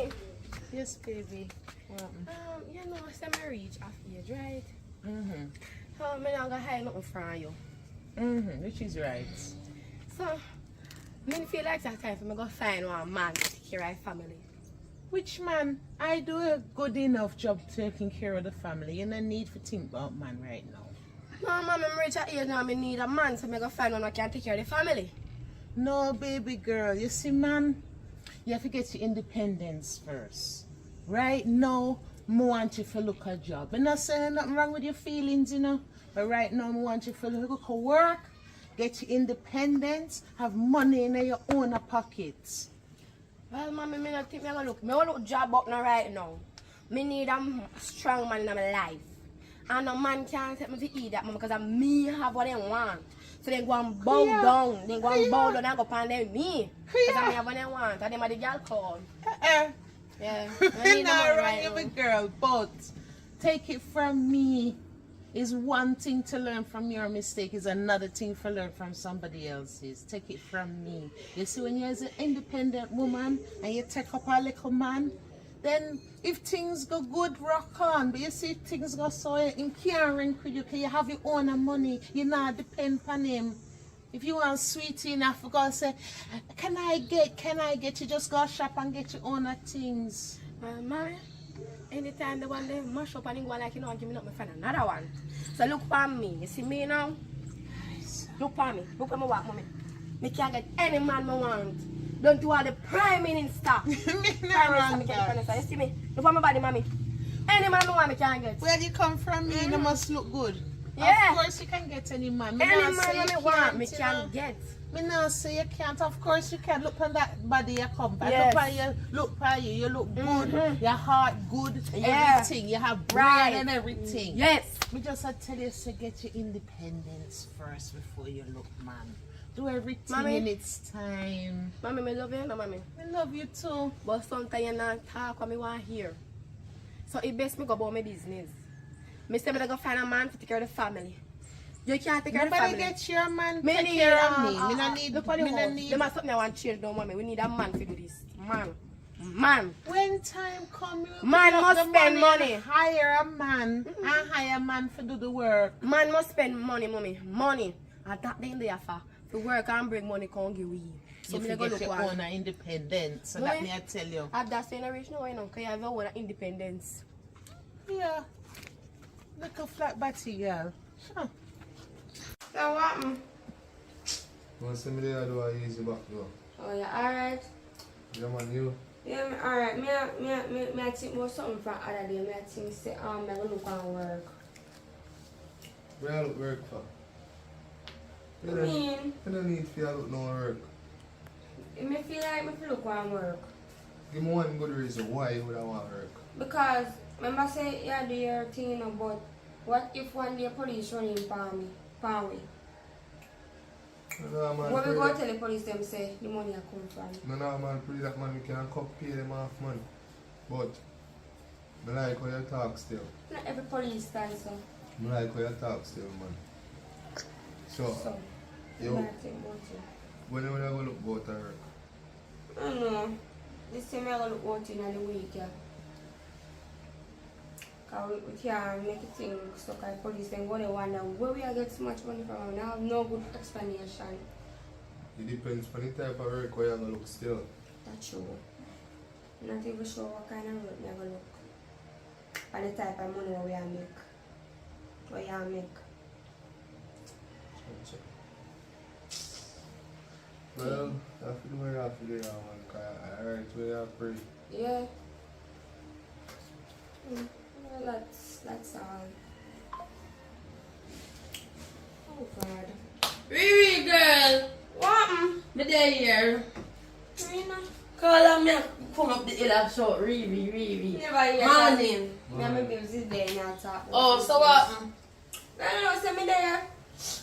Mommy. Yes, baby. You know, I reach after age, right? Mm-hmm. I'm not gonna hide nothing from you. Mm-hmm. Which is right. So, I feel like that time for me to go find one man to take care of my family. Which man? I do a good enough job taking care of the family. You don't need to think about man right now. No, Mom, I'm rich at age now. I need a man so I go find one who can take care of the family. No, baby girl. You see, man, you have to get your independence first. Right now, I want you to look a job. I'm not saying nothing wrong with your feelings, you know. But right now, I want you to look at work, get your independence, have money in your own pockets. Well, Mommy, I don't think I'm going to look. I want to look job up now right now. I need a strong man in my life. And a man can't take me to eat that, Mama, because me have what they want. So they go and bow down. They go and bow down and go find them me. Because I have what they want. And them are the girl call. Yeah. I'm not wrong with girl, but take it from me. Is one thing to learn from your mistake, is another thing to learn from somebody else's. Take it from me. You see, when you're an independent woman and you take up a little man, then if things go good, rock on. But you see, if things go so in caring for you, because you have your own money, you not depend on him. If you want sweetie enough, you go say, can I get, you just go shop and get your own things. Mommy, anytime the one they mash up and they go like, you know, give me up, my friend, another one. So look for me. You see me now? Look for me. Look for me what, Mommy. Me can't get any man I want. Don't do all the prime minister. Prime minister, me can't get. You see me? Look for my body, Mommy. Any man I want, me can't get. Where you come from, me, you must look good. Yeah. Of course you can get any man. Any man I want, me can't get. Me not say you can't. Of course you can. Look on that body you come by. Yes. Look on you. You look good. Your heart good. Yeah. Everything. You have brain and everything. Yes. Me just tell you to get your independence first before you look man. Do everything Mommy. in its time. Mommy, me love you, no, Mommy. I love you too. But sometimes you not talk what me want to hear. So it best me go about my business. Me say me go find a man to take care of the family. You can't take care of the family. Nobody get your man Me take need, care of me. Me not need. look for the Me not house. need. Them are something I want to change down, Mommy. We need a man to do this. Man. When time come, you Man pick up must the spend money. Hire a man and hire a man to do the work. Man must spend money, Mommy. Money. And that thing there for. To work and bring money can't give we. So You me go forget look your one. own independence. So that me I tell you. At that generation now, you know, because you have your own independence. Yeah. Look a flat batty girl. Huh. So what? You want to send me there or do I use your back door? Oh yeah, alright. Yeah man, you? Yeah, alright. Me I think about something from other day. Me I think say, I go look on work. Where I look work for? You don't need to look no work. Me feel like me look on work. Give me one good reason why you would want work. Because, remember say you do your thing, you know, but what if one day police running palm way? No, man, When we go tell the police them say the money I come from. No, man, pretty that man, we can pay them off money. But, I like how you talk still. Not every police stand so. I like how you talk still, man. So you, I think about it. when you go look about to work? I don't know. This time I go look out in the week, yeah. Because we can't make it thing so the police then go there wonder where we are get so much money from. I have no good explanation. It depends on the type of work where you're going to look still. That's true. I'm not even sure what kind of work I'm going to look. And the type of money we are make. What you make. Well, I feel where I feel there, man, because I heard where I pray. Yeah. Well, that's all. Oh God. Riri girl, What? me there here. Rina? Call her me come up the hill and shout Riri. Never hear. Morning. Me and my babes is there and I talk. Oh, so what? I don't know, send me there.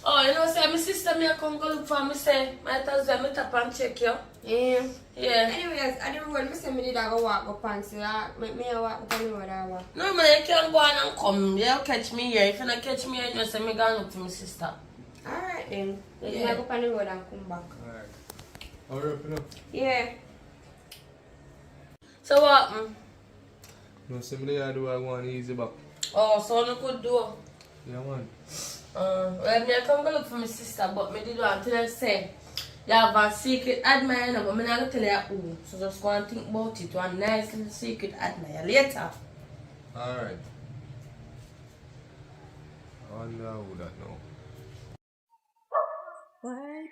Oh, you know, say my sister me come go look for me say, might as well me tap and check you. Yeah. Yeah. Anyways, I didn't road, me say me did I go walk up and say, me I walk up on the road I walk. No man, you can go on and come. You catch me here. If you not catch me here, you say me gone look for my sister. Alright then. Then Yeah. I go up on the road and come back. Alright. Hurry up, you know. Yeah. So what? No, see me there, do I go on easy back. Oh, so no could do. Yeah, man. Well, me I come go look for my sister, but me did want to tell her say you have a secret admirer, but me not gonna tell you who. So just go and think about it. One nice little secret admirer later. Alright. I wonder who that know. Why?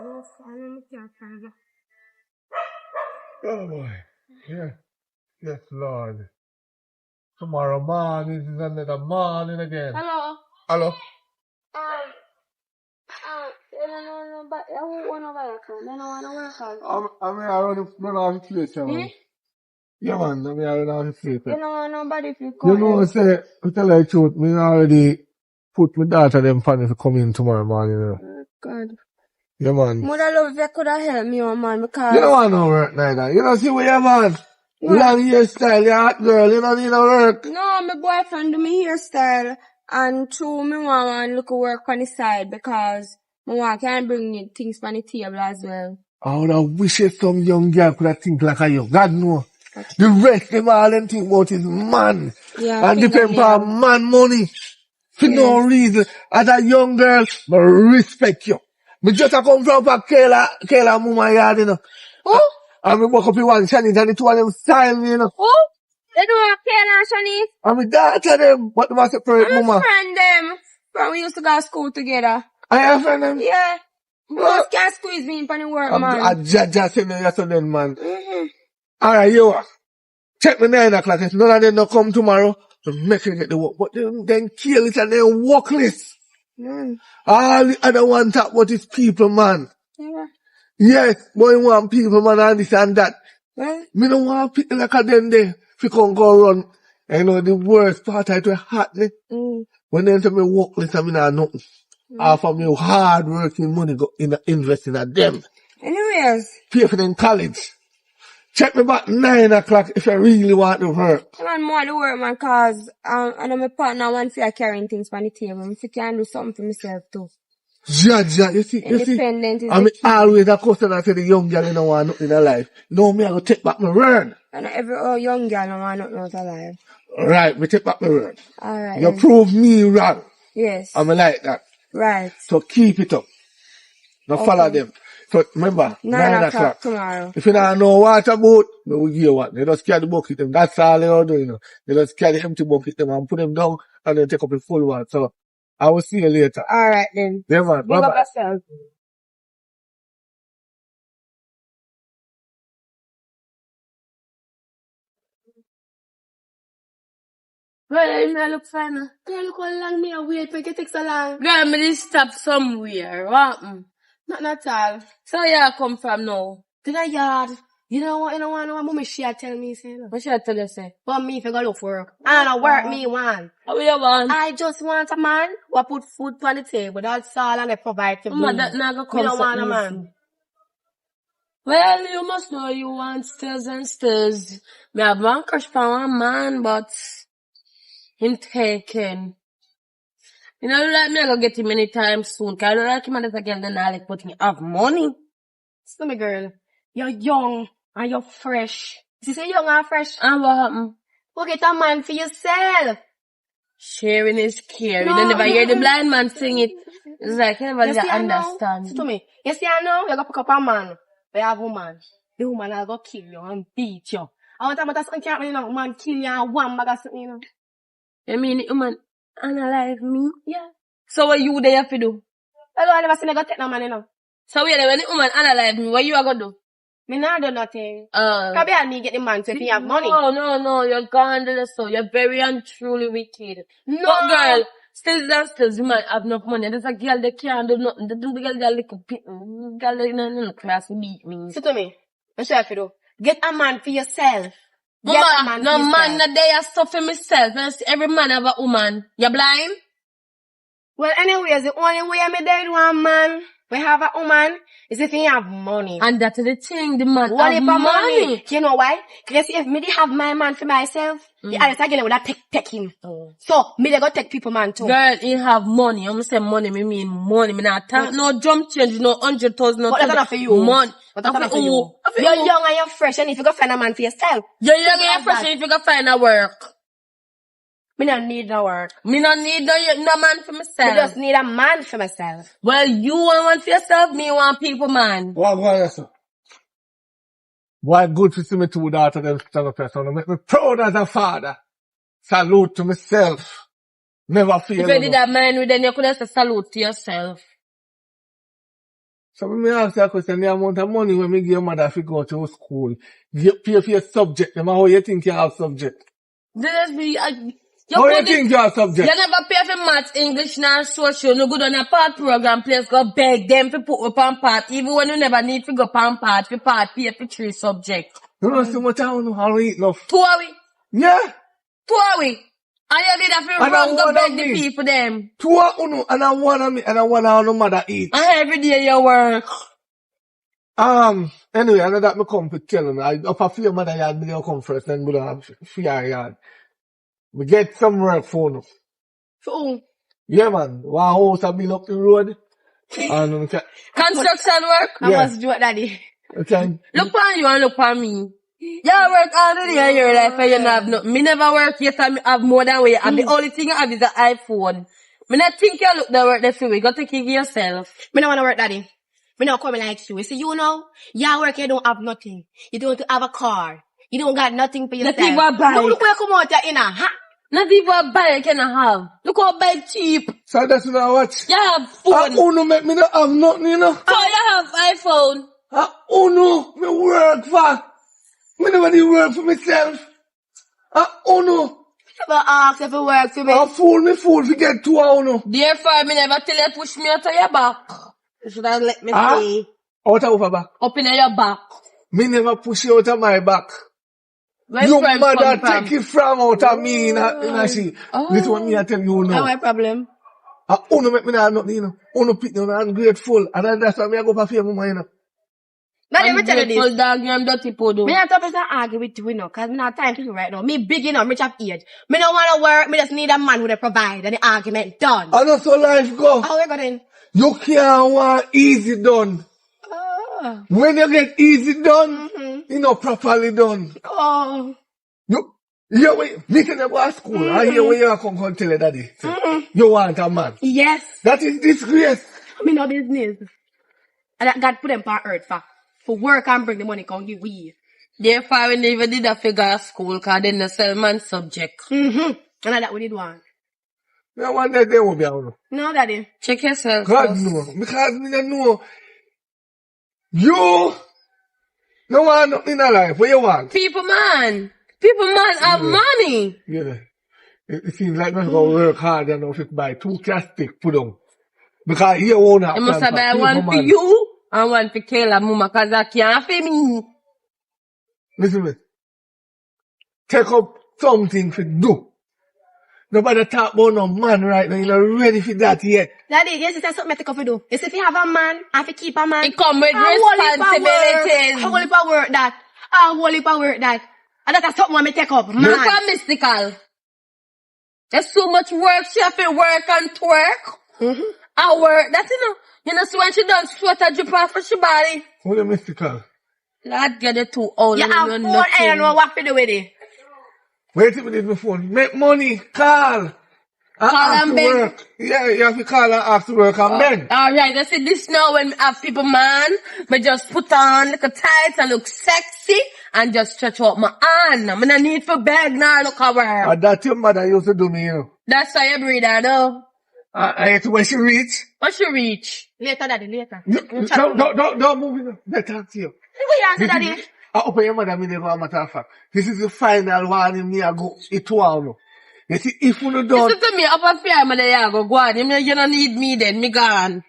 No fun, can't find her. Oh boy. Yeah. Yes, Lord. Tomorrow morning is another morning again. Hello? Hello? No, but I won't want to work. I don't want to work. I'm here around the place, man. Yeah, man, I'm here around the place. You don't want nobody if you You come. know, say, to tell you the truth, me already put my daughter them funny to come in tomorrow morning, you know. God. Yeah, man. Mother love if you could have helped me, oh man, because... You don't want no work neither. You don't see where you man. What? Long hairstyle, you hot girl, you don't need no work. No, my boyfriend do me hairstyle, and true, me want look at work on the side, because me want can bring you things on the table as well. I would have wished some young girl could have think like you. God know. The rest them all them think about is man. Yeah, And depend on man money. For no reason. As a young girl, I respect you. Me just a come from Kayla mama yard, you know. Who? And me walk up in one Shanice and the two of them style me, you know. Who? They do a Kayla and Shanice? And me daughter them, but them a separate I'm mama. a friend them. From we used to go to school together. I have friend them? Yeah. You can't squeeze me in for the work, man. I just say no, yes, then, man. Alright, you check me 9 o'clock. If none of them don't come tomorrow, then make sure get the work. But then kill it and then walk list. All the other one talk about is people, man. Yeah. Yes, boy, you want people, man, and this and that. Well, Me don't want people like a them there. If you can't go run. And you know, the worst part of it was hot, ne? When they tell me work list, I mean, I nothing. Half of me hard working money go investing at them. anyways. Pay for them college. Check me back 9 o'clock if you really want to work. I want more to work, man, cause I know my partner wants to carrying things on the table. If I can do something for myself too. Yeah, you see. Independent is I mean, the key. always a customer say the young girl don't want nothing in her life. No, me, I go take back my word. And every young girl don't want nothing out of life. Right, me take back my word. Alright. You prove me wrong. Yes. I'm like that. Right. So keep it up. Now follow them. So remember, 9 o'clock. tomorrow. If you don't know what about, they will give you what. They just carry the bucket them. That's all they are doing. You know. They just carry the empty bucket them and put them down and then take up the full one. So I will see you later. Alright then. Yeah, man. Big up Bye-bye. yourself. Well, you may look fine. Girl, look how long me a wait for it take so long. Girl, me did stop somewhere. What? Not at all. So you come from now? To the yard. You know what mommy she tell me, say, no. What should I tell you, say? But me if I go look for work. I don't work me one. How you want? I just want a man who put food on the table. That's all and they provide for me. Mama, that not gonna come don't so want a easy. man. Well, you must know you want stills and stills. Me have one crush for one man, but him taken. You know, like me, I go get him anytime soon. Cause I don't like him and that's again, then I like, but he have money. So me girl, you're young and you're fresh. You say young and fresh? And what happened? Go get a man for yourself. Sharing is caring. No, You never hear the mm-mm. blind man sing it. It's like, you never You see, I know. understand. See to me. You see, I know. You go pick up a man. You have a woman. The woman will go kill you and beat you. I want to something can't you know, man kill you and one bag of something, you know. You mean the woman analyze me? Yeah. So what you there to do? Well, I never seen you go take no man, you know. So wait, when the woman analyze me, what you are gonna do? Me not do nothing. Come here and me get the man so if he have money. No, you're gone to the soul. You're very and truly wicked. No. But girl, still, you might have enough money. There's a girl that can't do nothing. The girl little bit, girl in the class will beat me. See to me. What should I do? Get a man for yourself. Get a Mama, man no for man, yourself. no day I suffer myself. And see every man have a woman. You blind? Well, anyways, the only way me date one man We have a woman is if you have money. And that's the thing, the man What have about money. money? You know why? Because if me dey have my man for myself, the others again would have take him. So me they go take people man too. Girl, he have money. I'm say money, me mean money. Me not talk no jump change, no 100,000, no But that's not for you. money. But that's not for who? you. For You're who? young and you're fresh, and if you go find a man for yourself, You're young and Like you're fresh that. if you go find a work. me don't need no work. Me not need no man for Me myself. just need a man for myself. Well, you want one for yourself, me want people, man. What go on, sir? Why good to see me two daughters them stand up here, so to make me proud as a father. Salute to myself. Never feel. If you did that man with then you could have said salute to yourself. So when me ask you a question, the amount of money when me give your mother if you go to school, you pay for your subject, no matter how you think you have subject. This be, How you think you have subject? You never pay for maths, English, nor social. No good on a part program. Please go beg them to put up on part. Even when you never need to go on part, for part, pay for 3 subjects. You know so much I don't know how to eat enough. 2 are we? Yeah. 2 are we? And you did have to And run I go want beg of the me. people them. 2 are uno, and I want of me, and I want of no mother eat. And every day you work. Anyway, I know that me come to tell you, I up a few mother yard, me come first, then we don't have fear yard. We get some work for you. For who? Yeah, man. One house I build up the road. And we can, Construction work. I Yeah. must do it, daddy. we can, Look on you and look on me. You work all the day in your life and you not have nothing. Me never work yet and me have more than what you have. The only thing you have is an iPhone. Me not think you look the work the free way. Go take care of yourself. Me don't want to work, daddy. Me not coming like you. You see, you know, you work, you don't have nothing. You don't have a car. You don't got nothing for yourself. Not even a bike. No, look where you come out here, ha? Not even a bike can I have. Look how bike cheap. so that's what I watch. You have phone. Uno make me not have nothing, you know. So you have iPhone. Uno, me work for. Me never did work for myself. Uno, Never ask if it work for me. me fool to get 2 Uno. Therefore, me never tell you push me out of your back. You should have let me see. Out of her back. Up in your back. Me never push you out of my back. Where Your friends mother come from? take it from out of me in a she. This is what me I tell you No now. problem. Uno make me not have nothing, you know. Uno pick me ungrateful. And that's why me I go for fear mama, you know. Daddy, me tell you this. Ungrateful dog, you're dirty podo. Me not talking to argue with you, know, cause me not time to you right now. Me big, you know, rich of age. Me don't wanna work, me just need a man who they provide and the argument done. And that's how life go. How we got in? You can't want easy done. Oh. When you get easy done, you know, properly done. Oh. You wait, listen to go to school. I hear where you come and tell your daddy. Say, you want a man. Yes. That is disgrace. Me no business. And that God put them on earth for work and bring the money come give we. Therefore, we never did a figure school, cause they no sell man subject. And that we did want. You want that they will be out. No, daddy. Check yourself. God first. no. Because me don't know. You no want nothing in life. What you want? People man have money. Yeah. It seems like me go work hard and if it buy 2 plastic put on. Because you won't have You must have buy people, one for man. you and one for Kayla mama, cause I can't for me. Listen to me. Take up something to do. Nobody talk about no man right now. You're not ready for that yet. Daddy, yes, it's something I take off to do. Yes, if you have a man, I have to keep a man. It come with I responsibilities. will if I work that. I will if I work that. And that's something I may take up. Man. Look at mystical. There's so much work. She have to work and twerk. I work. That's you know, so when she done sweat a drip off of she body. What a mystical. Lord, get it too old. You and have know phone nothing. and you know what to do with it. Wait till we need my phone. Make money. Call. and beg. Work. Yeah, you have to call and ask to work and beg. Alright, I said this now when I have people man, me just put on little tights and look sexy and just stretch out my hand. I don't need for beg now look at her. And that your mother used to do me, you know. That's why you breed her though. I hate when she reach. What she reach? Later, daddy, later. Don't move it. Let her talk to you. What you answer, daddy? I open your mother, me they go a matter of fact. This is the final one in me, I go, it one. You see, if you don't, Listen to me, up a fear, man, you go on. You don't need me then, me gone.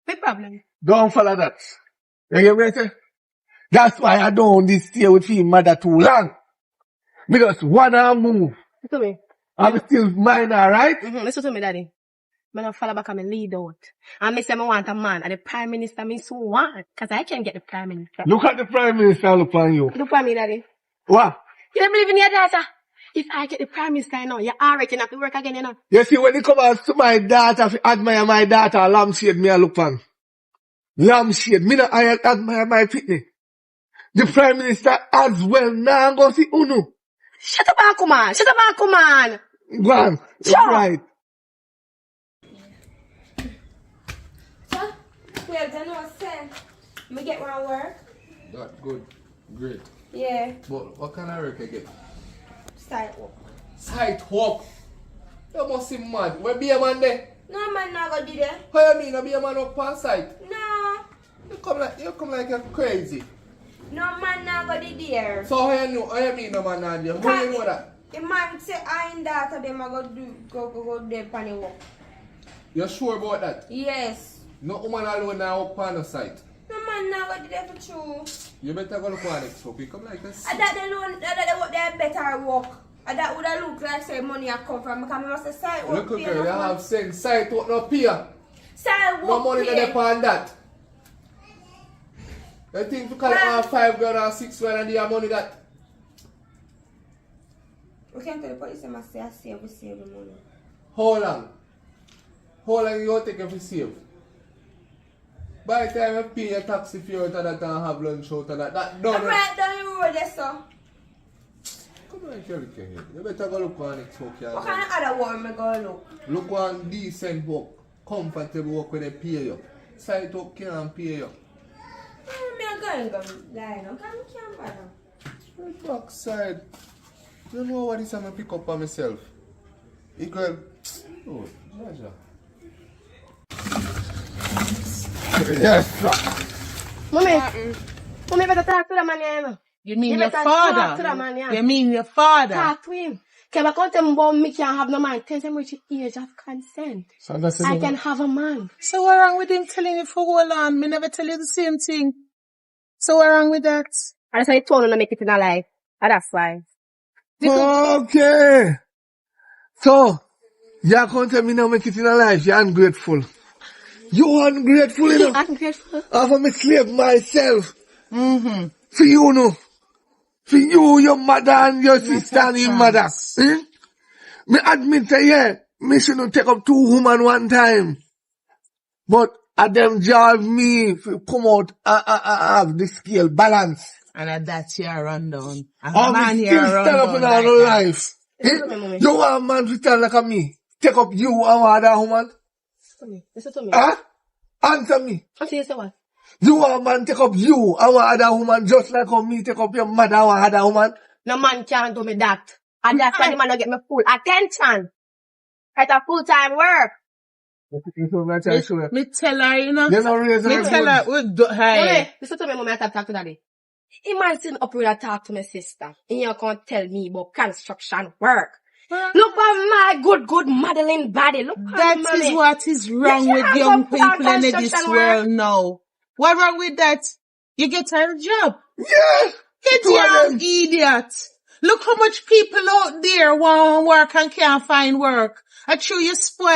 Big problem. don't follow that. You get me? Say? That's why I don't want this stay with your mother too long. Because one I move, Listen to me. I'm still minor, right? Listen to me, daddy. I don't follow back and I lead out. And I say I want a man. And the Prime Minister me so want. Because I can get the Prime Minister. Look at the Prime Minister look on you. Look for me, Daddy. What? You don't believe in your daughter? If I get the Prime Minister, you know, you're alright, you have to work again, you know. You see, when it comes to my daughter, if you admire my daughter, lampshade me a look on. Lampshade. Me not I admire my pitney. The Prime Minister as well. Now go see Unu. Shut up, Akuman. Shut up, Akuman. Go on. You're Sure. right. So, well, don't know say. Me get one work. That good. Great. Yeah. But what kind of work you get? Start work. Site work. You must be mad. Where be a man there? No man not gonna do that. How you mean I be a man up on site? No. You come like you're crazy. No man not gonna do there. So how you mean no man not there? How you know that? The man say I and daughter them are go there pan the work. You sure about that? Yes. No woman alone now up on the site. No man not gonna do that for true. You better go look for next work. You come like this. I that they alone they better work. And that would have look like say money I come from because I must say side work. Look girl, you have sense. Site work no pay. Side work. No money pay. in on that. You think to call it 5 grand or 6 grand and they have money that? We can't tell the police they must say I save the money. How long? How long you take if you save? By the time you pay your taxi fare out of that and have lunch out of that, that done. I'm right down the road there, so. Come on, Kerry King. You better go look on next work. What kind of other work am I going to look? Look on decent work, comfortable work where they pay you. Side work can't pay you. I'm going to lie now. I can't bother. Right backside. You know what this I'm going to pick up on myself? Equal. Oh, Jaja. Yes, sir. Mommy better talk to the man, you know. You mean You your better talk to the father? man, yeah. You mean your father? Talk to him. Because I can't tell him about me can't have no man. Tell him which age of consent. So that's I it. can have a man. So what wrong with him telling you for hold on? Me never tell you the same thing. So what wrong with that? And that's why he told him to make it in a life. And that's why. Okay. So, you're going to tell me now make it in a life. You're ungrateful. You ungrateful enough. I'm grateful. I've me slave myself. Mm-hmm. For you, no. For you, your mother and your sister and your mother. Me admit that, yeah, me shouldn't take up 2 women one time. But at them job me to come out have the scale balance. And that's your rundown. Or me still stand up in our life. You want a man to stand like me? Take up you and other woman? Listen to me. Huh? Answer me. I'll say what? You want a man take up you and other woman just like how me take up your mother and other woman? No man can't do me that. And that's why the man don't get me full attention. It's a full-time work. Me tell her, you know. You know, Me tell her, hey. Mommy, listen to me, mommy, I have to talk to daddy. He man sitting up here and talk to my sister. And you can't tell me about construction work. Look at my good modeling body. Look at That mommy. is what is wrong You with can't young go put people on in this construction world now. What wrong with that? You get a job. Yeah. Get Two of your them. idiot. Look how much people out there want to work and can't find work. I true you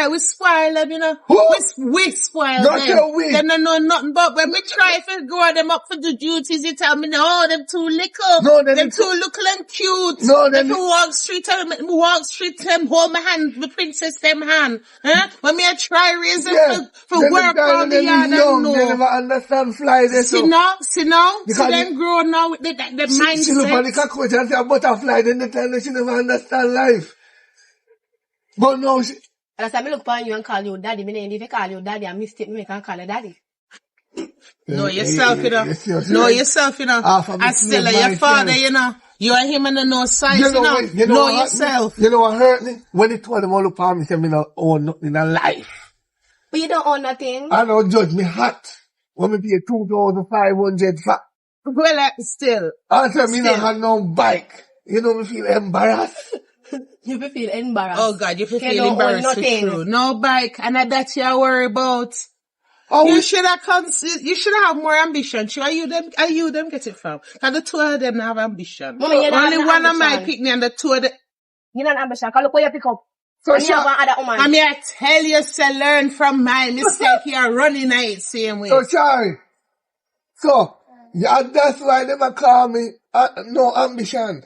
we spoil them, you know. Who? We spoil Not them. your way. They don't know nothing but when we try to grow them up for the duties, you tell me, no, them too little. No, them too little and cute. No, if them- you walk street, them hold my hand, the princess them hand. Huh? When me I try raise them for Then work the all the them yard young, and they no. never understand fly this. See now? See Because them grow now with the She look at the mindset. cockroach and say a butterfly, then the time that she never understand life. But no, she, And I look upon you and call you daddy. Me if I call you daddy, I mistake me, I can call you daddy. Know yourself, you know. Yes, Know yourself, you know. Half of me And still, slave your myself. father, you know. You and him and the no size, you know. what- Know what hurt yourself. Me? You know what hurt me? When he told them all upon me, say me not own nothing in a life. But you don't own nothing. I don't judge me hot. When me pay 2,500 for. Well, still. I said me not Still. have no bike. You know me feel embarrassed. You will feel embarrassed. Oh God, you feel You don't own embarrassed for nothing. true. No bike, and that's you worry about. Oh, You we- should have you should have more ambition. Sure, are you them get it from? Cause the two of them have ambition. Mommy, you don't Only have one of my ambition. pick me and the two of them. You know ambition. Cause look where you pick up. So And me have one other woman. I'm here to tell you, say, learn from my mistake. You're running it same way. So Shari, so yeah, that's why they might call me no ambition.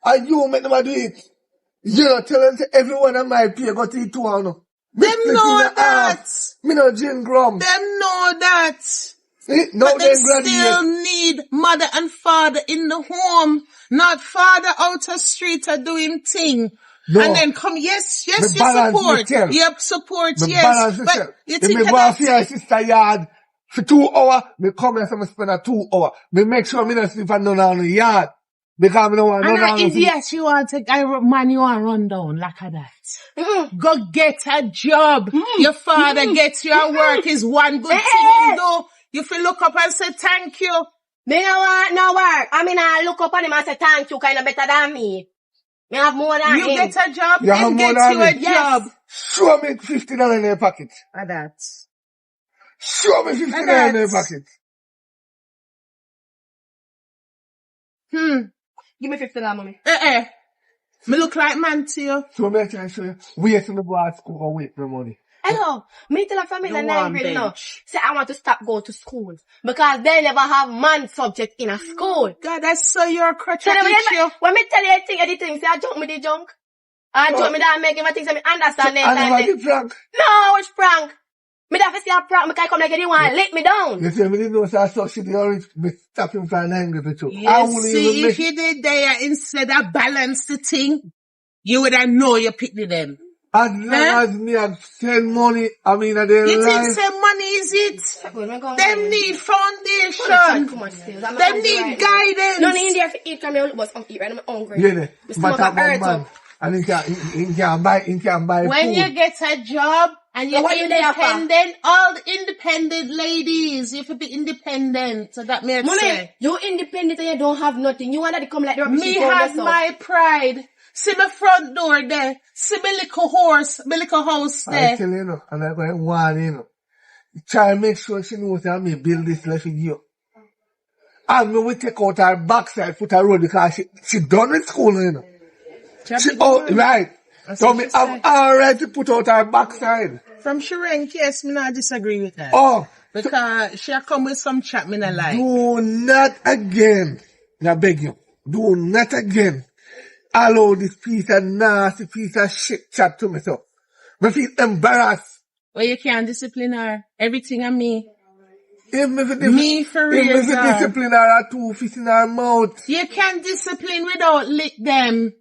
And you make them do it. You know, tell them to everyone on my pay go to eat 2 hours. Them know that. Me no gin grum. Them know that. See? No, But they them graduate. still need mother and father in the home. Not father out the street or doing thing. No. And then come, yes, Me you balance support. myself. Yep, support, Me yes. balance But myself. you If think me of go that. for your sister yard for 2 hours, me come here so me spend a 2 hours. Me make sure me not sleep and none on the yard. Because me don't want And none an on the idiot you want to, man, you want to run down like that. Go get a job. Your father gets your work is one good thing you do. You feel look up and say thank you. Me no want no work. I mean, I look up on him and say thank you, kind of better than me. Me have more than You him. get a job, You have him more gets than you a me. job. Show me $50 in your pocket. And that. Show me $50 in your That's- pocket. Give me $50, mommy. Me look like man to you. So me try to show you. Wait till me go to school or wait for money. Hello, me tell a family You in want 9th grade now. bench. Say I want to stop going to school because they never have man subject in a school. God, I saw your crutch So at then when me tell you anything, say I junk me the junk. I junk me that make him think say me understand I never them. did prank. No, it's prank. Me that fi say a prank, me can come like you want lick me down. You see, me didn't know so I saw shit the orange. Me stop him from 9 grade to 2. I Yes, wouldn't see, even if make you did there instead of balance the thing, you would have know you picked them. as long as me have send money, I mean, at their You think life. say money is it? Them need Too foundation. much sales. I'm Them hungry need right now. guidance. None in there for eat, come here, look, but I'm eat right now, I'm hungry. Yeah, My but stomach that hurt one man. up. And he can buy When food. you get a job and So what you're you there for? independent, all the independent ladies, you have to be independent. So that makes sense. Mommy, you independent and you don't have nothing. You want to come like the rubbish Me you found have yourself. my pride. See my front door there. See my little horse, my little house I there. tell you, no, and I'm going to warn you, know. Try and make sure she knows that me build this life in you. And me will take out her backside, put her road because she done with school, you know. Right. So me have already put out her backside. From Shirenk, yes, me not disagree with that. Oh, Because she a come with some chat me not like. do not again. I beg you. Do not again allow this piece of nasty piece of shit chat to me, so. Me feel embarrassed. Well, you can't discipline her. Everything on me. If Me for real, If me sir. discipline her at 2 fists in her mouth. You can't discipline without lick them.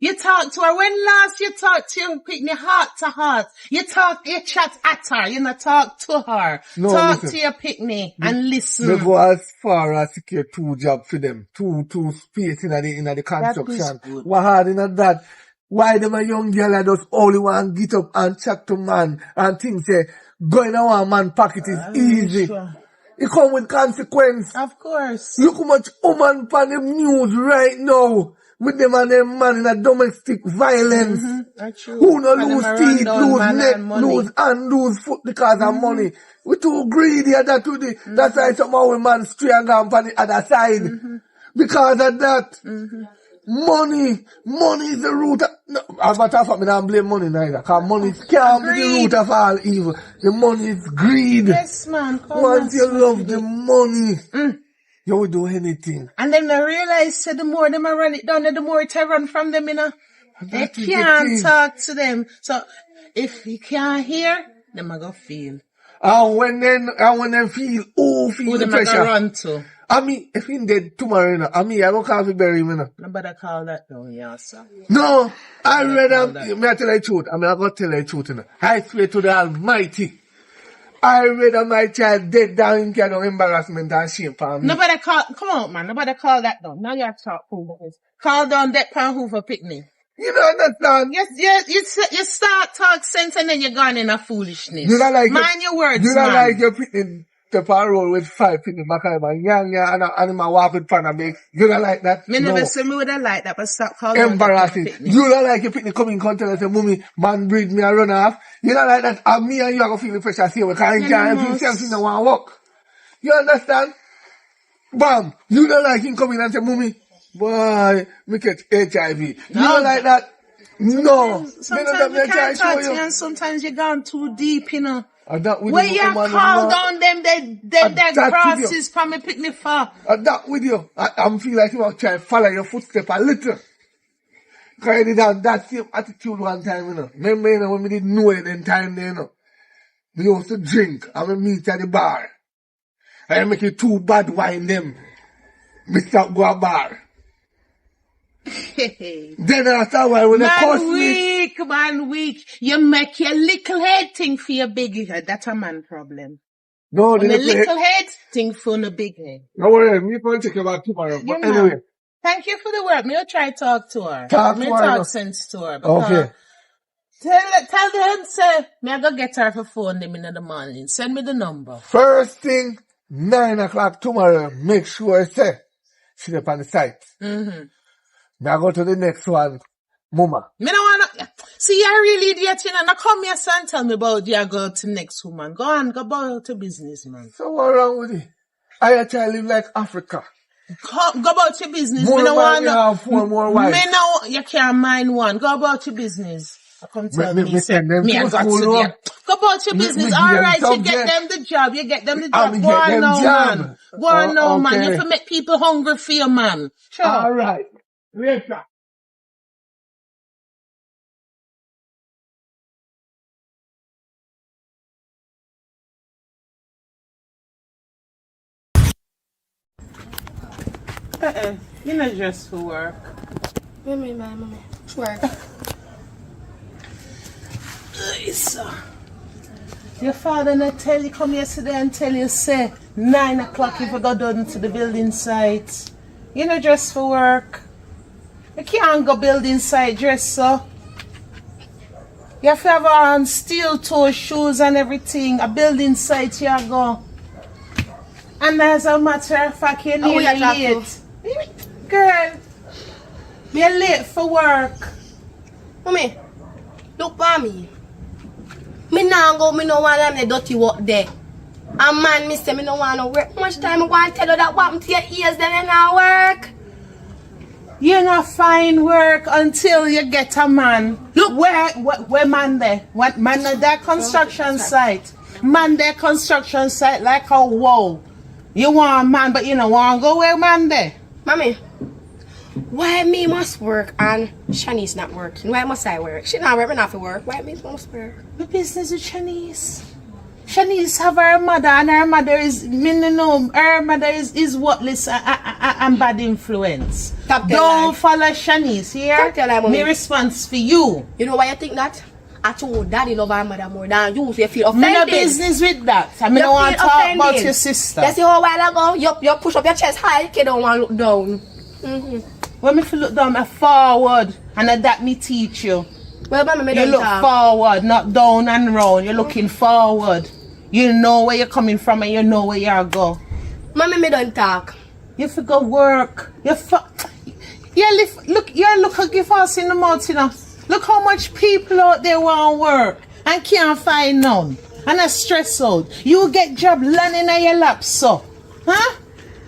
You talk to her. When last you talk to your picnic heart to heart? You chat at her. You not talk to her. No, talk listen. to your picnic and They listen. go as far as secure 2 jobs for them. Two space in the construction. good. What hard in that? Why them a young girl that just only want get up and chat to man and think say going to one man pocket is easy. Sure. It come with consequence. Of course. Look how much woman pan them news right now with them and them man in a domestic violence. That's true. Who no And them lose a run teeth, down lose man neck, and money. lose hand, lose foot because of money. We too greedy at that today. That's why somehow we man stray and go on the other side. Because of that. Money is the root of, no, as a matter of fact, I don't blame money neither. Because money can't be the root of all evil. The money is greed. Yes, man. Come Once on, you son. love the money, you will do anything. And then they realize that the more them a run it down, the more it a run from them, you know. They That is the can't thing. talk to them. So if you can't hear, them a go feel. And when them feel Who the them a go pressure. run to? I mean, if he dead tomorrow, you know, I don't call for bury him, you know. Nobody call that down, yeah, sir. No, I read call him. that. May I tell you the truth? I got to tell you the truth, you know. I swear to the Almighty. I read my child dead down in kind of embarrassment and shame for me. Nobody call, come on, man, nobody call that down. Now you have to talk who is. Call down that pan who for picnic. You don't understand? Yes, you start talk sense and then you're gone in a foolishness. You don't like Mind your words, You don't man. like your picnic the roll with 5 picnic macaroni and and him a walk with pan and bake. You don't like that? Me No. never say me would have liked that, but stop calling Embarrassing. You don't like your picnic coming come tell us, mommy, man breed me and run off. You don't like that. And me and you are going to feel the pressure see because you can't feel yourself in the one walk. You understand? Bam. You don't like him coming and say, mommy, boy, me catch HIV. You don't like that. No. Sometimes you Me can't try touch show you. and sometimes you're gone too deep, you know. And that with When you, you woman, call no. down them, And they that with crosses from me pick me for. And that with you. I'm feel like you want to try to follow your footstep a little. Because I did have that same attitude one time, you know. Remember, you know, when we didn't know it in time there, you know. We used to drink and we meet at the bar. And I make it too bad wine them. We stop go a bar. Then after while when they curse me. Man weak. You make your little head think for your big head. That's a man problem. No, And they the play. little head think for the big head. No worry, me going to take you back tomorrow. But You know. anyway, Thank you for the work. Me will try talk to her. Talk me to her, talk no. sense to her. Because okay. Tell them, say, me I go get her for phone them in the morning. Send me the number. First thing, 9 o'clock tomorrow, make sure I say, she's up on the site. Mm-hmm. Now I go to the next one, Mama. Me no wanna, see, you're really idiot, you know. Now come here and tell me about you go to next woman. Go on, go about your business, man. So what wrong with it? I try to live like Africa. Go about your business. More Me no man, you wanna, have 4 more wives. me no, you can't mind one. Go about your business. I come tell me, say, send them me to I got school, to no? there. Go about your Me business. give them Alright, you subject. get them the job. You get them the And job. me Go get on them now, job. man. Go on now, man. You okay. have to make people hungry for you, man. Sure. Alright. Later. You know just for work. Mommy. Work. Your father not tell you come yesterday and tell you say 9 o'clock if you go down to the building site. You know dress for work. You can't go building site dress so. You have to have on steel toe shoes and everything. A building site you go. And as a matter of fact you're Oh, yeah, nearly late. Girl, you're late for work. Mommy, look for me. Me now go, me no want them the dirty work there. And man, me say me no want to work. How much time I want to tell you that what happened to your ears then you not work? You not find work until you get a man. Look, where man there? What man at that construction site? Man there construction site like a whoa. You want a man, but you don't want to go where man there. Mommy, why me must work and Shanice not working? Why must I work? She not work, me not for work. Why me must work? The business with Shanice. Shanice have her mother and her mother is, me no know, her mother is worthless and bad influence. Stop telling Don't lies. follow Shanice here. Stop telling lies, mommy. Me response for you. You know why you think that? I told daddy love her mother more than you, so you feel Me offended. no business with that. I me You don't want to feel talk offended. about your sister. You see how a while ago, you push up your chest high, you don't want to look down. When me feel look down, I forward, and that me teach you. Well, mommy, me You don't look talk. forward, not down and round. You're looking forward. You know where you're coming from and you know where you're going. Mommy, me don't talk. You have to go work. Look, give us in the mouth, you know. Look how much people out there want to work and can't find none. And are stressed out. You get job landing on your lap, so. Huh?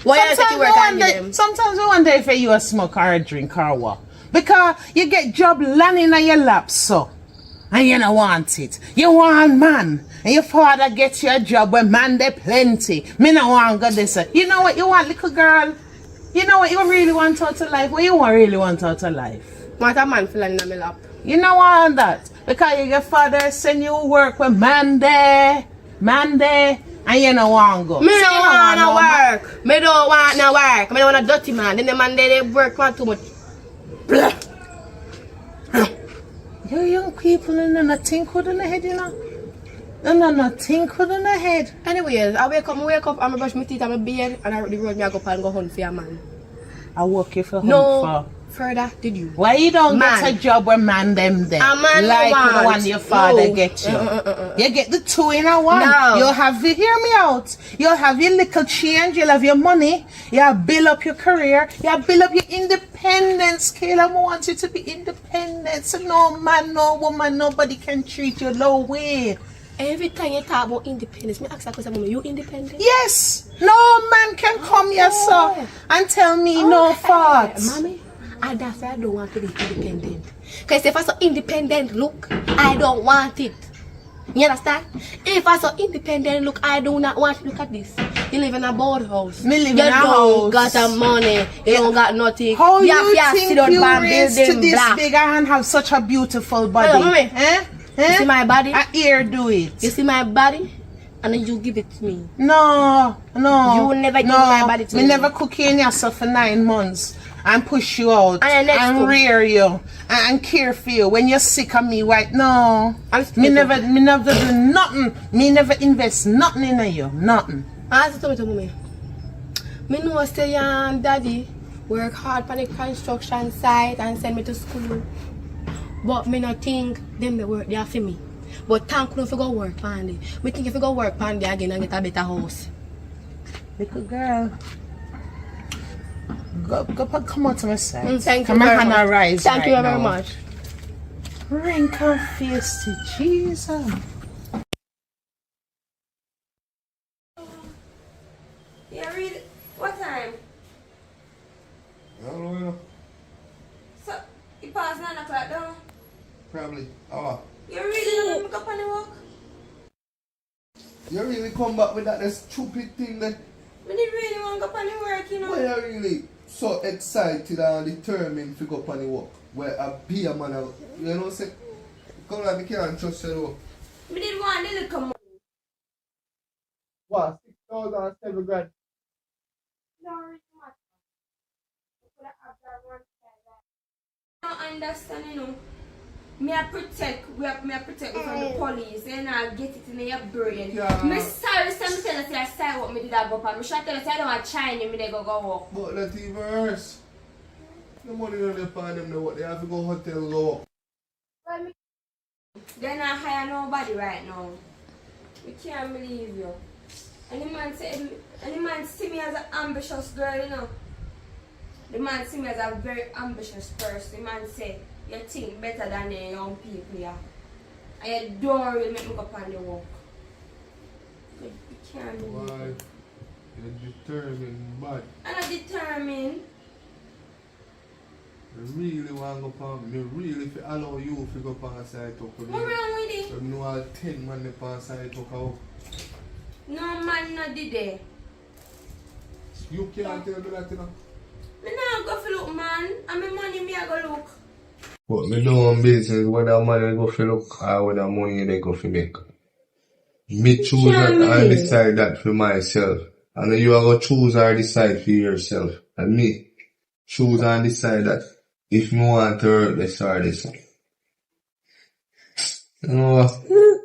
Why you take you work and give them? Sometimes I wonder if you a smoke or a drink or what. Because you get job landing on your lap, so. And you don't want it. You want man. And your father gets you a job where man they plenty. Me no want go this. You know what you want, little girl? You know what you really want out of life? What you really want out of life? Want a man feeling in my lap. You know want that. Because your father send you work with man there, and you don't want to go. Me So you don't want no to work. Me don't want no work. Me don't want a dirty man. Then the man they work man too much. Blah. You young people and not think with in the head, you know. Not think with in the head. Anyways, I wake up, and I brush my teeth and my beard, and I the road me I go up and go hunt for a man. I work you for No, home further did you? for. Why you don't Man. get a job where man them there? A man like no the want. one your father No. get you. You get the two in a one. No. You'll have you hear me out. You'll have your little change, you'll have your money, you'll build up your career, you'll build up your independence. Caleb wants you to be independent. So no man, no woman, nobody can treat you low way. Every time you talk about independence, me ask that question, Mommy, you independent? Yes, no man can come here, sir, and tell me no faults. Mommy, And that's why I don't want to be independent. Because if I'm so independent, look, I don't want it. You understand? If I'm so independent, look, I do not want it. Look at this. You live in a board house. Me live you in a don't house. got a money. You don't got nothing. How you have think sit down you and raised to building this black. big and have such a beautiful body? Hello, mommy. Eh? You see my body? I hear do it. You see my body? And then you give it to me. No. You will never give my body to me. me. Never cook you in yourself for 9 months and push you out And rear you and care for you when you're sick of me. Right? No. Me never do nothing. Me never invest nothing in you. Nothing. As you told me, me know say your and daddy work hard for the construction site and send me to school. But me not think them they work there for me. But thank you if you go work on it. Me think if you go work on it again and get a better house. Little girl. Come on to my side. Thank you Come very on, much. rise Thank you right very now. much. Wrinkle face to Jesus. Yeah, read. What time? I don't know, you know. So, it past 9 o'clock now. Probably. Oh. You really don't make up on the walk? You really come back with that stupid thing there? We didn't really want to go on the work, you know. Why you really so excited and determined to go up on the walk? Where a beer man, you know, say, come on, I can't trust you though. We didn't want the little money. What, 6,000 and 7 grand? I don't understand, you know. Me I protect you from the police and I get it in your brain. Yeah. Me sorry, some tell us I say what me did I go up. Me should tell us I don't want to China, me they go walk. But that's even worse. The money don't depend them know what they have to go hotel go up. They're not hire nobody right now. We can't believe you. And the man see me as an ambitious girl, you know. The man see me as a very ambitious person. The man say, you think better than the young people here. And you don't really make me go up on the walk. You can't believe Why? it. You're determined, bad. And I'm determined. You really want to go up, me really if allow you to go up on side talk with me. What wrong with it? You know all 10 man up on side talk out. No man not did it. You can't tell me that, you know. Me not go for look, man. And my money me I go look. But me do on business whether money go for look or whether money they go for make. Me choose that and decide that for myself. And you are going to choose or decide for yourself. And me choose and decide that if me want to hurt this or this. You know what?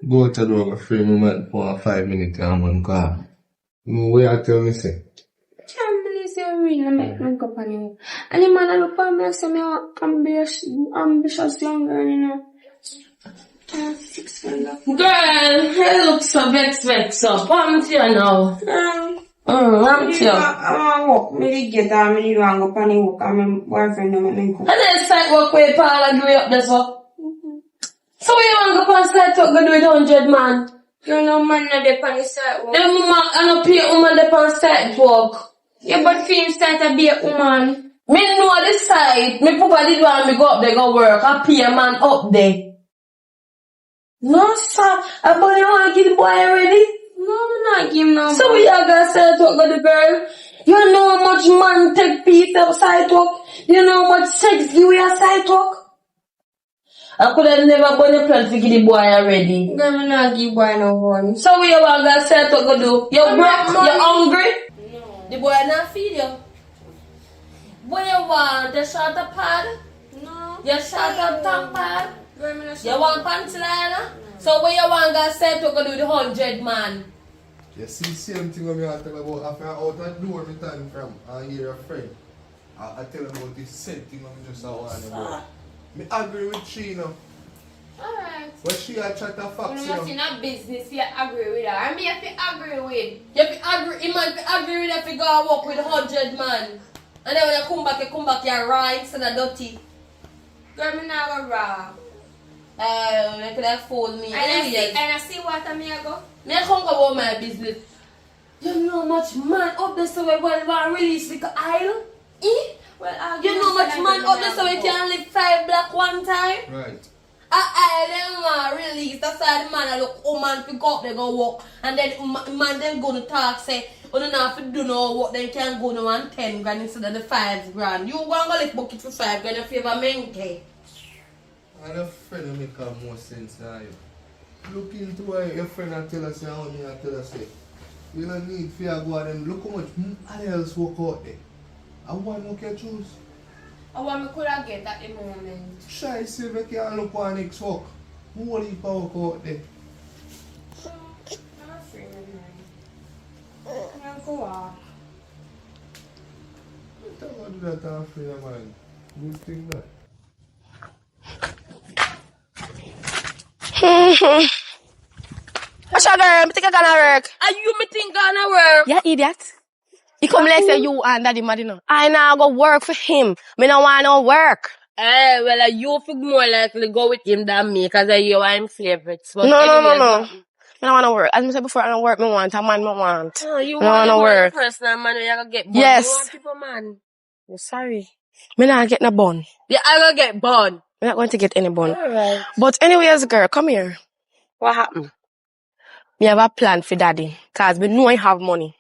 Go to the door, free me man for 5 minutes and one car. You know what I tell me say? Can't believe you really make me go on you. And the man I look at me and say me ambitious young girl, you know. Girl, you look so vexed up. I'm here now. I'm here. I want to walk. I get down. I need to go on the walk. And my boyfriend don't make me go. And then side walk where Paul agree up there, so. So where you want to go on side talk, go do it 100 man? You know, man, not there on the sidewalk. Them woman, I don't pay woman there on side walk. Yeah, but film start to be a woman. Me know the side. Me papa did want me go up there go work. I pay a man up there. No, sir. I thought you want to give the boy already. No, I'm not giving no. So we are gonna say talk to the girl. You know how much man take piece of side talk? You know how much sex give we a side talk? I could have never been a plan to give the boy already. Girl, I'm not give boy no one. So we are gonna say talk to do? You broke? You hungry? No. The boy not feed you. What you want? The short of pad? No. You short of tongue pad? Girl, me not You want pants liner? So what you want to say to go do the 100 man? You see same thing when I tell about after out the door me time from and hear a friend. I tell them about this same thing I'm just want about. Me agree with she, you know. Alright. But she a chat a You facts, you must know. in a business you agree with her. I mean if you agree with. You have to agree, you might agree with if you go and walk with 100 man. And then when you come back, you're right instead of dirty. Girl, me not go raw. You could have fooled me. And I see what I mean I go. Me I come about my business. You know how much man up there so we want to release the aisle? Eh? Well, You know how much man up there so we can live 5 block one time. Right. I them release. That's why the man look woman pick up, they go walk. And then man then go to talk, say, oh, don't have to do no what they can go no and 10 grand instead of the 5 grand. You want to lift bucket for 5 grand if you have a menke. And a friend will make more sense than you. Look into why your friend and tell us how me and tell us say. You don't need fear go and them. Look how much else work out there. I want to can choose. I want me could have get at the moment. Try see if you can look on next work. Who will you work out there? So, I'm a friend of mine. I'm go walk. Don't do that, I'm friend of mine. Good thing that. What's your girl? I think I gonna work. Are you me think gonna work? Yeah, idiot. You come like say you and daddy mad, you know. I now go work for him. Me no want no work. Eh, well, you feel more likely go with him than me because you are him favorites. But No. anyways, I don't want to work. As I said before, I don't work. Me want a man. Me want. Oh, you I want don't a work. personal man, you gonna get bun. Yes. You want people man. I'm sorry. Me not get no bun. Yeah, I gonna get bun. I'm not going to get any bun. Alright. But anyways, girl, come here. What happened? Me have a plan for daddy. Cause me know I have money.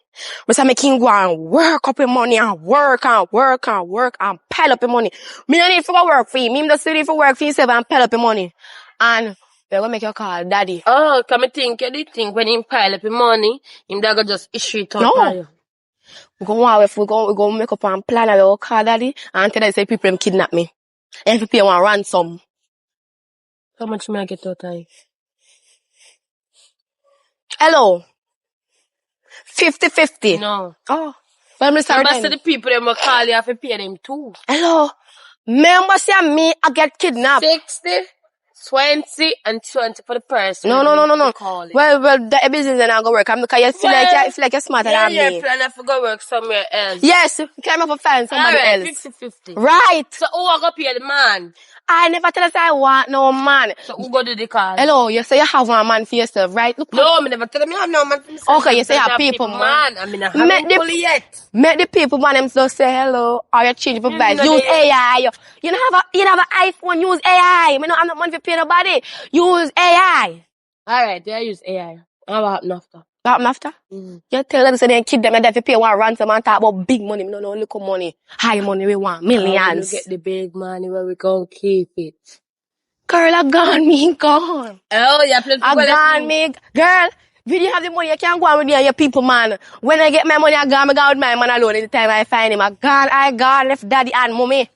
But I make him go and work up the money and work and pile up the money. Me don't need to go work for him. Me just need to work for himself and pile up the money. And we're gonna make you call daddy. Oh, come and think, you did think when him pile up the money, him that go just issue it out No. for you. We go make up and plan and we go call daddy and tell them say people them kidnap me. And if you pay one ransom. How much may I get out of it? Hello. 50-50. No. Oh. Well, I'm sorry. Remember, the people them will call you have to pay them too. Hello. Remember say me I get kidnapped. 60, 20, and 20 for the person. No. Call it. Well, the business and I go work. Because you feel like you're smarter than me. Yeah, plan to go work somewhere else. Yes, can I find somebody Alright, else? 50-50. Right. So who are gonna pay the man? I never tell us I want no man. So who go do the call? Hello, you say you have one man for yourself, right? Look, No, me never tell them you have no man for myself. okay, you say you I have people, man. I mean, I haven't fully yet. Make the people, man, them just say hello, or you change for vibes. know Use they- AI. You don't have an iPhone, use AI. Me no have no money for pay nobody. Use AI. Alright, they use AI. How happened after? What happened after? You tell them so they kid them and they have to pay one ransom and talk about big money. Me no little money. High money we want. Millions. We get the big money where we gonna keep it. Girl, I gone, me gone. Oh, you play I gone, me. Girl, if you have the money, you can't go on with your people, man. When I get my money, I go with my man alone. Anytime I find him, I gone, left daddy and mommy.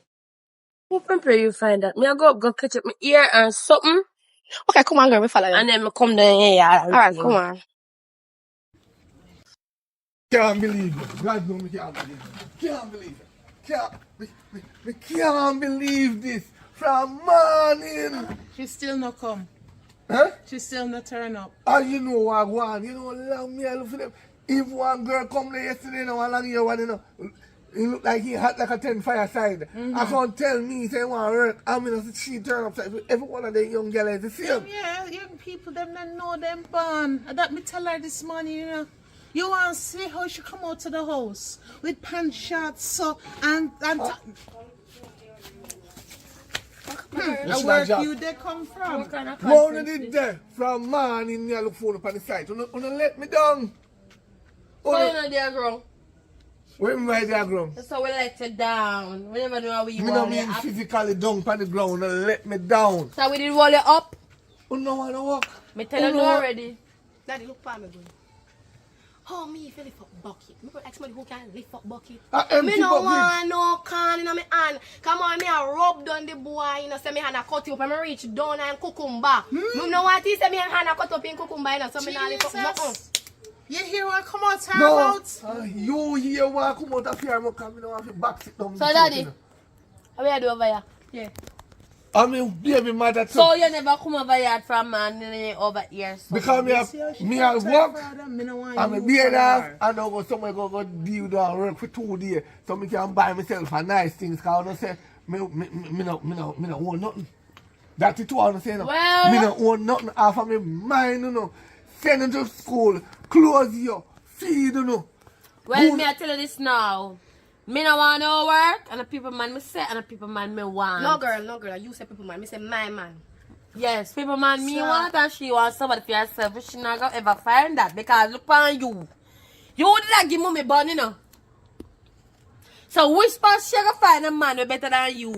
Who can pray you find that? Me I go catch up my ear and something. Okay, come on, girl, we follow you. And then me come down here. Alright, come on. Can't believe it. God knows me can't believe it. Can't believe it. Me can't believe this. From morning. She still not come. Huh? She still not turn up. And you know what I want. You know how long me I look for them. If one girl come there yesterday, how long you want, you know. He look like he hot like a 10 fireside. I can't tell me say he want to work. I mean, she turn up. Every one of the young girls is the same. Yeah, young people, them don't know them born. And that me tell her this morning, you know. You want to see how she come out to the house with pants shorts, so, and where you they come from? Morning did there. From morning, me I look for up on the site. You let me down. So you know they grow. Where am I diagram? So we let you down. We never know how we Me want no it. mean physically down on the ground and let me down. So we did roll it up. You know want to walk? Me tell you already. Daddy, look for me, boy. How me if you lift up bucket? Me go ask somebody who can lift up bucket. Empty Me no bucket. want no can in my hand. Come on, me a rub down the boy, you know, say me hand a cut you up and me reach down and cucumber. Me no want to say me hand a cut up in cucumber, you know, so me not lift up nothing. You hear what come out her No. mouth? You hear what come out of here, because me don't want to back sit down. So daddy, how we do over here? Yeah. I mean, baby mother too. So you never come over here from man over here. So Because me I work. I'm a beard off, and I go somewhere go deal down work for 2 days, so me can buy myself a nice things. Because I don't say me no own nothing. That's it. I don't say no. Well, me no own nothing off of me mind, you know. Send them to school, clothe you, feed you know. Well, me I tell you this now. Me no want no work, and the people man me say, and the people man me want. No girl. You say people man. Me say my man. Yes, people man me Sure. want, and she wants somebody for herself. But she not gonna ever find that because look on you. You did not give me bun, you know. So which part she gonna find a man who better than you?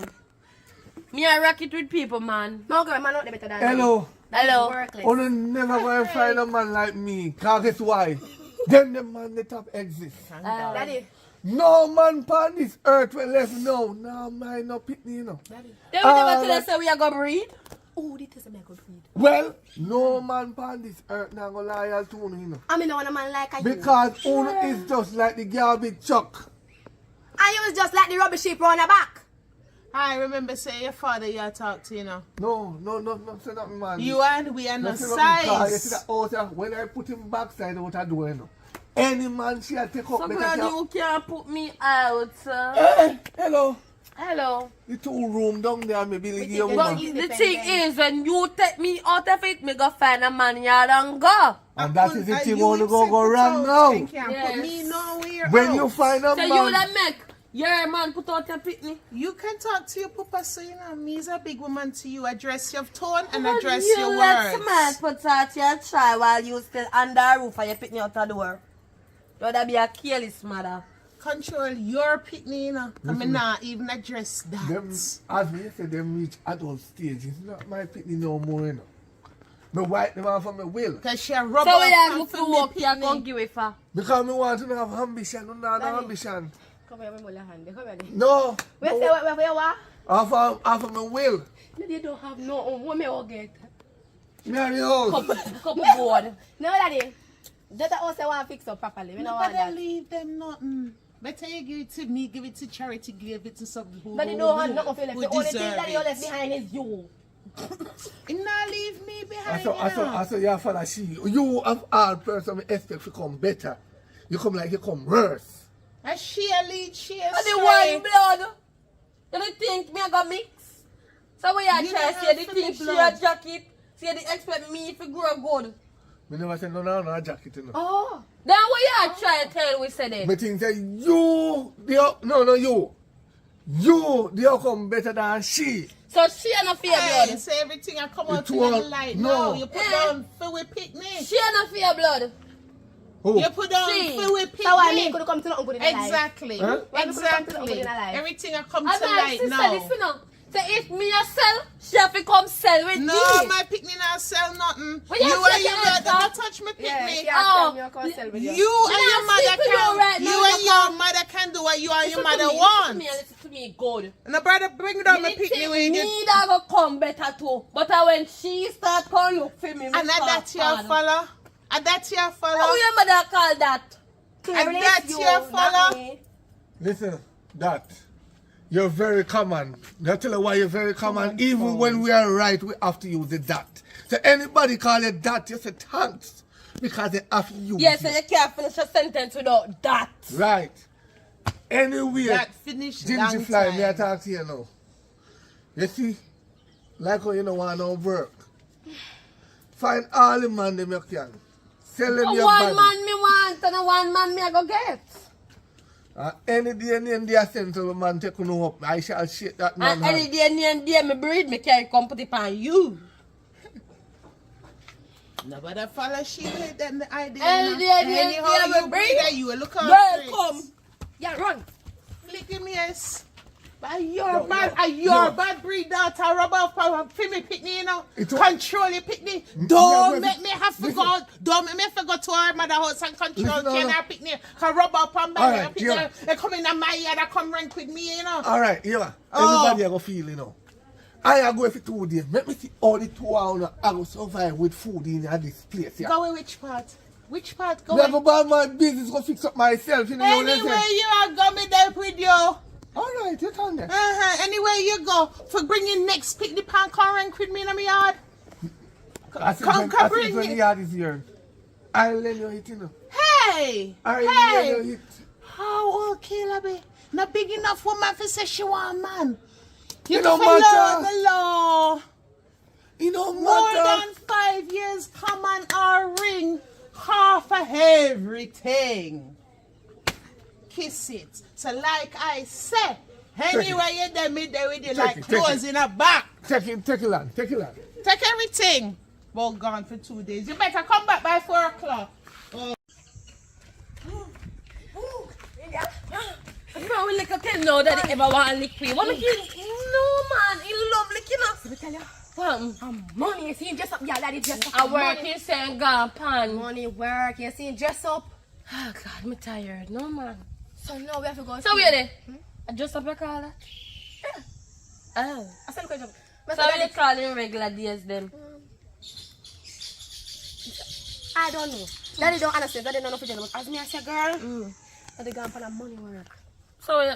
Me I rock it with people, man. No girl, man not the better than Hello. you. Hello. Workless. You never gonna find a man like me. Cause guess why? Then the man the top exist. Daddy. No man on this earth will left now. No man no pick me, you know. Daddy. They will never tell us say we are gonna breed. Oh, this is a mega breed. Well, no man on this earth now gonna loyal to you, you know. I mean, no want a man like you. Because Uno is just like the garbage truck. And you was just like the rubbish sheep round the back. I remember say your father you talk to, you know. No, say nothing, man. You and we are no say nothing, 'cause you see size. that outer, when I put him backside out the door, you know. Any man she'll take up So better girl, can- you can't put me out, sir. Hey, hello. Hello. The 2 room down there, maybe like your you But don't woman. need- the thing is, when you take me out of it, me go find a man yard and go. And that is the And thing you wanna go accept wrong it now. out and can't Yes. put me nowhere When out. you find a So you man, that make your man put out your pitney. You can talk to your papa, so you know, me is a big woman to you. Address your tone and But address you your let words. man put out your try while you still under a roof and you pitney out the door. You would be a careless mother. Control your pitney, you know. I mean, not even address that. them, as me say, them reach adult stage. It's not my pitney no more, you know. Me wipe them off of my will. Because she a rubber So we are and look for to me work here pitney. and give it for. Because me want to have ambition, no Daddy. ambition. Come here, me hold your hand. Come here. No. Where no, say where what? off of my will. They don't have no home. What me all get? Me and the house. Couple board. No, daddy. Just also want to fix up properly. We don't want Nobody that. leave them nothing. Better you give it to me, give it to charity, give it to something who, But they don't have nothing for left. who The only thing deserve that you left it. behind is you. He not leave me behind, I saw your father, you have all person we expect to come better. You come like you come worse. And she a lead, she a And the stray. one blood. You don't think me I got mix? So we are You trying don't to have see to the be thing she blood. a jacket. See they expect me to grow good. Me never say no jacket, you know. Oh. Then what you are trying to tell we said it? Me think say you, you, they come better than she. So she and a fear Hey, blood. so everything I come It out in the was- light. no. No, you put Eh. down for we picnic. She and a fear blood. Who? You put down She. for we picnic. So why me could come to nothing good in the life? Exactly. Huh? Why me could come to nothing good in Exactly. the life? Everything I come And to my light sister, now. listen now. So if me a sell, she have to come sell with No, me. my picnic not sell nothing. Well, you you have and to your get mother that. don't touch me Yeah, picnic. she has Oh. to come here and with you. You and your not mother sleeping can. on right now, You and you your come. mother can do what you and your Listen to mother me, want. Listen to me and listen to me good. And the brother bring down my Me picnic think when you me get. that go come better too. But when she start calling you for me, And that's your follow. And that's your How follow. your mother call that? And that's your follow. Listen, that. You're very common. I'll tell you why you're very common. Even when we are right, we have to use the that. So anybody call it that, you say thanks. Because they have to use Yes, so it. you can't finish a sentence without that. Right. Anyway, That finished Ginger long Fly, me I time. talk to you now. You see, like how you don't want no work. Find all the man them you can. Sell them your One body. man me want and a one man me I go get. Any day and day I send to the man take no up. I shall shake that man. And any day and day me breed me carry come put it on you. Nobody follow she with them the idea. And you know. the idea, Anyhow yeah, you we breed bring- that you look out Girl, straight. come. Yeah, run. Flick him, yes. But you're bad breed daughter, rub off for me picnic, you know. It was- Control your picnic. Yeah, Don't but- make me have to listen. go. Don't make me have to go to our mother house and control Listen, no, can no. our picnic. Can rub up on my Alright, picnic. yeah. They come in my yard and come rank with me, you know. All right, yeah. Oh. Everybody I go feel, you know. I go for 2 days. Let me see all the 2 hours I go survive with food in this place. Yeah. Go away which part? Which part? Go Me I away. go buy my business, go fix up myself. You know, you Anywhere listen. you are, go me there with you. All right, you can there. Anywhere you go, for bringing next picnic pan come rank with me in my yard. I think Come when bring the it. yard is here. I'll let you hit, you know. Hey! I'll let you Hey! hit. How old Caleb be? Not big enough woman for say she want a man. You don't follow matter. the law. It don't More matter. than 5 years, come on our ring. Half of everything. kiss it. So like I said, anywhere you're there, me there with you Take like it, take clothes it. in a back. Take it land. Take everything. Well, gone for 2 days. You better come back by 4 o'clock. Bro, we lick a can know that he ever want to lick me. What make you? No, man. He love licking us. Let me tell you. What? Money, you see him dress up. Yeah, daddy dress up. I work Money. in St. Pan. Money work, you see him dress up. Oh, God, me tired. No, man. So now we have to go. So, where they? I just up your caller? Yeah. Oh. I said, question. So, we call in regular days then? I don't know. Daddy don't understand. Daddy don't know for general. As me, I say, girl, daddy gone for the money work. So,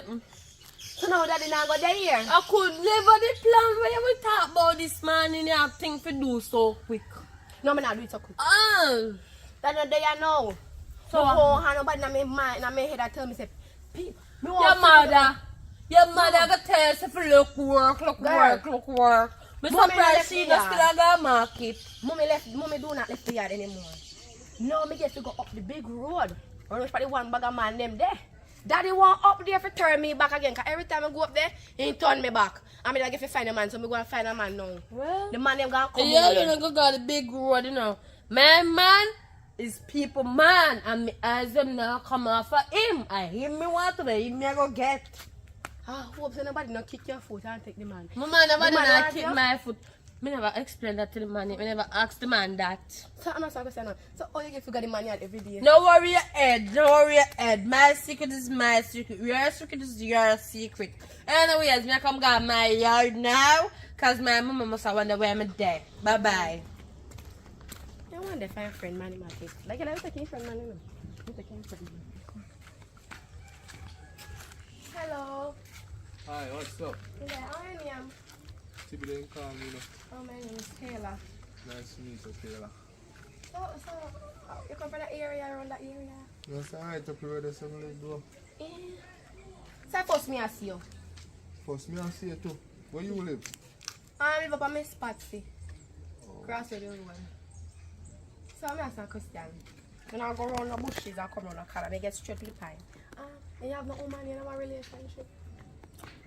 So now daddy not go there here. I could never the plan where we talk about this man and you have things to do so quick. No, me not do it so quick. Oh. Daddy not there now. So, nobody in my mind, in my head, that tell me, say, people, me want Your mother got tell us if you look work. Me Mommy surprised left she me just yard. still got market. Mommy do not left the yard anymore. No, me get to go up the big road. Or which the one bag of man them there. Daddy want up there to turn me back again. Cause every time I go up there, he turn me back. I mean, I get to find a man, so me go and find a man now. Well, The man them gonna come yeah, here. you don't go the big road, you know. My man is people man, and me eyes them now come off of him. I him me want to him me I go get. I hope so nobody no kick your foot and take the man. My man never The man did not want kick you? my foot. Me never explain that to the man. Me never ask the man that. So I'm not saying now. So all you get to get the man yard every day. No worry your head. Don't worry your head. My secret is my secret. Your secret is your secret. Anyways, me I come got my yard now. Cause my mama must have wonder where I'm there. Bye bye. I want to find a friend man in my face. Like I was taking friend man in them. I'm taking friend man. Hello. Hi, what's up? Yeah, how are you? Tibi didn't call me, no. Oh, my name is Taylor. Nice to meet you, Taylor. So, you come from that area, around that area? That's alright, up here, there's something to do. Yeah. So, first me I see you. First, me and see you too. Where you live? I live up on my spot, see. Cross the road. So, I'm asking a question. When I go around the bushes, I come around the car and I get straight to the pine. And you have no woman in a relationship?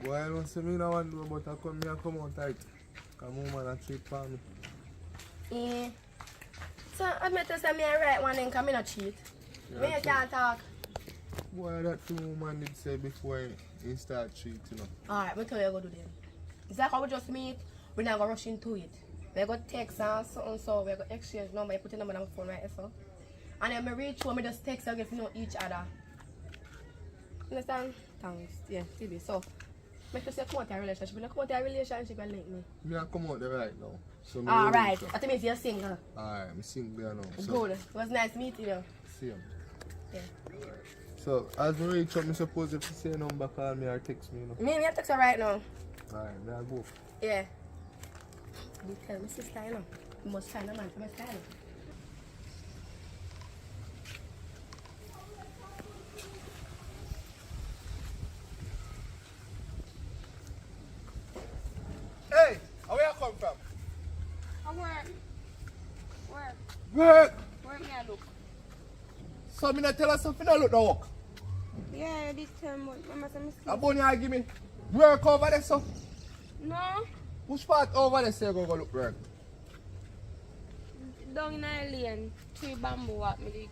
Well, I don't see me no one do, but I come out tight. Come woman and cheat for me. Yeah. So, admit to say me a right one and come in a cheat. Yeah, Me you can't talk. Boy, that two woman did say before he start cheating, you know. Alright, me tell you what to do then. It's like how we just meet, we're not going to rush into it. We're going to text and so we're going to exchange number, you put your number on my phone right so. And then we reach home, we just text and get to know each other. Understand? Thanks. Yeah, TV. So, make sure you come out of a relationship. When you come out of a relationship, you link me. Me I come out there right now. So me Alright, reach out. that means you're single. Alright, I'm single there now. So, Good. It was nice meeting you. see him. Yeah. So, as we reach out, I suppose if you say number, call me or text me, you know. Me text her right now. Alright, there I go. Yeah. You tell my sister, you know. You must find a man for my style. Hey, where you come from? I work. Work. Work me I look. So me not tell us something I look no work. Yeah, you did tell me. Mama said me A bunny I give me work over there, so. no. Which part over there say you go look work? Down in a lane. Tree bamboo what me did.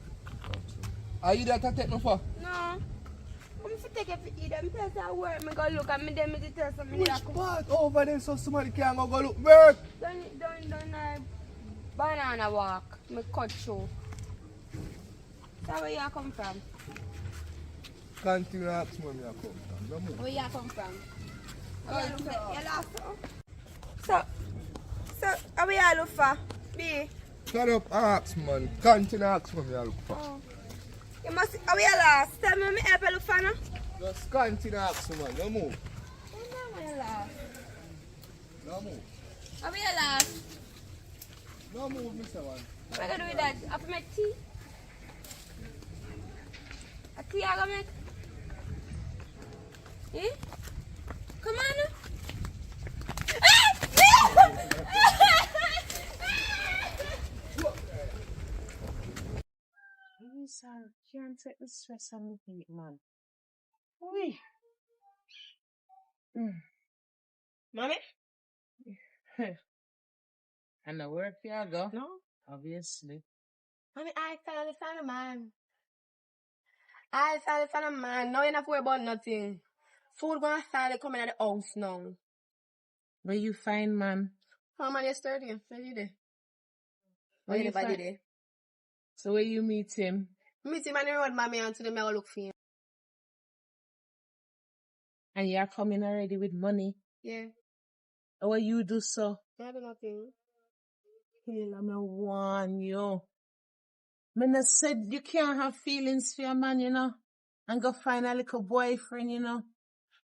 Are you there to take me for? No. I'm to take it for eat them place I work. Me go look at me then me to tell something. Which part over there so somebody can go look work? Don't I banana walk. Me cut through. That's where you come from. Continue to ask me where I come from. No more. Where you come from? You lost So, how you look for? B. Shut up and ask man. Continue to ask me where I look for. Oh. You must, how you lost? Tell me help you look for now. Just continue to ask me man. No move. How you lost? No move. How you lost? No move, Mr. Man. What I gonna do with that? I have to make tea. A tea I gonna make? Eh? Come on now. Sorry, can't take the stress on me, man. Oi. Mommy? And the work you go? No. Obviously. Mommy, I finally found a man. I finally found a man. No, you don't have to worry about nothing. Food gonna start coming at the house now. Where you find man? How man yesterday? Where you there? Where Where you you find? there? So where you meet him? Meet him on the road, mommy, and to the me look for him. And you're coming already with money? Yeah. Or what you do so? I do nothing. Hell, I'm warn you. I said you can't have feelings for your man, you know, and go find a little boyfriend, you know.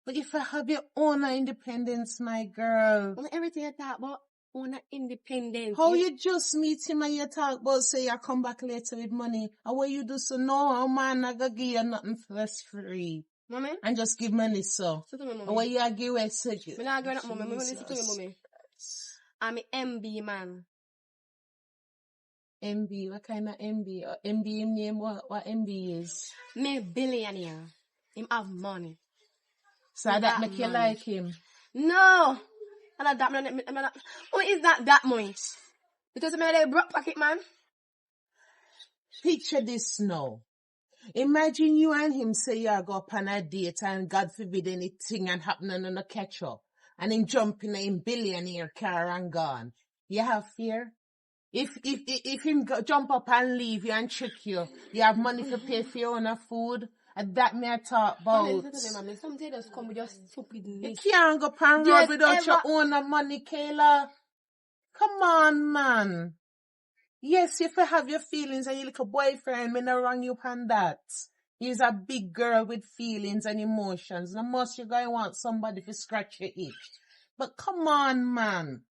But if you have your own independence, my girl. Mommy, everything you talk about, own independence. How you just meet him and you talk about say you come back later with money? And what you do so no, man, I gonna give you nothing first free. Mommy? And just give money so. Listen to me, mommy. And what you give away so you. I'm not going up, mommy. Listen to me, mommy. I'm an MB man. MB, what kind of MB? MB him name what MB is? Me billionaire. Him have money. So that make you like him. No. I'm not that money. Who is that money? Because I'm a broke pocket man. Picture this now. Imagine you and him say you go up on a date and God forbid anything and happen and no catch up. And him jump in a billionaire car and gone. You have fear? If him jump up and leave you and trick you, you have money to pay for your own food. And that me I talk about. Mommy, something just come with your stupidness. You can't go pan road without your own money, Kayla. Come on, man. Yes, if you have your feelings and you like a boyfriend, me no wrong you pan that. He's a big girl with feelings and emotions. No must you going want somebody to scratch your itch. But come on, man.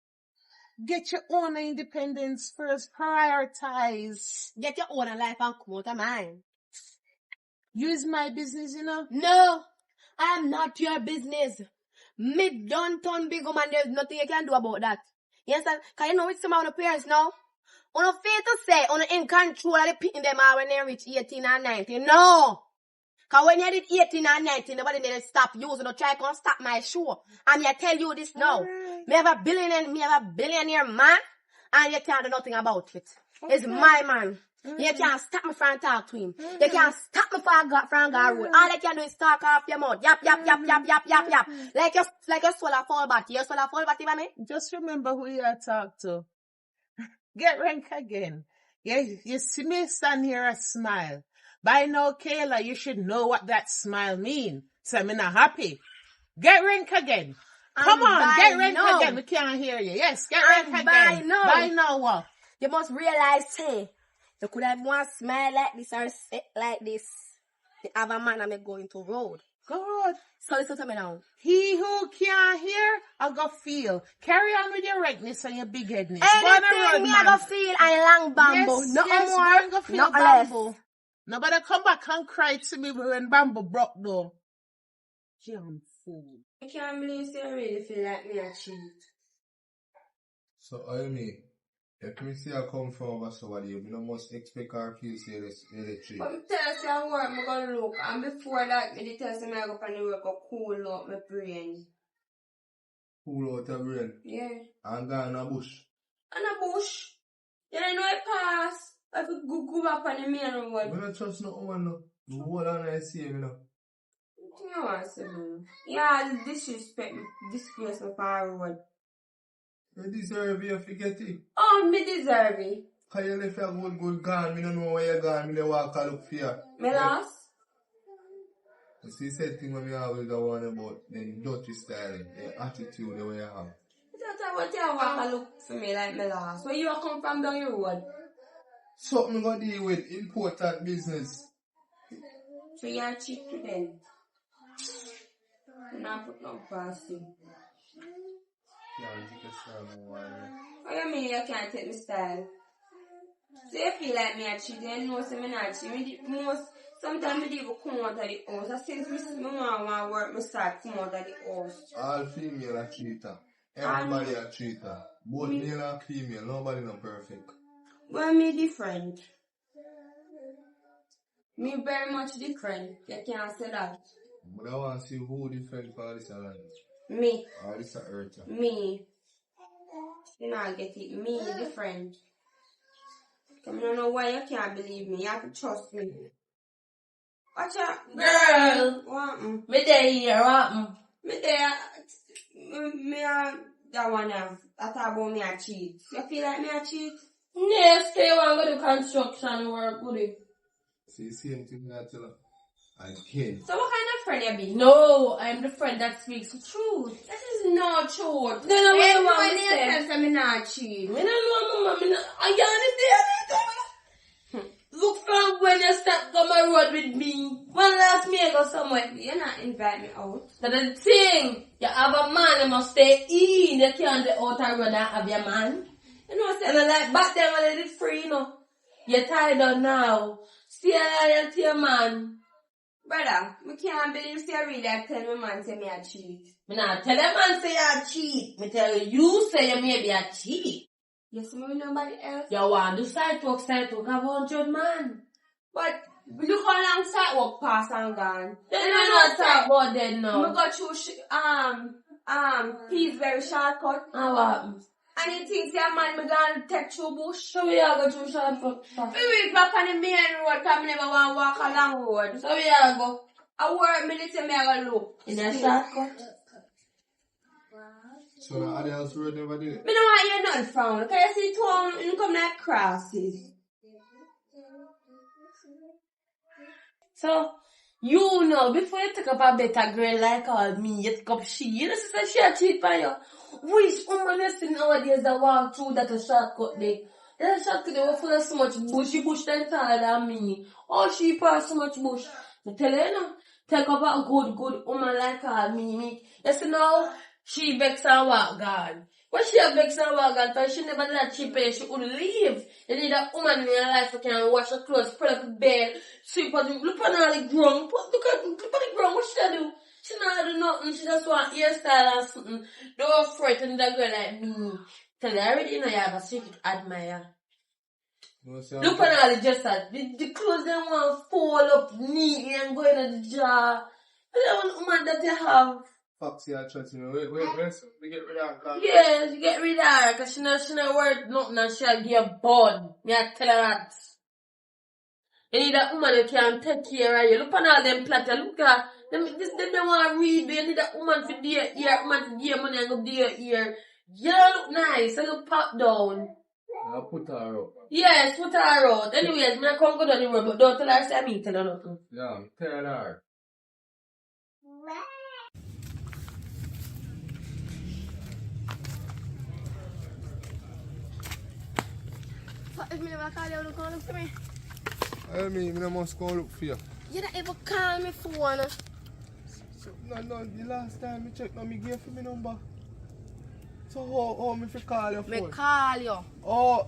Get your own independence first. Prioritize. Get your own life and come out of mine. Use my business, you know? No, I am not your business. Me don't turn big woman. There's nothing you can do about that. Yes, can you know it's some of the parents now? On a fair to say, on in control of the picking them out when they reach 18 and 19. No. Cause when you did 18 and 19, nobody did stop using or try to stop my show. And I tell you this now. Right. Me have a billionaire man, and you can't do nothing about it. Okay. It's my man. You can't stop me from talk to him. You can't stop me from God road. All you can do is talk off your mouth. Yap. Like you swallow fall back. You swallow fall back, me? Just remember who you talk to. Get rank again. Yeah, you see me stand here and smile. By now, Kayla, you should know what that smile mean. So I'm not happy. Get rank again. Come on, get rank again. We can't hear you. Yes, get rank again. By now what? You must realize, hey, you could have one smile like this or sit like this. The other man I'm going to road. God. So listen to me now. He who can't hear, I go feel. Carry on with your redness and your big headness. Anything me I go feel I long bamboo. Yes, no yes, more, feel not bamboo. less. Nobody come back and cry to me when bamboo broke though. Damn fool. I can't believe you really feel like me a cheat. So, I mean, if me see I come from over somebody, you must expect her feel say this treat. But me tell us your work, I'm gonna look. And before that, me tell us me I go up on the work, go cool out my brain. Cool out your brain? Yeah. And go in a bush? And a bush? You don't know it pass. I could go back on the main road. I don't trust no woman no. The whole and I see you know. What do you want to do? Yeah, disrespect me, disgrace me for a road. You deserve it if you get it. Oh, me deserve it. Cause you left your good gone, me don't know where you gone, me don't walk and look for you. Me lost? You see, said thing when me always the one about the dirty style, the attitude the way you have. That's what you walk and look for me like me lost. Where you come from down your road? Something gonna deal with important business. So you are cheap to them. I'm not put no past you. Yeah, you can stand no while. What do you mean you can't take my style? So you feel like me a cheat, you know so me not cheat. Sometimes I even come out of the house. And since me want to work, I start come out of the house. All female are cheater. Everybody a cheater. Both male and female, nobody not perfect. Well, me different. Me very much different. You can't say that. But I want to see who defend for this land. Me. Or this a earth. Me. You know I get it. Me different. I don't know why you can't believe me. You have to trust me. Watch out. Girl. What? Me there here, what? Me there. That one I thought about me a cheat. You feel like me a cheat? Yes, they want to do construction work, would it? See, same thing I tell her. I can't. So what kind of friend you be? No, I'm the friend that speaks the truth. This is no truth. Then I want Everyone to say. else says me not cheat. Me no know, mama. Me no. I can't stay. Look from when you start come a road with me. One last me I go somewhere. You're not invite me out. That's the thing. You have a man, you must stay in. You can't go out and run and have your man. You know what And I like back then when it is free, you know. You're tired of now. Stay loyal to your man. brother, I can't believe you really tell me man say me a cheat. Me not tell a man say you cheat. Me tell you say you may be a cheat. You see me with nobody else? You want to do side talk, have 100 man. But look how long side work pass and gone. Then you not talk about that now. I go through Peaceberry shortcut. And what happens? And he thinks your man me gonna take through bush. So we are go through shortcut. We reach back on the main road cause me never want to walk along road. So we are go I work me little me I go look. in a shortcut. So the other else road never did it. Me don't want you nothing from. Can you see two you come like crosses? So, you know, before you take up a better girl like all me, you take up she. You know, sister, she a cheat by you. Which woman you see nowadays that walk through that a shortcut there? That shortcut they were full of so much bushy bush than taller than me. Oh, she pass so much bush. I tell you, you know, take up a good woman like all me. You see now, she vex and walk God. When she a vex and walk God, because she never did that cheap pay, she would leave. You need a woman in your life who can wash her clothes, spread up the bed, sweep out the, look on all the ground, look at the ground, what she do? She not do nothing, she just want hairstyle and something. Don't fret and that girl like me. Tell you, I already know you have a secret admirer. Look on all the dresses, the clothes them want fall up neatly and go in the jar. I don't want woman that you have. Foxy, I trust me. Wait, we get rid of her. Yes, you get rid of her, because she not worth nothing and she'll give a bun. Me I tell her that. You need a woman who can take care of you. Look on all them platter, look at them don't want to read, but you need a woman for their ear, woman to give money and go their ear. You look nice, you look pop down. I'll put her up. Yes, put her out. Anyways, me I come go down the road, but don't tell her say me tell her nothing. Yeah, tell her. What if me never call you, don't look for me? I mean, I must go look for you. You don't ever call me phone. So, no, the last time I checked, me gave you my number. So how me fi call your Me phone? call you. Oh,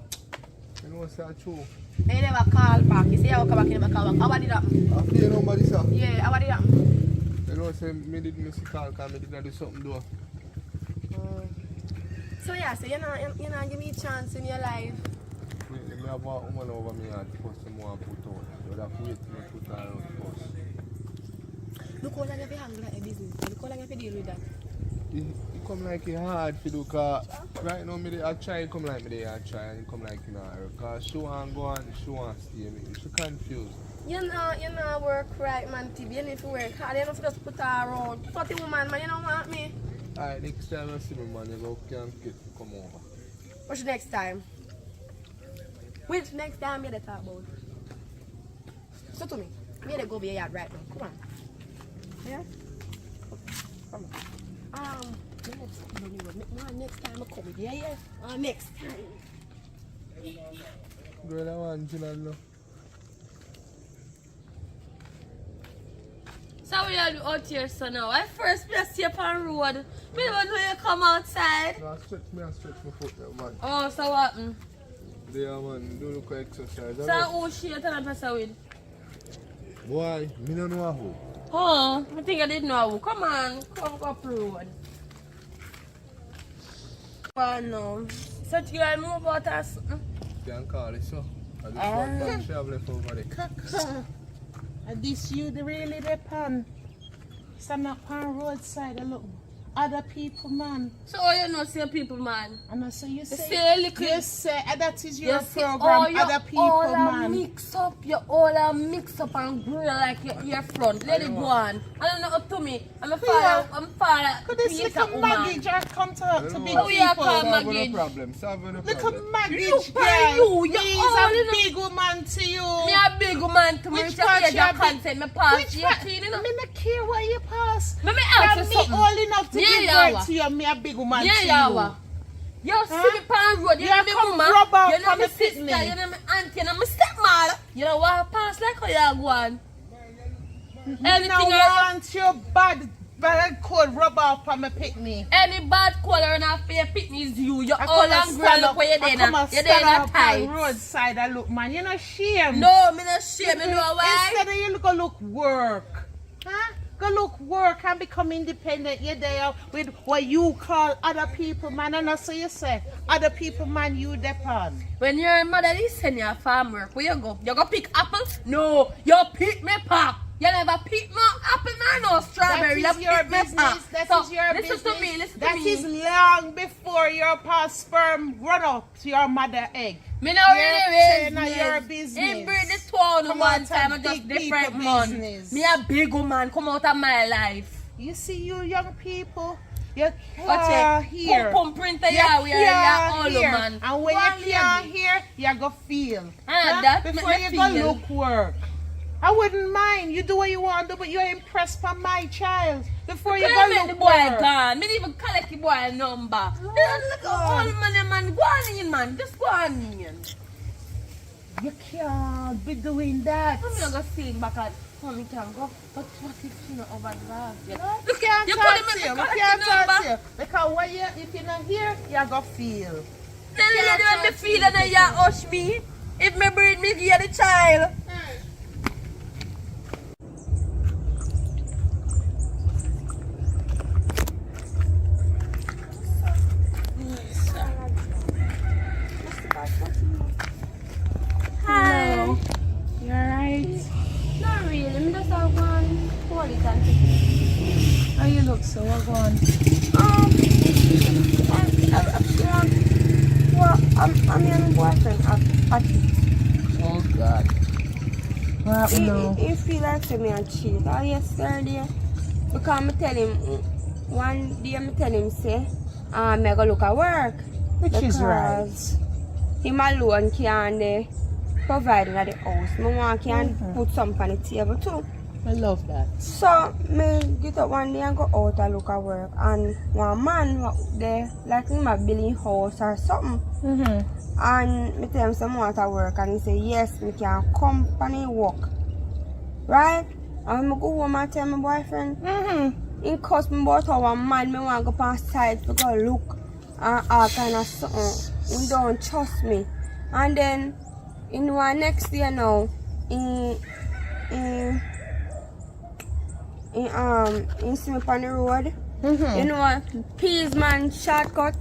you know what's that true? You never call back. You see how come back, you never call back. How did that happen? I feel your number this up. Yeah, how did that happen? You know, say me did miss a call because me did not do something though. So yeah, so you not give me a chance in your life. Wait, me have one woman over me at first time I want to put out. You have to wait till me put her out first. Look how long you have to handle that business. Look how long you have to deal with that. It come like it hard to do because right now I try come like me there, I try and come like you know because she want go and she want stay me. She confused. You know work right, man, TV. You need to work hard. You don't just put her around. 40 woman, man, you don't want me. Alright, next time I see me man, you go can come over. What's next time? Which next time you talk about? So to me, me they go be a yard right now. Come on. Yeah? Come on. Next time I come with you, yeah? Next time. Girl, I want you to know. So we are out here so now. I first me see up on road. Me never know you come outside. No, stretch my foot there, man. Oh, so what happened? There, man, do look like exercise. So who she tell and pass with? Boy, me don't know who. Oh, I think I didn't know who. Come on, come up road. Oh no. Such girl move out or something. Can't call it so. I just want back she have left over there. This you the really the pan. Stand up on roadside and look. Other people, man. So you know see people, man. And I say, you say that is You your see, program. Other people, all man. mix up, you all mix up and grill like your front. Let it go on. I don't know up to me. I'm a father. I'm father. Could this little Maggie just come to big Oh, yeah, people? come, Solve Maggie. no problem. Solve no Little problem. Maggie, Look for girl. you. Me You're is all a in a- big woman to you. Me a big man to me. Which Which part age you of a big- content me pass Which part? 18, you know? Me no care what you pass. Let me ask you Me something. old enough to Yeah, give yeah, birth to you. Me a big woman Yeah, to yeah, you. wa. You see Huh? me pan road, you You know me come mama, rub out you know from me the sister, picnic. you know me auntie, you know me stepmother. You know what pass like how you go on. Anything now I want your bad cold rub off from a picnic. any bad color in for your picnic is you. You're I all come and and stand grand up. up where you're I there come now. and You're there stand in a up on tight. roadside and look, man. You're not ashamed. No, me not shame, you know why? Instead of you go look work. Huh? Go look work and become independent. You're there with what you call other people, man. And that's what you say. Other people, man, you depend. When your mother listen your farm work, where you go? You go pick apples? No, you pick me pop. You never pick no apple nor no strawberry. That is You your pick me business. pop. That So, is your listen business. to me, listen That to me. is long before your past sperm run up to your mother egg. Me no You're really saying that your business. He breed the twin Come one out time, of I just big different people man. business. Me a big woman come out of my life. You see, you young people, you Watch can't it. hear. Pum printer You yeah, we are can't all hear. man. And when One you can't lady. hear, you go feel. That Before make me you go feel. look work. I wouldn't mind. You do what you want to do, but you're impressed by my child. Before you Can go I make the look boy work. gone? Me didn't even collect the boy number. Look at old man, go on in, man. Just go on in. You can't be doing that. I'm not gonna sing back at mommy can go. But what if she not over there? Yeah. You can't You talk couldn't to make you. me You collect can't the talk number. to you. Because when you, if you're not here, you're going to feel. Tell the lady when me feel and you hush me. If me breed me give the child. Hi. You alright? Not really, me just have one quality and take How you look so? What going? I'm your boyfriend at Oh God. What happened now? he feel like say me a cheat all yesterday because me tell him one day me tell him say me go look at work Which is right. because him alone can provide at the house. Me want can put something on the table too. I love that. So me get up one day and go out and look at work and one man was there like him a building house or something. And me tell him some want to work and he say yes, me can come and he work. Right? And when I go home and tell my boyfriend, he cuss me about how a man me want to go past side to go look and all kind of something. He don't trust me. And then in one next year now, he see me on the road. You know, peas man shortcut.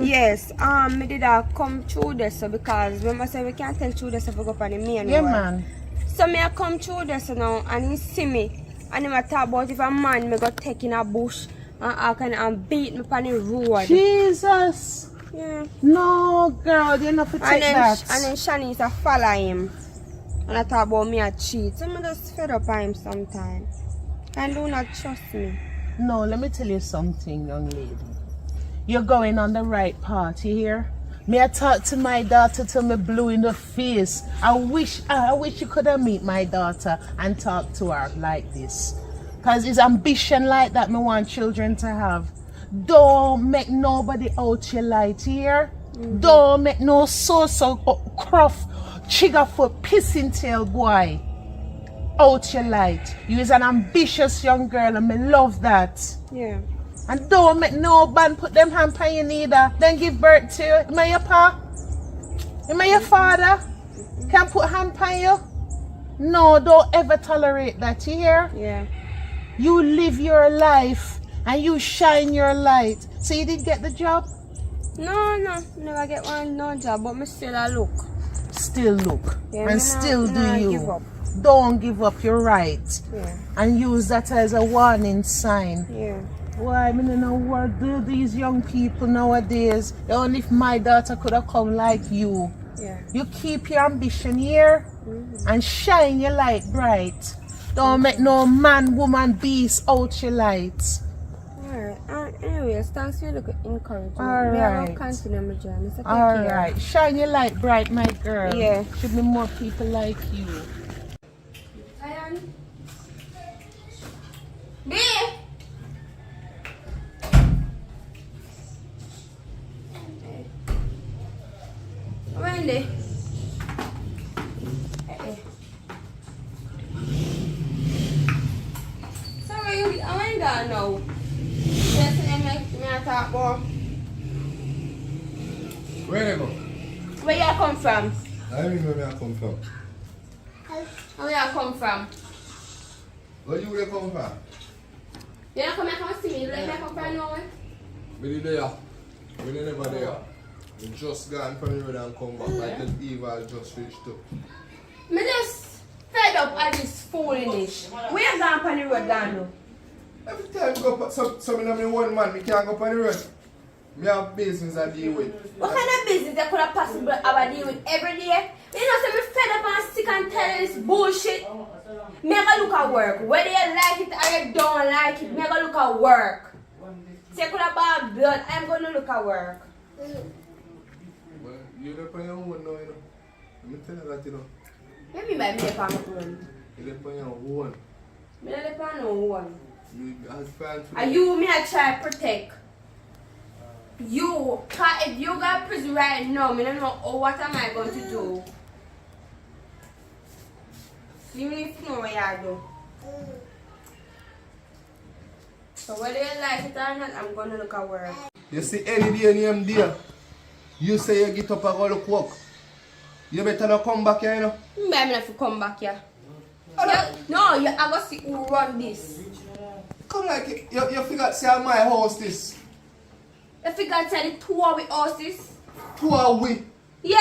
Yes. Me did come through this so because remember say we can't tell through this if we go on the main Yeah, road. man. So me I come through this now and he see me and he talk about if a man me go take in a bush and beat me on the road. Jesus. Yeah. No, girl, you're not to take that. And then Shanice a follow him. And I talk about me a cheat. So me just fed up on him sometimes. And do not trust me. No, let me tell you something, young lady. You're going on the right path, you hear? Me I talk to my daughter till me blue in the face. I wish you could have meet my daughter and talk to her like this. Cause it's ambition like that me want children to have. Don't make nobody out your light, you hear? Don't make no so cruff, chiggerfoot, pissing tail boy out your light. You is an ambitious young girl and me love that. Yeah. And don't make no man put them hand on you neither. Then give birth to you. Am I your pa? Am I your father? Can put hand on you? No, don't ever tolerate that, you hear? Yeah. You live your life and you shine your light. So you did get the job? No, never get no job, but me still a look. Still look. Yeah, and me still nah do give you. up. don't give up your right. Yeah. And use that as a warning sign. Yeah. Why, I don't know what do these young people nowadays. Only if my daughter could have come like you. Yeah. You keep your ambition here and shine your light bright. Don't make no man, woman, beast out your light. Alright. Anyways, thanks for the encouragement. All Me I right. will continue my journey. So take care. Alright, shine your light bright, my girl. Yeah. Should be more people like you. B! Wendy. Sorry, I ain't got no. Just me talk more. Where you go? Where you come from? I don't even know where I come from. Where you come from? Where you come from? You don't come here come see me. You let me come from nowhere. Me there. We never there. We just gone from the road and come back like the evil just reached up. Me just fed up at this foolishness. Where you gone on the road down now? Every time go up, some of me one man, me can't go up on the road. Me have business I deal with. What kind of business that could have possibly have to deal with every day? You know, so me fed up and sick and tired of this bullshit. Me go look at work. Whether you like it or you don't like it, me go look at work. So you could have bad blood, I'm going to look at work. Well, you're up on your own now, you know. Let me tell you that, you know. Maybe by me upon my own. You're up on your own. Me not upon no one. You as far as And you, me I try to protect. You, cause if you got prison right now, me don't know what am I going to do. You need to know what I do. So whether you like it or not, I'm going to look at work. you see any day name there, you say you get up and go look work. You better not come back here, you know. Maybe I'm not to come back here. No, you I go see who run this. Come like you figure say my house this. You figure tell the two of we houses? Who are we? Yeah.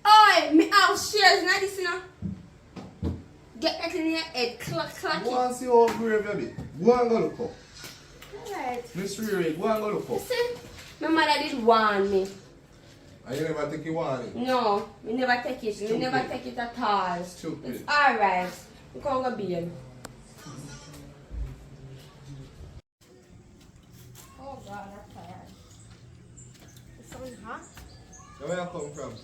Oh, me house shares not this, you know. Get that in your head, clack Go it. and see how brave you be. Go and go look up. Alright. Miss Riri, go and go look up. See, my mother did warn me. And you never take it warning. No, we never take it. We Stupid. never take it at all. Stupid. It's alright. We can't go be in. Oh God, I'm tired. It's so hot. So where you come from?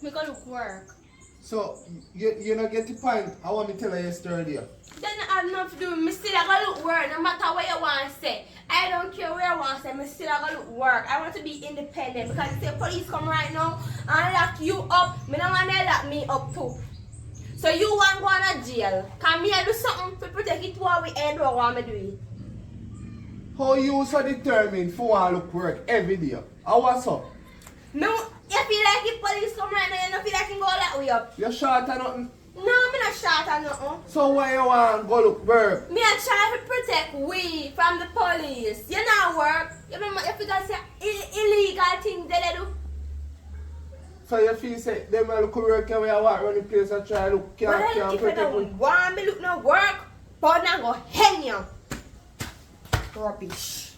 We go look work. So you not get the point. I want me to tell you yesterday. Then I have nothing to do with me. Still I go look work. No matter what you want to say. I don't care where you want to say. Me still I go look work. I want to be independent. Because if the police come right now and lock you up, me don't want to lock me up too. So you want to go to jail. Can me do something to protect it while we end what want me do it? How you so determined for want to look work every day? How what's up? No, you feel like if police come right now, you don't feel like you can go that way up. You short or nothing? No, me not shot or nothing. So why you want to go look work? Me a try to protect we from the police. You not work. You figure say illegal things they do. So you feel say them will look work and we are walk around the place and try to look Well, can't if you protect don't we. want me look no work, but now go hang you. Rubbish.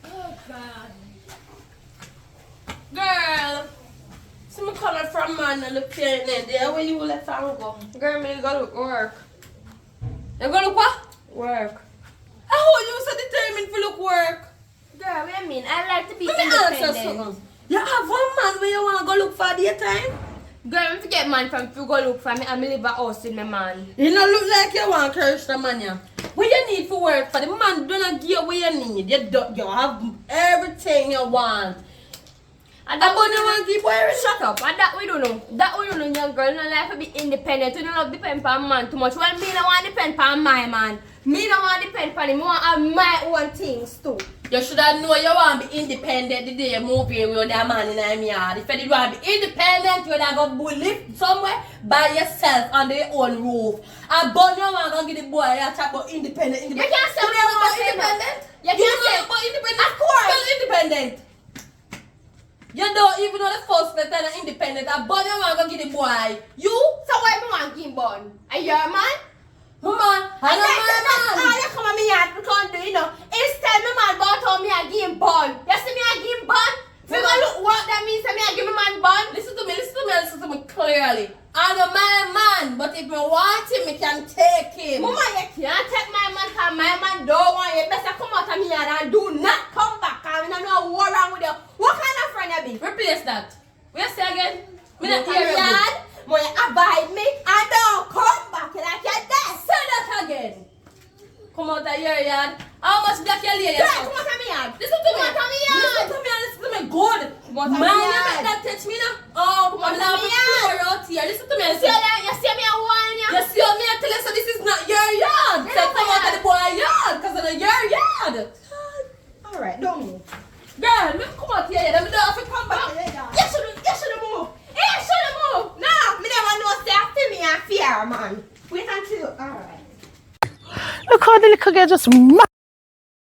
Oh God. Girl. See me coming from man and look here and there. Where you let her go? Girl, me go look work. You go look what? Work. How you so determined to look work? Girl, what you mean? I like to be independent. You have one man where you want to go look for daytime? Girl, I forget man from to go look for me and me live a house with my man. You don't look like you want to curse the man, yeah. What you need for work for the man do not give you what you need. You have everything you want. And But you want to keep wearing. shut up. And that we don't know. That we don't know, young girl. No like to be independent. You don't depend on man too much. Well, me don't want to depend on my man. Me don't want to depend on him. I want to have my own things too. You should have known you want to be independent the day you move in with that man in the yard. If you did want to be independent, you would have go live somewhere by yourself under your own roof. And but you want to give the boy a talk about independent. You can't say we want to be independent. You You can't know say, about independent? of course. Spell independent. You don't even know the first letter of independent. I born you want to give the boy. You? So why me want him born? Are you a man? Mama, I And know that's my all man. you come at me yard to come do, you know. Instead, me man bought on me a game born. You see me a game born? If you gonna look what that means, me a give me man born. Listen to me clearly. I know my man, but if me want him, me can take him. Mama, you can't take my man because my man don't want you. Better come out of me yard and do not come back. I don't know what wrong with you. What kind of friend you be? Replace that. What you say again? Me You not come hear you. yard, when you abide me, and don't come back like you're dead. Say that again. Come out of your yard. How much black you lay? Yeah, come out of me yard. Listen to me. Come out of me yard. Listen to me and listen to me good. Come out of Man, me you yard. make that touch me now. Oh, Come out I'm of not me floor yard. out here. Listen to me. You see that? You see me a warn you? You see me and tell you so this is not your yard. Get Say out come my out of yard. the boy yard because it's not your yard. Alright, don't move. Girl, me come out here. Let me don't have to come back. You shouldn't move. You shouldn't move. No, me never know say I feel me and fear, man. Wait until, alright. Look how the little girl just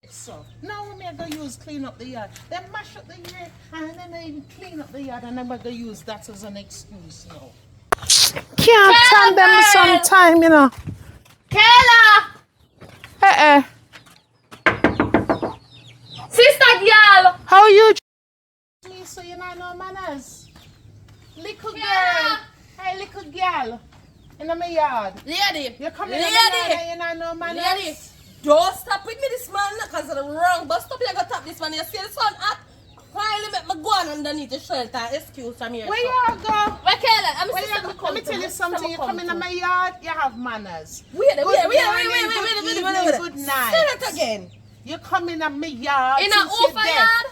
so now we may go use clean up the yard. Then mash up the yard and then they clean up the yard and then we go use that as an excuse now. Can't stand them sometime, you know. Kayla! Sister girl! How you me so you know no manners? Little girl. Hey little girl. In my yard. Lady! You come in the yard and you know no manners. Lady! Don't stop with me this man because of the wrong bus stop. You gotta tap this one. You see the sun hot? Finally make me go on underneath the shelter. Excuse me here. Where you go? Where Kayla? I'm Where you go? Let me tell you something. You come in my yard, you have manners. Wait, Good wait, Good night. Say that again. You come in my yard. In a since you're over dead. yard?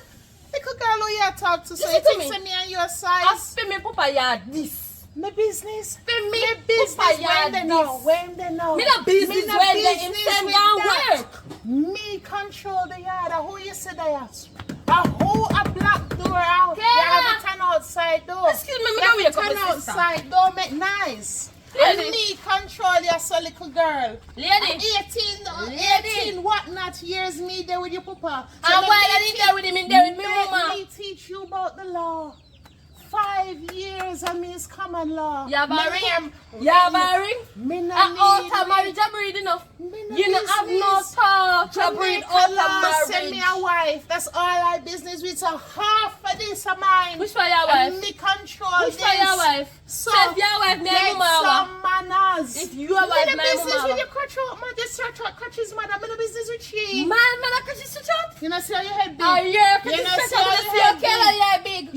Little girl who you talk to, so Listen you to think me. say me and your I size? spin me papa yard this. My business. Spin me My business. papa When yard they know? this. When they know? Me no business no when they business intend with down that. work. Me control the yard. Who you say that? Who a black door out? You Kayla. have to turn outside door. Excuse me, me You go have wake to up turn my sister. outside door. Make nice. Lady. And me control you, so little girl. Lady. 18, what not years me there with your papa. So And let why me I didn't there with him in there with me let mama? me teach you about the law. 5 years I mean it's common law. You have a Me ring? name- You have a ring? Me no And need out of me. marriage you breed enough. Me no You don't have no business. talk to breed Jamaica out law of send me marriage. a wife. That's all I business with. So half of this of mine. Which for your And wife? me control Which this. for your wife? So So if your wife me get and mama. some manners. If your wife me me no and business mama. with your crutch out, man. Just search out crutches, man. I'm in business with she. Man, I could just switch out. You know, see how your head big. Oh yeah, could You you know, switch see out how with the your head Kayla, yeah, big.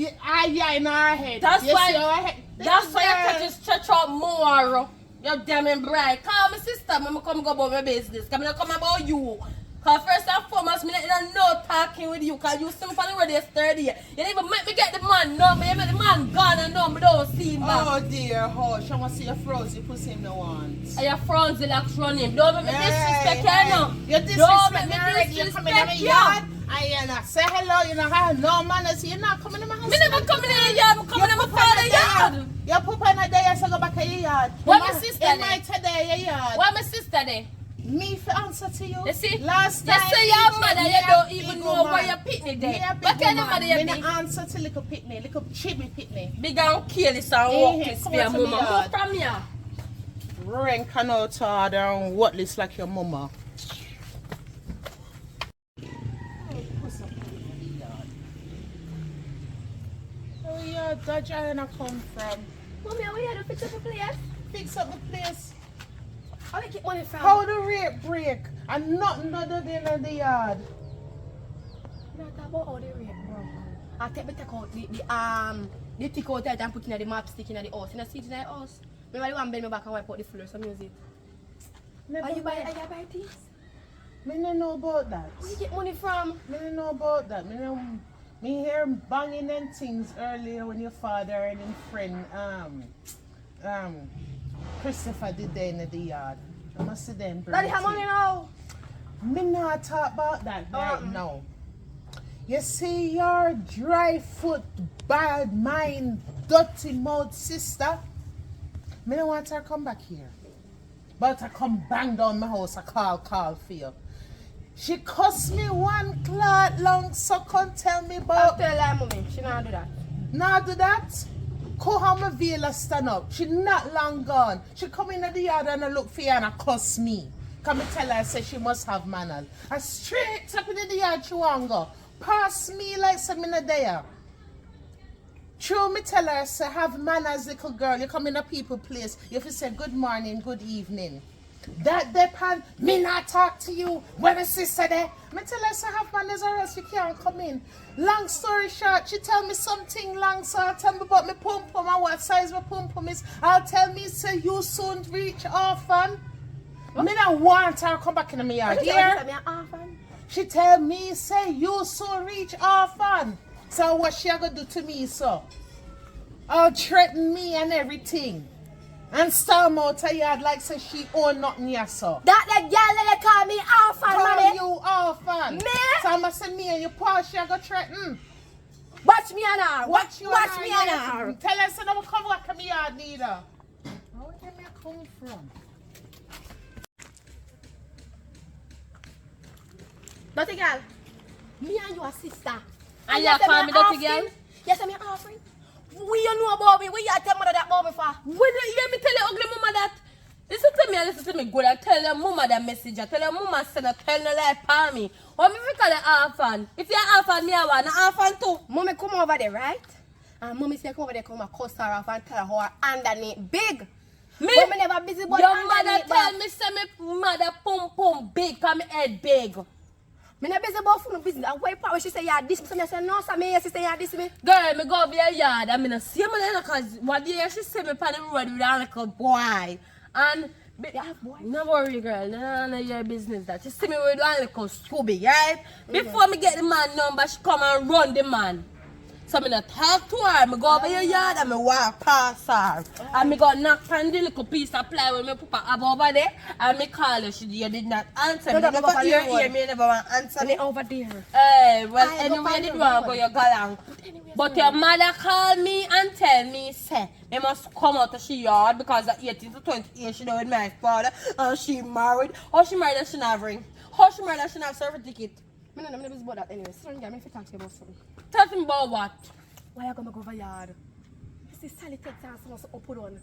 Yeah, in our head. That's you why- See our head. That's why Girl. you could just stretch out more. You're damn and bright. Call my sister, I'm come go about my business. Come and come about you. Cause first and foremost, me not no talking with you. Cause you see me from the road yesterday. You didn't even make me get the man number. You make the man gone and now me don't see him back. Oh dear, hush. I want to see your frozen pussy him no want. And your friends will like run him. Don't make me disrespect you hey. now. You Don't disrespect make me me already. You come in my disrespect you. yard and you not say hello. You not have no manners. You not coming in my house. Me never coming in your yard. I'm coming in my father's yard. Your papa in a day, so go back to your yard. What my sister in there? my today, your yard. Why my sister there? Me for answer to you. You see? Last You time. say your mother, me you a don't big even know woman. where your picnic Me there. a big What kind of woman. mother you Me be? no answer to little picnic, little chibi picnic. Big and kill this and Hey, walk hey, this come for your on to me mama. yard. Move from here. Rank and out order and what looks like your mama. Oh yeah, Dodge Island come from. Mommy, how you do fix up the place? Fix up the place. How you keep money from? How the rate break and nothing other than in the yard. Not about how the rate broke. I take out the tick out there and put in the map stick in the house. You know, see it in the house. Remember the one bend me back and wipe out the floor, so music. Are you buy things? Me no know about that. Where you get money from? Me no know about that. Me hear banging and things earlier when your father and his friend Christopher did there in the yard. I must see them. Daddy, have money now. Me not talk about that right now. You see your dry foot, bad mind, dirty mouth sister. Me don't want her come back here. But I come bang down my house, I call for you. She cussed me one clot long, so can't tell me I'll about. tell her, mommy. She not do that. Now do that. Kohama Vela stand up. She not long gone. She come in the yard and I look for her and I cuss me. Come and tell her, say she must have manners. I straight up in the yard she want go. Pass me like some in there. True, me tell her, say have manners, little girl. You come in a people place. You have to say good morning, good evening. That depend. Me not talk to you when my sister there. Me tell her, say have manners or else you can't come in. Long story short, she tell me something long, so I'll tell me about my pum pum and what size my pum pum is. I'll tell me, say you soon reach orphan. Me not want her come back in my yard. Here. She tell me, say you soon reach orphan. So what she gonna do to me, so? I'll threaten me and everything. And storm out her yard like say she own nothing here, so. That the girl that they call me orphan, Call mommy. you orphan. Me? So I'ma say me and your pa she gonna threaten. Watch me and her. Watch you Watch and me her, and yes. her. Tell her, so don't come back to me yard neither. Where did me come from? Dirty girl. Me and you are sister. And you call me dirty girl? Yes, I'm your offering. We you know about me. We you tell mother that about me for. When you hear me tell your ugly mama that, listen to me and listen to me good. I tell your mama that message. I tell your mama send a tell no lie for me. What me call the orphan? If you're orphan, me I want an orphan too. Mommy come over there, right? And mommy say come over there, come and cuss her off and tell her how her underneath big. Me? But me never busy about Your mother underneath, tell but me say me mother pum pum big, cause me head big. me not busy about phone business. And why part when she say yeah this me, so me say no, so me yes, she say yeah this me. Girl, me go over your yard and me not see me there cause one day she see me on the road with a little boy. And no worry, girl. None of your business that. She see me with a little Scooby, right? Before me get the man number, she come and run the man. So me not talk to her. Me go over your yard and me walk past her. And me go knock on the little piece of plywood me put have over there. And me call her. You did not answer. Me never hear me never want answer me. over there. Well, I anyway, go did find want her. go your galang. But your mother called me and tell me, say, they must come out of she yard because at 18 to 20 years she know with my father and she married. How she married and she not ring? How she married and she not serve a ticket? Me no busy about that anyway. So me fit talk to you about something. Tell me about what? Why you gonna go over yard? You see Sally text her and so up on.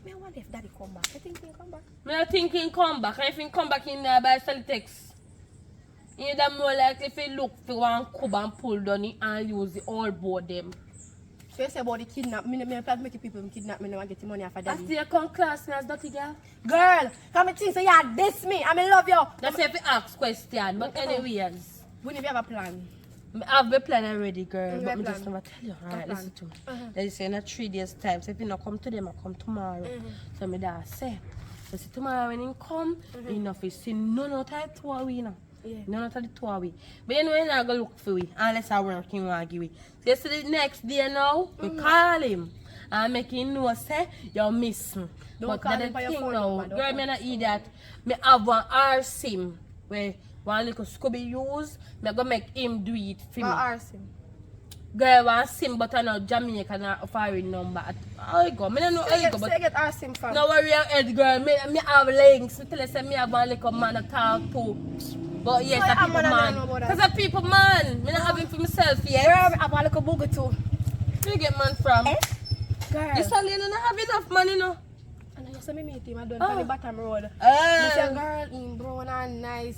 Me wonder if daddy come back. You think he come back? Me not thinking come back. And if he come back in there by text, you them more likely if he look for one cub and pull down it and use the all board them. So you say about the kidnap. Me plan make people kidnap me now and get the money off of I daddy. still come class me as dirty girl. Girl, come and think so you diss me. I love you. That's if you ask question. But anyways, When if you have a plan? I have a plan already, girl, You but have me plan? just never tell you. Alright, plan? listen to me. They say in a 3 days time, so if you not come today, I come tomorrow. So me da say, so see tomorrow when he come, he not fi see none out of the 2 of we now. Yeah. None out of the 2 of we. But anyway, I go look for we, unless I work him and give we. So you see the next day now, we call him and make him know say you miss him. Don't But call that him for the your thing phone now, number, don't girl, call. me not eat that. Me have one RSIM where one little Scooby use, me go make him do it for me. Arson. Girl want SIM but I know Jamaican or foreign number. How you go? Me don't know how you go, So you but get Arson from? no worry your head, girl. Me have links. Me tell you say me have one little man to talk to. But yes, Why the am I people not man. know about that? Because the people man. Me not have it for myself Girl, yet. I have a little booger too. Where you get man from? Eh? Girl. This alien don't have enough money, no. And I just me meet him. I done Oh. on the bottom road. You see a Eh. girl in brown and nice.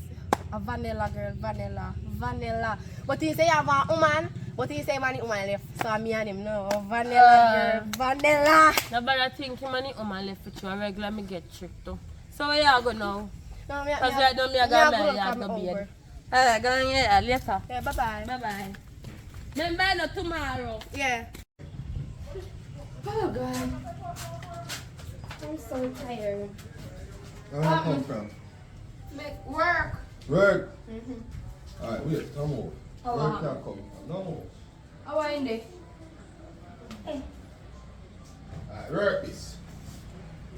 A vanilla girl, vanilla. But he say you have a woman, but he say man woman left. So me and him no vanilla girl, vanilla. Nobody think him and him left with you. A regular me get tricked too. So where you go now? No, me Because right now me a go my yard come go over. bed. Alright, go in your yard later. Yeah, bye bye. Bye bye. Remember no tomorrow. Yeah. Oh God. I'm so tired. Where you come from? Make work. Work. Alright, wait, come over. Oh, Where wow. can come from? No. How are you there? Alright, work this.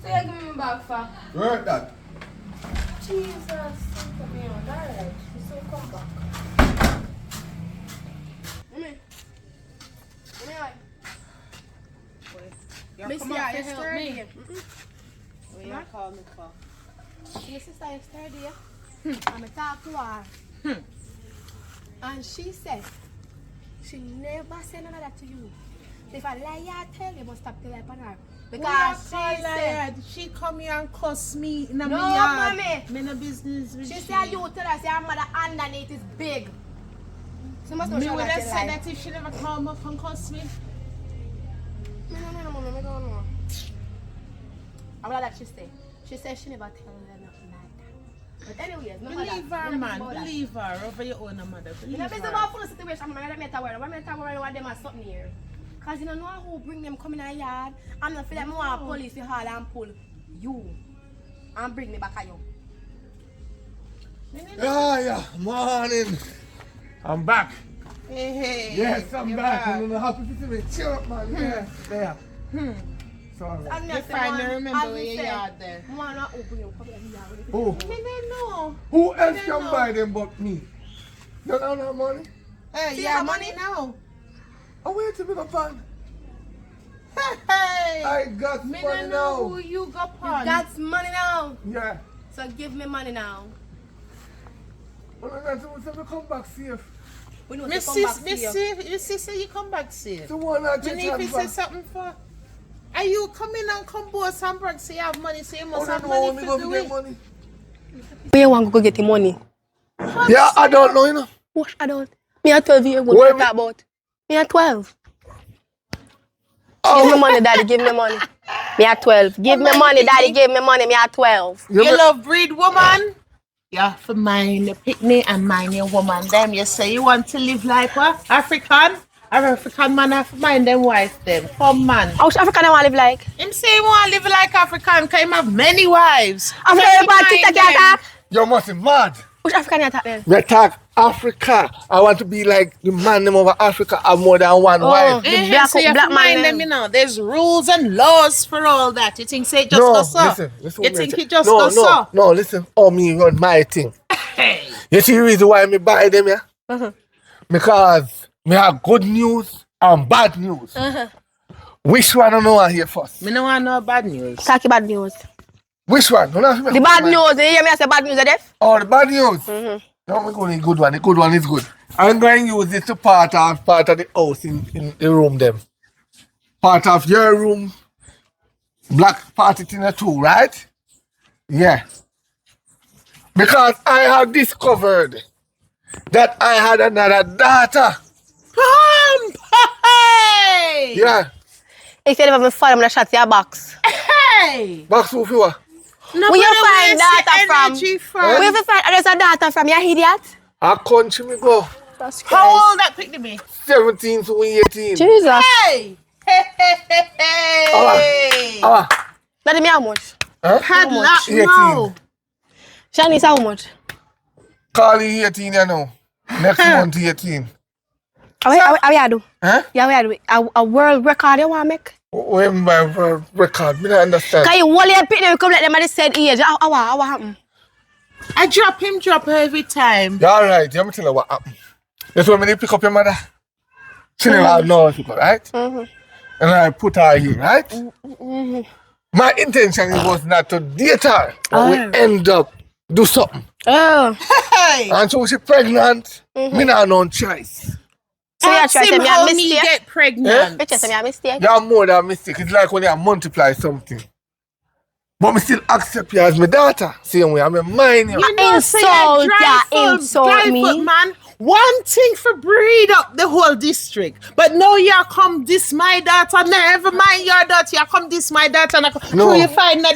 So you give me back for? Work that. Jesus, put me on. Alright. So come back. Me see her yesterday. What you call me for? My sister yesterday. And I talk to her. And she said, she never said none of that to you. So if I lie, I tell you, must stop the lie on her. Because she said, she come here and cuss me in a no, yard. mommy. Me no business with She said, you tell her, say her mother underneath is big. So must not Me show would that have you said lie. that if she never come up and cuss me. No, mommy, I don't know. I would that she said. She said she never tell her nothing like that. But anyways, no matter. Believe her, man. Believe her over your own mother. You Believe know, it's her. about full situation. I'm not matter where. I'm not worry about them or something here. Because you don't know who bring them come in our yard. I'm not feel like I want police to haul and pull you and bring me back at you. Yeah, morning. I'm back. Hey, Yes, I'm you're back. I'm happy to see me. Cheer up, man. Yeah, there. Sorry. And me You say, finally man, remember as where we you say, yard there. man, I open you, come here, yard. Who? Me don't know. Who else don't can know. buy them but me? You don't have money? Hey, See yeah, that money money? now. Oh, wait a minute, man. Hey, I got me money don't know now. who you got You on. got money now. Yeah. So give me money now. Well, I'm going to come back safe. We know Me to come back sis, to you. me sis say you come back safe. The one I Me just need to say transfer. something for. Are you coming and come board some brag say you have money, so you Oh, must no, have no, money me for go do get it. money. Where you want to go get the money? Yeah, I don't know, you know. What I don't. Me at 12 years old. Where What you me- talk about? Me at 12. Oh. Give me money, daddy. Give me money. Me at 12. Give me man, money, daddy. picnic. Give me money. Me at 12. You You me- love breed woman? You have to mind your picnic and mind your woman. Them you say you want to live like what? African? Or African man have to mind them wife them. Come man. How African I want to live like? Him say he want to live like African because him have many wives. African So you he want mind TikTok them. you attack? You must be mad. Which African you attack then? We attack Africa. I want to be like the man them over Africa have more than one wife. The black, So you have black to man mind them, you know. There's rules and laws for all that. You think say it just No, go so? listen You what me think say. it just no, go no, so? No, listen. Oh, me run my thing. Hey. You see the reason why me buy them, yeah? Because me have good news and bad news. Which one I know I hear first? Me no want no bad news. Talk about news. Which one? No, no, The bad news. You hear me I say bad news are deaf? Oh, the bad news. No, we go to the good one. The good one is good. I'm going to use this to part of the house in the room them. Part of your room, black party thing too, right? Yeah. Because I have discovered that I had another daughter. Hey! Yeah. If you never fall, I'm going to shut your box. Hey! Box who you are? Where you find data from? Where you find there's a data from? You idiot? A country me go. That's How old that pick me? 17 to 18. Jesus. Hey! Hey, hey, hey, hey! Ah, Daddy, me how much? huh? Padlock 18. now. Shanice, how much? Call you 18 you know. Next month 18. How you do? Huh? Yeah, we do. A world record you want to make? When my record, me don't understand. Can you hold your picture and come let them at the said age? How happen? I drop her every time. Yeah, alright, let me tell you what happened. That's when I pick up your mother. She never had no people, right? And I put her here, right? My intention was not to date her, but we end up do something. Oh. Hey! And so she pregnant, me not no choice. So you Ask try to him say me how a me mistake? get pregnant. You try to say me a mistake? You are more than a mistake. It's like when you multiply something. But me still accept you as my daughter. Same way, I'm a mind you. You know, say Insult, you yeah, insult me. man. One thing for breed up the whole district. But now you come this my daughter. Never mind your daughter. You come this my daughter. And No. so you find that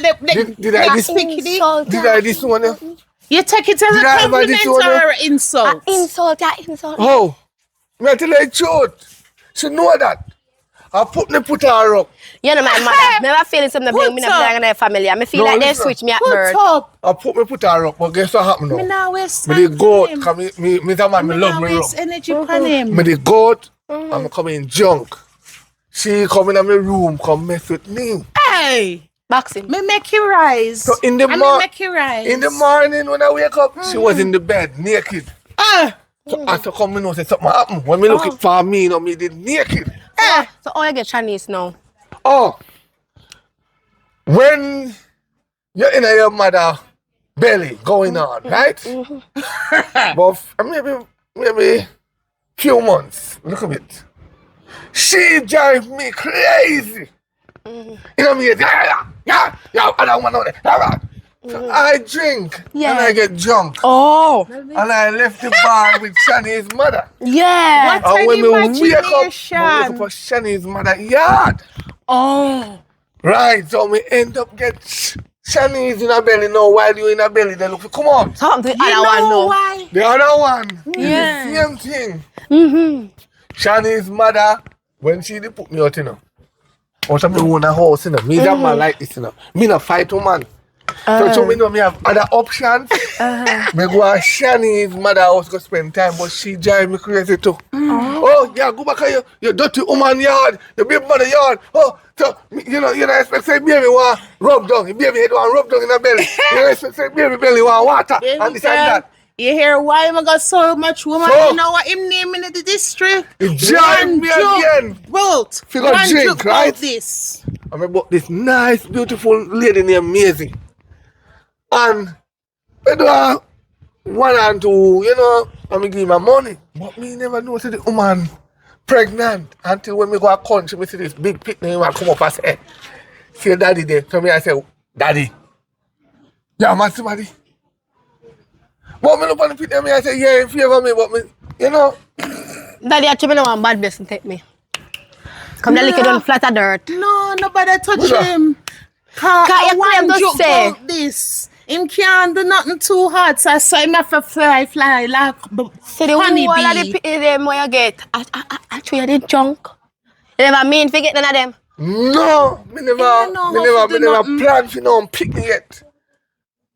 Did I this Insult, Did I this one? you take it as Did a I ever this compliment one? or an insult. Insult, yeah, insult. Oh, me I tell you the truth. She know that. I put her up. You know my mother. Never feeling something bring me Put up in their family. I feel No, like they listen. switch me at Put birth. up. I put her up. But guess what happened Me now? now waste Me time the goat. for him. Cause me the man, me Me love now me room. waste energy on him. Me the goat. I'm coming junk. She come in my room, come mess with me. Hey. Boxing. Me make you rise. So in the I mor- make you rise. In the morning when I wake up, she was in the bed naked. So I to come, me know say something happened. When me look it for me, you know, me did naked. So all you get Chinese now. Oh, when you're in your mother belly going on, right? But maybe few months. Look at it. She drive me crazy. You know me, yeah, I don't want to know. So I drink and I get drunk. Oh. And I left the bar with Shani's mother. Yeah. What And when an we wake up imagination. for Shani's mother yard. Oh. Right, so we end up get Shani's in her belly now while you in her belly. They look, come on. Something the You other one know though. why? The other one Yeah. is the same thing. Mm-hmm. Shani's mother, when she dey put me out, you know, out of my own house, you know, me that man like this, you know, me not fight woman. So me know me have other options. Me go to Shani's mother house go spend time, but she drive me crazy too. Oh yeah, go back here, you dirty woman yard, your baby mother yard. Oh, so you know, expect say baby want rub down, your baby head want rub down in her belly. You know, expect say baby belly want water and this and that. You hear why I got so much woman? So- You know what him name in the district? It drive me again. Bolt. Figure One drink, joke right? about this. I remember this nice, beautiful lady named Maisie. And we do a 1 and 2, you know, and me give my money. But me never know see the woman pregnant until when we go to country, me see this big picnic woman come up and say, see daddy there. So me I say, daddy, yeah, man, somebody. But me look on the picnic, me I say, yeah, in favor of me, but me, you know. Daddy actually no one bad blessing take me. Come the lick it on flat of dirt. No, nobody touch Who's that? him. Can't Cause you one claim to joke say? about this. Him can't do nothing too hard, so I saw him have to fly like See the whole of the honeybee. pity them where you get. Actually, you did junk. You never mean to get none of them. No, me never, don't know how to me do never nothing. planned for no picnic yet.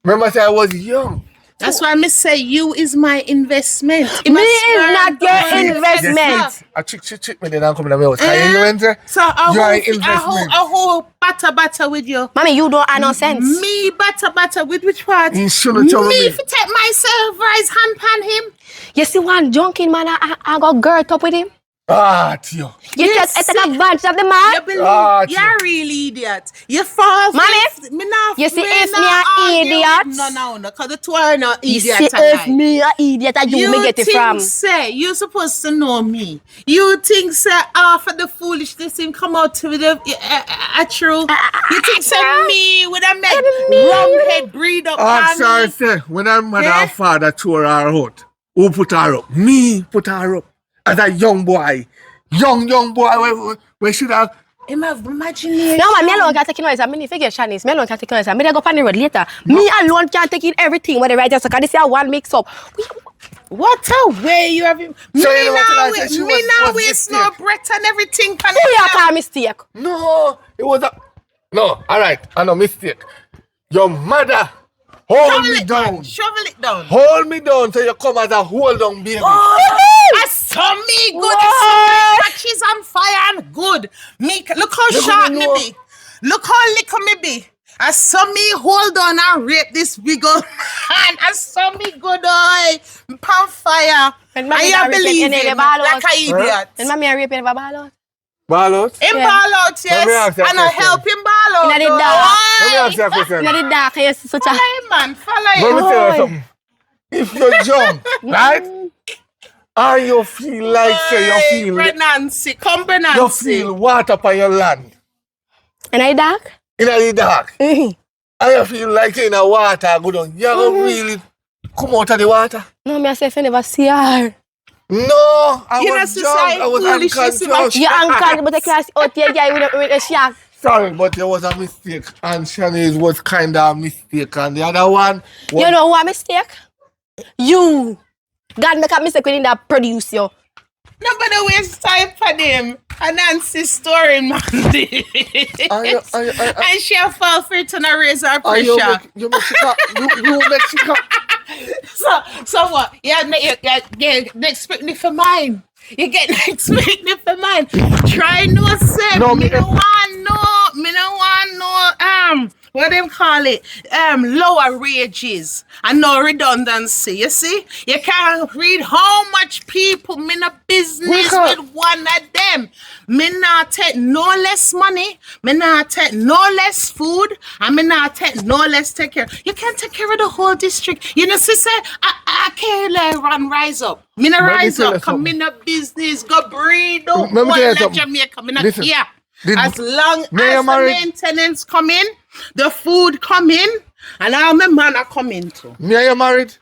Remember I said I was young. That's why I say you is my investment. Me is not your investment. Yes, a chick me then I'm coming to my house. Can you enter? So I You are hold investment. a whole batter with you. Mommy, you don't have no sense. Me batter with which part? You shouldn't tell Me me. if you take myself rise hand pan him. You see one junking man, I got girt up with him. Ah, Tio. You Yes, take see. advantage of the man. You believe Ah, you're a real idiot. You fall for Mommy, it. Me not, you see me if not me a argue. idiot? No, because the two are not You idiots. see, if me a idiot, I you me get it think from. say you supposed to know me. You think say for the foolishness him come out with a true. You think say me with a make wrong head breed up Ah, on sorry, me. say, when our mother Eh? and father tore her out, who put her up? Me put her up. As a young boy. Young boy, we should have. Him have imagination. No, man, me alone can take in noise. I mean, if you get Shanice, me alone can take in noise. I mean, I go on the road later. Me alone can take in everything when the right just because this is one mix up. What a way you have him. Me So you know what now I said? She me was now waste no mistake. breath and everything. Who you call mistake? No, it was a. No, all right, I know mistake. Your mother hold me down. Shovel it down. Hold me down so you come as a hold down baby. I saw me good. I saw me patches on fire and good. Me, look how Look short at me me know. be. Look how little me be. I saw me hold on and rape this big old man. I saw me good eye. Pan fire. And And mommy you got raped believe and then him the ball like out. an idiot. And mommy a rape in the ball out. Ball out? Him Yeah. ball out, Let me yes. ask you a And I question. help him ball out. Inna the though. dark. Let me Why? ask you a question. In the dark, you see such a. Follow him, man. Follow Let him. me tell you Oi. something. If you're young, right? And you feel like say you feel Nancy. Come you Nancy. feel water on your land. In the dark? In the dark. Mhm. And you feel like in the water go down. You don't really come out of the water. No, me I say if you never see her. No, I You was know, young. society I was foolishness in my unconscious. You uncle, but I can't see out here guy with a shark. Sorry, but there was a mistake. And Shanice was kind of a mistake. And the other one was... You know who a mistake? You. God make a mistake when that produce you. Nobody waste time for them. And Nancy story, man. And she fall for it and I raise her And you pressure. make Chicago. You make Chicago. So what? You expect me for mine. You get expect me for mine. Try no say. No, me me- no want no. Me no want no what them call it? Lower wages and no redundancy. You see? You can't read how much people me in a business Because- with one of them. Me not take no less money, me not take no less food, and me not take no less take care. You can't take care of the whole district. You know, sister, I can't let run rise up. Me not Let me rise tell you up, come something. in a business, go breed the Let me whole tell you of something. Jamaica. Me not Listen, care. did- As long me and you as the married? maintenance come in, the food come in, and all my man are coming too. Me and you married?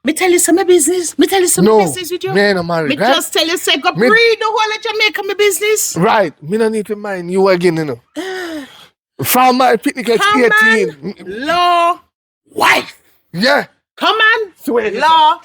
Me tell you some business. Me tell you some No, business with you. me and you married, Me right? just tell you say go Me- breed the whole of Jamaica me business. Right. Me no need to mind you again, you know. From my picnic at Come 18. on, law, wife. Yeah. Come on, Swear it. law,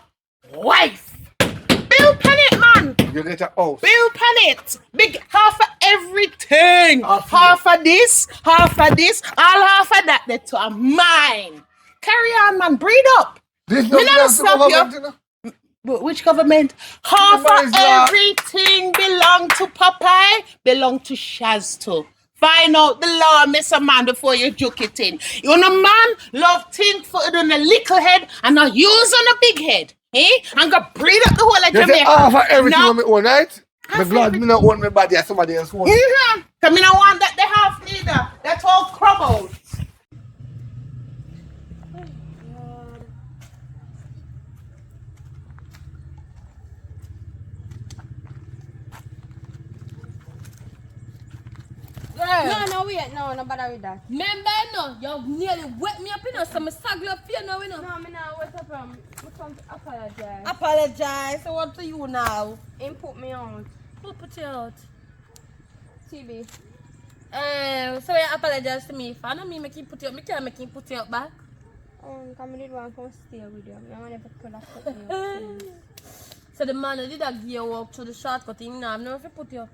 wife. Build pan it, man. You get a house. Build pan it. Big half of everything. Half Half of this, all half of that. That's to mine. Carry on, man. Breed up. This Me no not belongs to stop government, you. you know. But which government? Half Everybody's of law. everything belong to Popeye, belong to Shaz too. Find out the law, Mr. Man, before you juke it in. You know, man, love think for it on a little head and not use on a big head. Eh? And go breed up the whole of You say Jamaica. half of everything No. on me own, right? Half I'm glad me not own my body as somebody else own. Mm-hmm. Cause me not want that the half neither. That's all crumbled. No, wait, no bother with that. Remember, no, you nearly wet me up, you know, so I saggle up here now, you know. No, me not wait up from. I come to apologize. Apologize. So what do you now? Him put me out. Who put you out? TB. So you apologize to me. If I don't mean make him put you up, me can't make him put you up back. Come did one come stay with you. I never could have put me out. So the man who did that gear walk through the shortcut in now, I'm not if he put you up.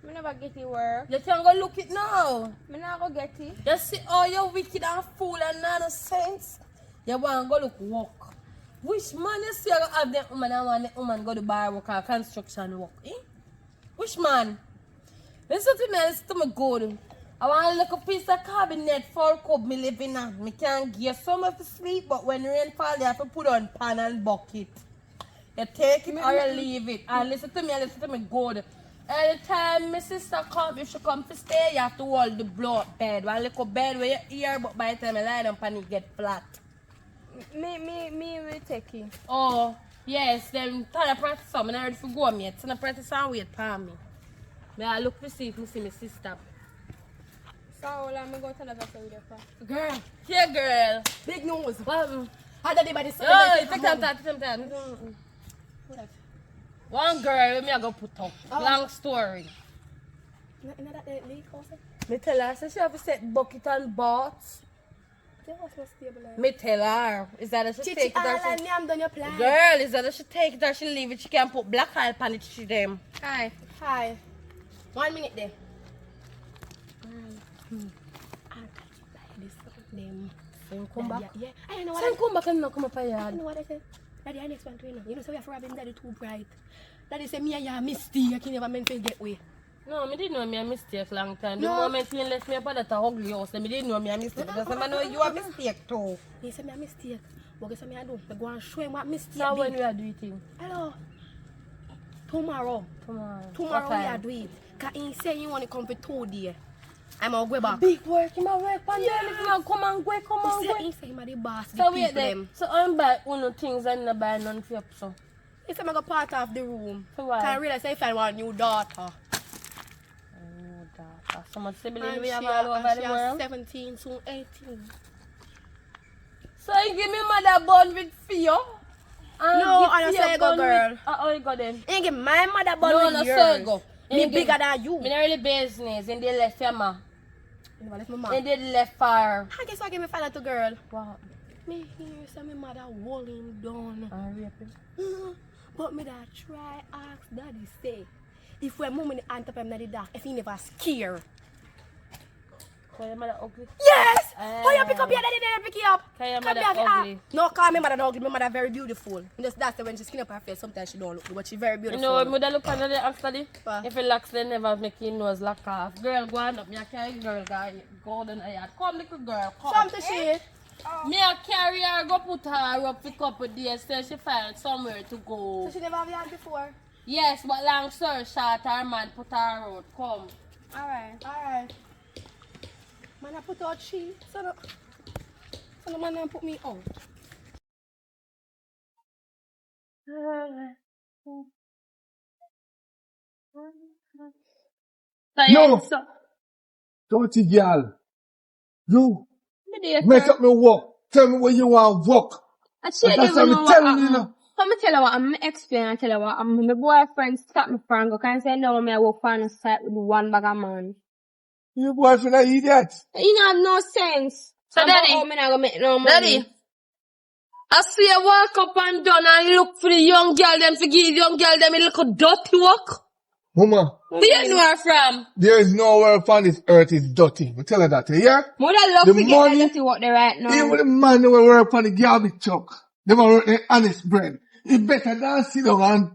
Me never get it work. You can go look it now. Me not go get it. You see how you wicked and fool and nonsense. You want to go look work. Which man you see you have the woman and want the woman go to bar work or construction work? Eh? Which man? Listen to me, listen to me good. I want a little piece of cabinet for cup me living on. Me can't give some of the sleep, but when rain fall, you have to put on pan and bucket. You take it or you leave it. And listen to me good. Anytime my sister come, if she come to stay, you have to hold the blow up bed. One little bed where you hear, but by the time you lie down pan it get flat. Me will take it. Oh, yes, then tell the practice some. I'm not ready to go yet. So the practice and wait for me. May I look to see if I see my sister. So let me go tell her that's what we're for. Girl, here girl. Big news. Well, How did anybody say oh, that? take time. One girl, me I go put up. Long story. You know that leak also? Me tell her, so she have to set bucket and bots. Yeah, what's my stable like? Me tell her, is that she Chichi, take it or all I she... need, I'm done your plan. Girl, is that she take it or she leave it? She can put black oil on it, she them. Hi. 1 minute there. Then come back. Yeah. I know what Then come back and not come up a I yard. know what I said. Daddy, I next one to you know. You know, so we have Robin Daddy too bright. Daddy say me and you are mistake. You never meant to get way. No, me didn't know me a mistake long time. The No. moment you left me up at that ugly house, me didn't know me a mistake. Because I know you a mistake too. He say me a mistake. What guess me I do? I go and show him what mistake. So when be. we are doing things? Hello. Tomorrow Tomorrow. we What are time? doing it. Cause he say you want to come for 2 days. I'm gonna go back. Big work, you work on Yeah. them. If you come and go, come and go. He say him a the boss. So the wait people there. them. So I'm buy one things and not buy none for you. So. He say I go part of the room. For why? Cause I realize if I want a new daughter. Oh, that. So much siblings And we she have all over the she world. 17 soon 18. So you give me mother bun with fear? No, I don't say go, girl. Oh, you go then. He give my mother born No, with no, yours. so go. Me bigger than you. Me not really business in the left your ma. You know, that's my mom. In the left far. I guess I give me father to girl. What? Me hear say my mother hold him down. Rape him. But me that try ask daddy say if we mom in the hand of him na the dark if he never scare. So your mother ugly? Yes! Oh, you pick up your daddy, then pick you up. Cause your Come mother here, ugly. No, call me mother not ugly. My mother very beautiful. Just that's the when she skin up her face. Sometimes she don't look good, but she very You beautiful. know, mother look under the actually. What? If it locks, they never make your nose lock off. Girl, go on up. Me a carry girl, guy. Golden eye. Come, little girl. Come. Something she. Me a carry her, go put her up for a couple days till she find somewhere to go. So she never have had before. Yes, but long story short, her man put her out. Come. Alright. Man, I put out she. So the man then put me out. So, No. so, Dirty girl. You me there, mess sir. up my work. Tell me where you want work. I should That's even what know I'm what telling you happened. now. Come me tell you what, I'm explain and tell you what, my boyfriend stopped me from go, can say no, me I work on the site with one bag of man. Your boyfriend an idiot. You know, have no sense. So, I'm daddy, not gonna make no money. daddy, I see you walk up and down and look for the young girl, them to give young girl them a little dirty work. Mama, Do you know her from? there is nowhere upon this earth is dirty. I tell her that, yeah? Mother love The to money- get that dirty work there right now. Even the man who work upon the garbage truck, they work the honest bread. It's better than sit down and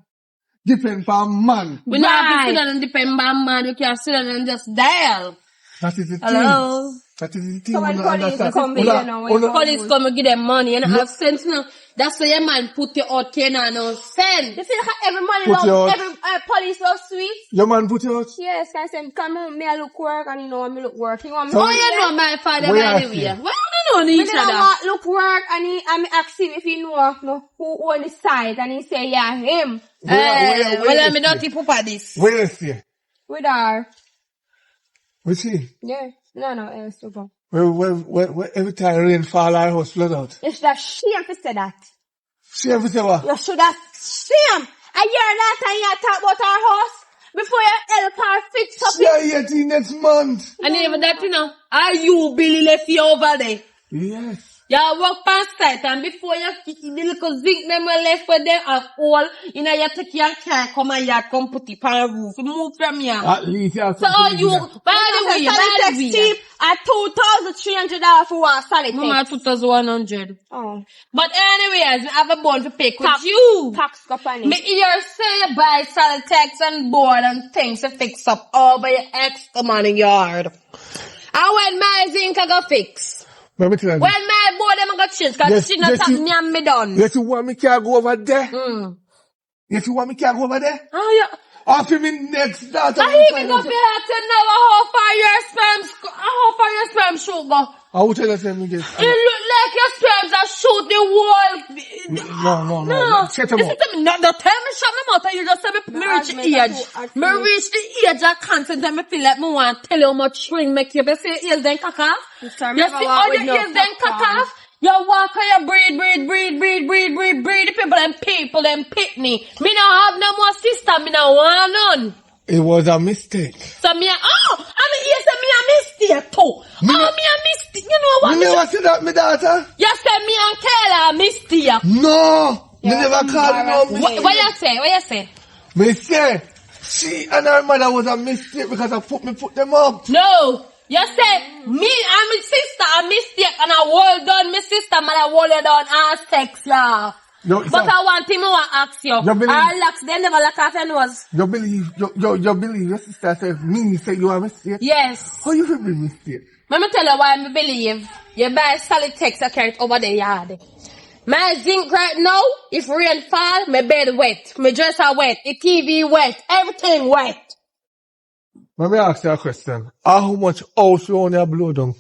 depend on man. We don't have to sit down and depend on man, you can sit down and just dial. That is the Hello? thing. That is the thing. So when you police understand. come here, Una- you know, when una- Police come and give them money, you know, have sense now. That's why your man put you out here now, no sense. You see, like every money Put your- love, every police love sweet. Your man put you out? Yes, I said, come on, me I look work and you know me look work. You want me So- Oh, you know my father, Where by you the way. at? Why you know Me each don't other? want look work and me ask him if he know who own the site and he say yeah him Well, I'm not tip up at this. Where is he? with her. We see. Yeah, no else to go. Where every time rain fall, our house flood out. You should have shame to say that. See everything what? You should have shame. A year that time you talk about our house before you help her fix up it. Yeah, 18 next month. And even that, you know, are you Billy left you over there? Yes. You walk past site and before you kick the little zinc them and left for them a hole, you know, you take your car, come and you come put it on the roof. You move from here. At least you have So something you, in there. by the way, Solid cheap at $2,300 for one solid Mama, text. 2,100. Oh, But anyways, I have a bone to pick with you. tax company. Me hear say you buy solid text and board and things to fix up all by your ex come on in yard. And when my zinc I go fix. Let me tell you. When my board them I go change, cause Yes, she not yes, have you- me and me done. Yes, you want me can go over there? Mm. Yes, you want me can go over there? Oh yeah. After me next daughter. I hear me go be hard to know how far your sperm shoot go. I will tell you something. Yes. It look like your sperms are shoot the wall. No. Shut up. Listen to me. No, tell me shut my mouth and you just say me reach the age. Me reach the age of consent and me feel like me want to tell you how much string make you. You see ears then cock off? You see all the ears then cock off? You walk and you breed the people them pitney. Me no have no more sister, me no want none. It was a mistake. So me, I mean, yes, me a mistake too. Me a mistake. You know what? You never see that, my daughter? You say me and Kayla a mistake. No. Me never called you no mistake. What you say? What you say? Me say, she and her mother was a mistake because I put them up. No. You say, me and my sister a mistake and I hold down my sister, man, I hold you down and sex, yeah. No, But I want him to ask you. You believe- Our locks, they never lock off your nose. You believe your sister said me say you are a mistake? Yes. How you feel be mistake? Let me tell you why I believe. You buy solid text, I carry it over the yard. My zinc right now, if rain fall, my bed wet, my dress are wet, the TV wet, everything wet. Let me ask you a question. How much house you own your blow down?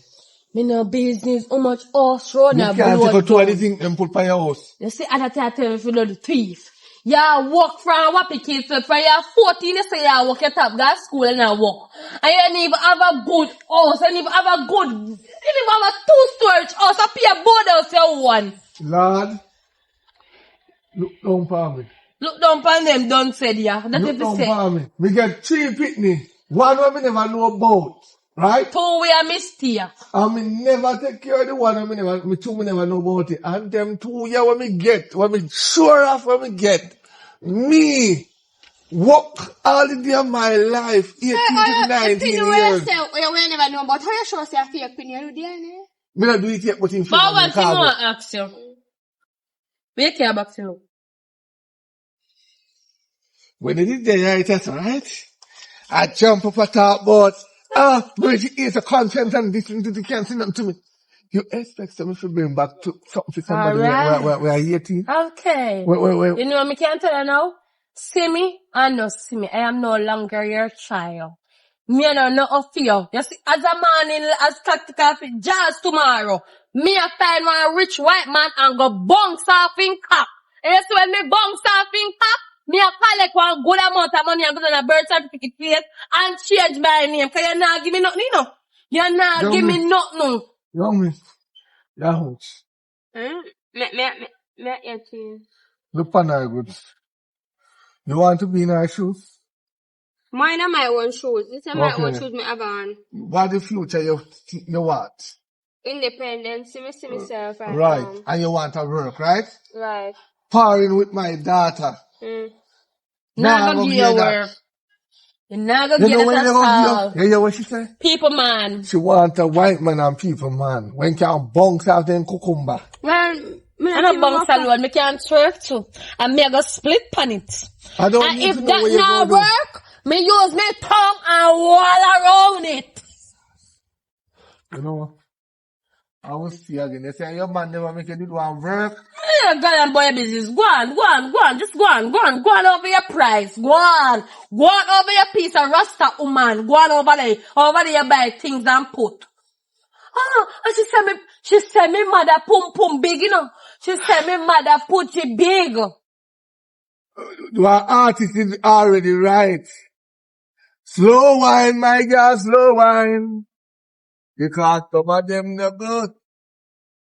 Me no business, how much horse road You na can't take blood out two of the down. things and put by your house. You see, other time I tell you if you know the thief. You walk from Wappy kids, so from you're 14, you say you walk your top, go to school and you walk. And you don't even have a good house, you don't even have a good, you don't even have a 2-storage house, you pay a board house you one. Lord, look down for me. Look down upon them, don't say ya. That's Look if you down say. for me. We get 3 pitney. One we never know about. Right? 2 we are mistake. And me never take care of the one me 2 me never know about it. And them 2 yeah when me get, when me sure of when me get, me Work all the day of my life, 18 to 19 years. You never know, but how you sure say a fake pin you do there, ne? Me not do it yet, but in But future, one thing I want to ask you. Where care back to you? when it is there, that's right. I jump up and talk about, but she is a content and this and you can't say nothing to me. You expect something to bring back to something for somebody Alright. where I 18? Okay. Wait. You know what I can tell you now? See me and no see me. I am no longer your child. Me no of you. You see, as a man in as tactical jazz tomorrow, me a find one rich white man and go bounce off in cap. And you see when me bounce off in cap, me a collect one good amount of money and go to a birth certificate place and change my name. Cause you not give me nothing, you know. You not give me nothing. Young miss, yeah, hooch. Me 18. Look on her good. You want to be in her shoes? Mine are my own shoes. This are my own Okay. shoes me have on. What the future you want? Independence. See myself right Right. now. And you want to work, right? Right. Partying with my daughter. Not I'm gonna gonna give you hear that. work. You're not gonna You get know when it you at go all. here? You hear what she say? People man. She want a white man and people man. When can bounce out them cucumber. Well, me I not don't bounce alone, me can't twerk too. And me I go split pan it. I don't And need if to know that what you're not gonna do. work, me use my tongue and wall around it. You know what? I will see again. They say your man never make you do one work. Yeah, go and boy business. Go on. Just go on over your price. Go on over your piece of rasta woman. Go on over there buy things and put. And she said me mother pum big, you know. She said me mother put it big. The artist is already right. Slow wine, my girl, slow wine. Because some of them no good.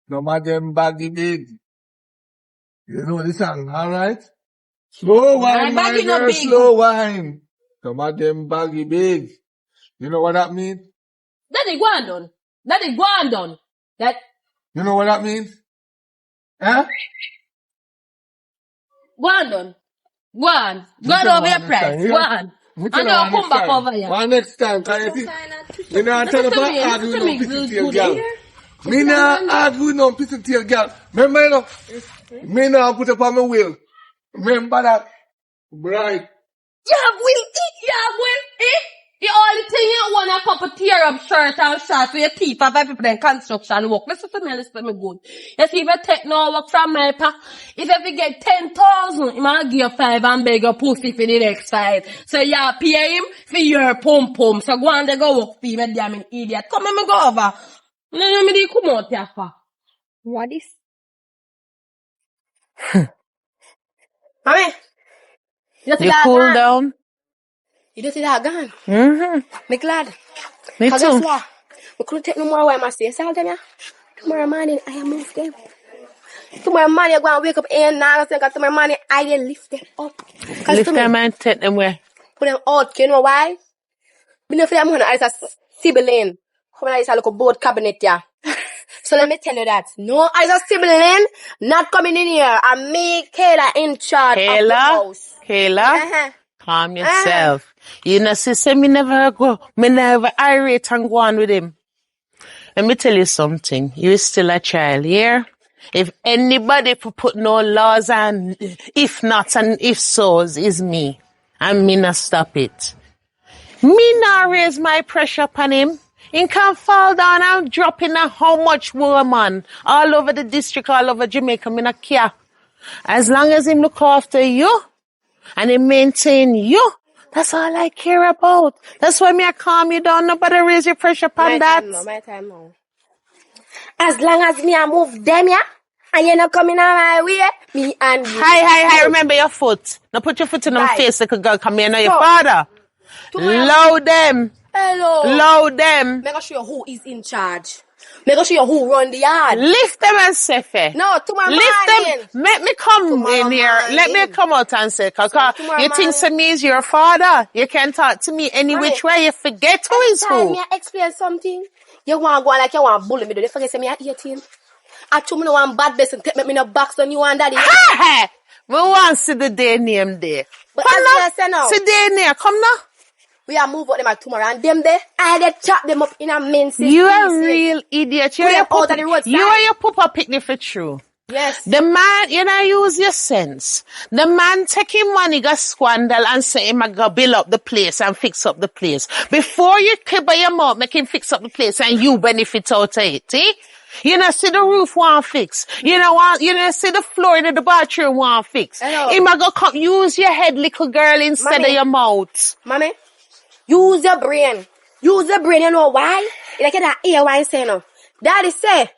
Some of them baggy big. You know the song, alright? Slow wine, my baggy no girl, big. slow wine. Some of them baggy big. You know what that means? Daddy, go on done. That, You know what that means? Huh? go on done. Go on over your price. Go on. And don't come back over here. One next time, can you see? You know, I tell you about argue with no pissy tail girl. Me not argue with no pissy tail girl. Remember, you know, me now put up on my wheel. Remember that? Right. You have will eat. The only thing you want a couple tear up shirt and shorts with your teeth of people in construction work. Listen to me good. You see, if you take no work from my pack, if you get 10,000, he might give you 5 and beg your pussy for the next 5. So you pay him for your pum. So go on, they go work for you, damn idiot. Come on, me go over. No, me come out here for. What is? Mommy, you see You that cool gun? down? You just see that gun? Mm-hmm. Me glad. Me Cause too. guess what? We couldn't take no more away my stay. Tell them, yeah. Tomorrow morning, I move them. Tomorrow morning, I go and wake up and now, cause tomorrow morning, I then lift them up. Cause Lift them and take them where? put them out. You know why? Me know for them, I just a sibling. Come on, I just a little board cabinet, yeah. So let me tell you that. No, I just sibling not coming in here. And me, Kayla, in charge of the Kayla? house. Kayla? Calm yourself. You know, sister, me never irate and go on with him. Let me tell you something. You're still a child, yeah? If anybody put no laws and if nots and if so's is me. And me not stop it. Me not raise my pressure upon him. He can fall down and drop in a how much woman all over the district, all over Jamaica. Me not care. As long as him look after you and he maintain you, that's all I care about. That's why me I calm you down. Nobody raise your pressure upon that. My time now. As long as me I move them, yeah, and you're not coming on my way, me and you. Hi. Remember your foot. Now put your foot in my Right. face like a girl. Come here now, your So, father. tomorrow- Load them. Hello. Load them. Make sure who is in charge. Make sure who run the yard. Lift them and say fair. No, tomorrow Lift morning. them. Let me come Tomorrow in here. Let me morning. come out and say, Kaka, tomorrow you think morning. me is your father? You can talk to me any Mommy, which way. You forget who is Time who. me I explain something. You want to go on like you want to bully me. Do they forget say me at 18? Actually, me no want bad best and take me no box on you and daddy. Ha! We want to see the day name there. But Come as now. I say now, See day name. Come now. we are move out them at tomorrow and them there, I had to chop them up in a mince. You a real idiot. Put them out of the roadside. You are your papa picnic for true. Yes. The man, you know, use your sense. The man take him money, go squandle and say him, I go build up the place and fix up the place. Before you cover your mouth, make him fix up the place and you benefit out of it, eh? You know, see the roof want fix. You know, see the floor in the bathroom want fix. Hello. Him a go come, use your head, little girl, instead Mommy. of your mouth. Mommy, use your brain. Use your brain, you know why? Like that ear wine say no. Daddy say,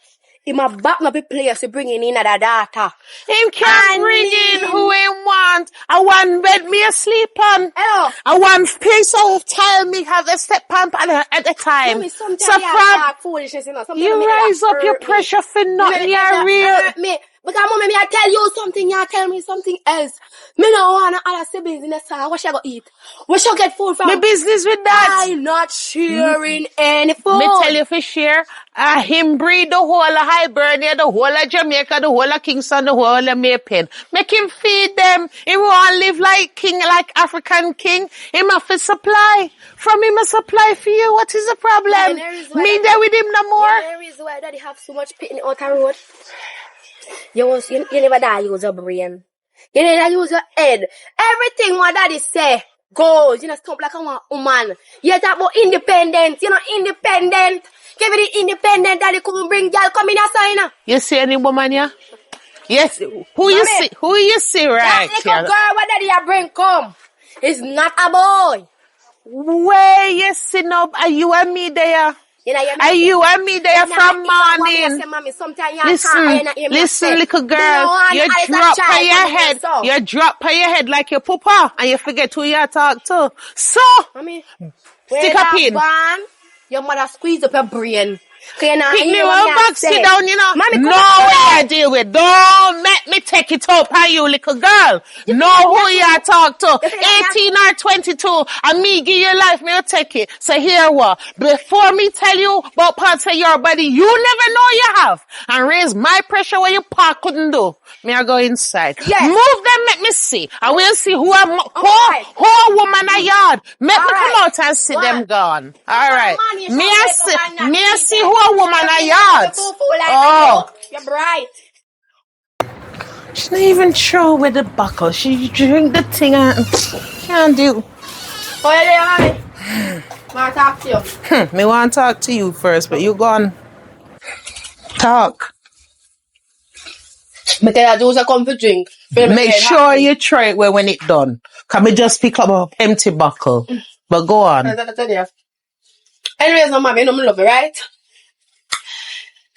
he ma back up the place to bring in another daughter. Him can bring in who he want. I want bed me asleep on. Hello. I want piece of tile me have a step pump at a time. Mommy, sometimes So you from talk foolishness, you know. Sometimes you make rise that up your hurt me. pressure for nothing. You're real. Hurt me. Because mommy, me I tell you something, you tell me something else. Me no want other siblings in the house. What she go eat? Where she get food from? My business with that. I'm not sharing any food. Me tell you for sure, him breed the whole of Hibernia, the whole of Jamaica, the whole of Kingston, the whole of Maypen. Make him feed them. He want to live like king, like African king. Him have to supply. From him a supply for you. What is the problem? Me there with him no more. There is why daddy have so much pit in the outer road. You never die use your brain. You never use your head. Everything what daddy say goes. You know, stomp like a woman. You talk about independent. You know, independent. Give it the independent daddy come bring girl come in a sign. You see any woman here? Yes. Who you see? Who you see right that here? little girl what daddy a bring come is not a boy. Where you see no? Are you and me there? You know, Are you and me there from morning? Listen, little girl, you drop by your head. You drop by your head like your papa, and you forget who you talk to. So, Mommy, stick a pin. Your mother squeeze up your brain. Pick me well back, sit down, you know. Mommy, know what I deal with. Don't make me take it up on you, little girl. Know who you talk to. 18 or 22, and me give you life, me will take it. So here what? Before me tell you about parts of your body you never know you have, and raise my pressure where your pa couldn't do, me I go inside. Yes. Move them, make me see. I will see who a woman a yard. Make me come out and see them gone. Alright. Me I see who a woman a yard. Oh. You're bright. She's not even sure with the buckle. She drink the thing and can't do. Oh, yeah, honey. Want to talk to you? Me want to talk to you first, but you gone. Talk. Me tell you, just come for drink. Make sure you try it when it done. Can me just pick up an empty buckle? But go on. Anyways, no, mommy, you know me love you, right?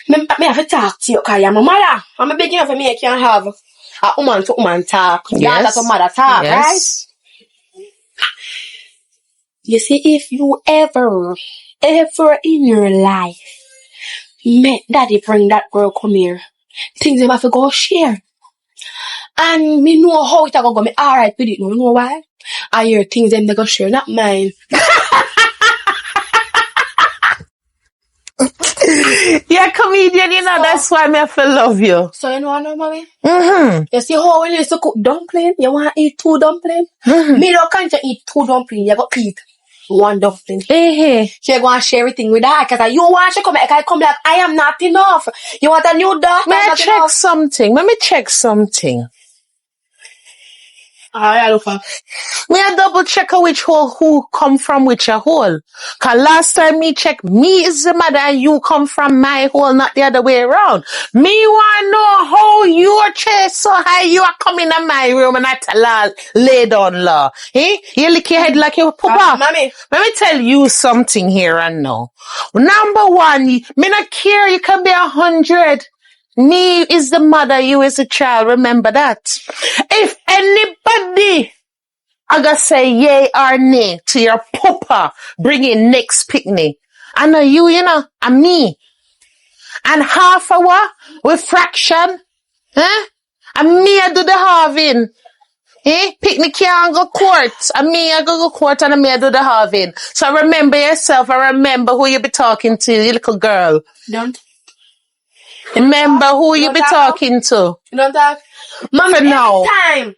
Me have to talk to you because you're my mother. I'm a big enough for me I can have a woman to woman talk. Yeah, that's a mother talk, yes. Right? You see, if you ever in your life make daddy bring that girl come here, things them have to go share. And me know how it go. Me alright with it. You know why? I hear things them they go share, not mine. You're a comedian, you know, so, that's why me have to love you. So you know what, mommy? Mm-hmm. You see how when you used to cook dumpling, you want to eat 2 dumplings? Mm-hmm. Me don't can't eat 2 dumplings, you go eat 1 dumpling. Hey. She go and share everything with her, because you want to come like, I am not enough. You want a new daughter? Let me check something. Alright, look. Me a double check which hole who come from which a hole. Cause last time me check, me is the mother and you come from my hole, not the other way around. Me want know how your chest so high you are coming in my room and I tell her lay down law. Eh? You lick your head like your papa. Mommy. Let me tell you something here and now. Number 1, me not care, you can be 100. Me is the mother, you is the child. Remember that. If anybody I gotta say yay or nay to your papa bringing next picnic, I know you know, and me. And half hour with fraction, and me I do the halving. Picnic can't go court, and me I go court and me I do the halving. So remember yourself and remember who you be talking to, you little girl. Don't. Remember who you don't be talk talking to. You don't talk? Mommy, For now. every time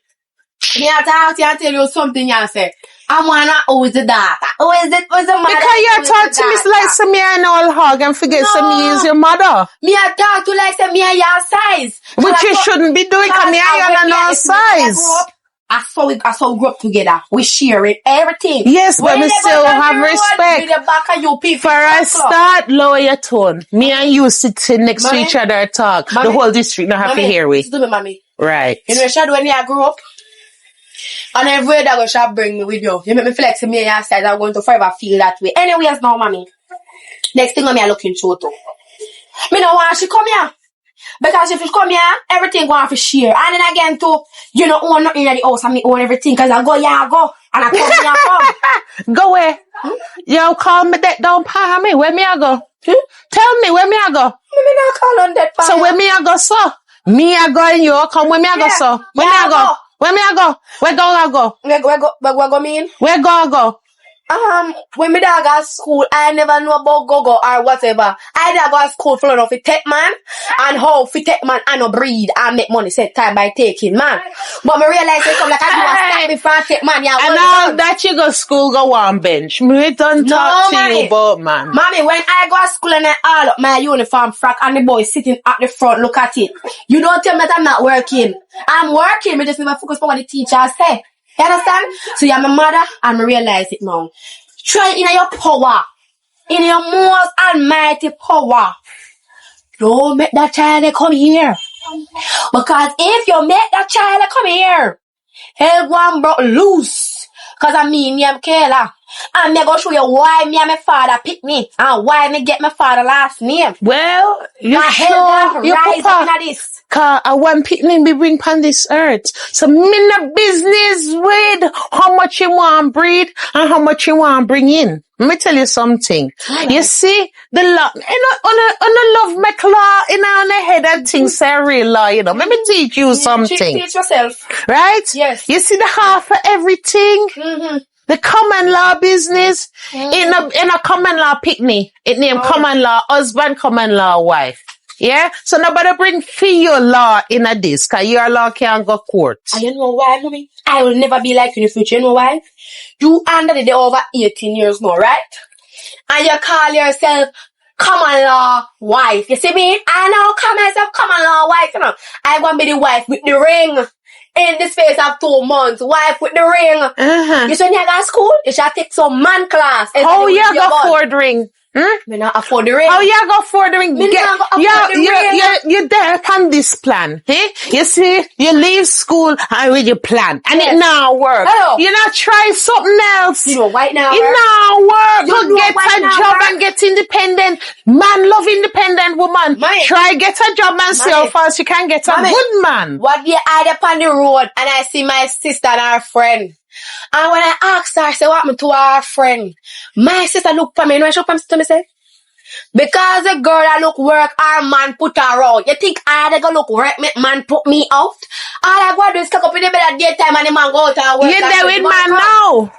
me I talk to you and tell you something you say, I wanna always the daughter. Who's the mother? Because you Who is talk the to me daughter? like some me and all hog and forget some me is your mother. Me I talk to like say me and your size. Which you shouldn't be doing because me and you are no size. I saw we grew up together. We share it, everything. Yes, but When we you still go down have the road, respect. Be the back of you people. For a start, lower your tone. Me and you sitting next to Mommy? each other talk. The Mommy? whole district not have to hear we. Listen to me, mommy. Right. You know, Shad, when I grew up, and every day that shall bring me with you. You make me feel like to me and your side, I'm going to forever feel that way. Anyways, now, mommy. Next thing, I'm looking through too. Me no want she come here. Because if she come here, everything going to share. And then again, too, you know, own nothing in the house and me own everything. Because I go, yeah, I go. And I come, yeah, I come. Go where? You call me that down pa me. Where me I go? Tell me where me I go. Me not call on that part. So where me I go, so? Me I go and you come where me I go, so? Where me I go? Where me I go? Where go I go? Where go mean? Where go I go? When my dog at school, I never know about go-go or whatever. I did go to school for enough to take man, and how fi take man and no breed and make money set time by taking man. But me realize it come like I do a step before I take man. Yeah, and all that you go school go on bench. Me don't talk to you about man. Mommy, when I go to school and I all up my uniform frock and the boy sitting at the front, look at it. You don't tell me that I'm not working. I'm working, me just never focus on what the teacher say. You understand? So you're my mother and I realize it now. Try in your power. In your most almighty power. Don't make that child come here. Because if you make that child come here, everyone broke loose. Because I mean, I'm Kayla. And I'm going to show you why me and my father pick me. And why me get my father last name. Well, you My sure your papa. Cause I want picnic be bring pan this earth. So me no business with how much you want breed and how much you want bring in. Let me tell you something. Right. You see, the law, on a love make law, on the head and things say real law, Let me teach you something. Teach yourself. Right? Yes. You see the half of everything? Mm-hmm. The common law business, in a common law picnic, it named common law husband, common law wife. Yeah? So nobody bring for your law in a this, cause your law can't go court. And you know why, mommy? I will never be like you in the future. You know why? You under the day over 18 years now, right? And you call yourself common law wife. You see me? I now call myself common law wife, I want to be the wife with the ring. In the space of 2 months, wife with the ring. You should not go to school. You should take some man class. How you go afford ring? Me not afford the ring. How you go afford the ring? You're there upon this plan. Eh? You see, you leave school and with your plan. And it now work. Hello. You not try something else. You know why now it work? now work. You get a job and get independent. Man love independent woman. Try get a job and see how fast you can get a good man. What day I up on the road and I see my sister and her friend. And when I asked her, I said, what happened to her friend? My sister looked for me. You know what she looked for me to say? Because the girl that look work, our man put her out. You think I go look work, make man put me out? All I go do is cook up in the bed at daytime and the man go out and work. You there with man now?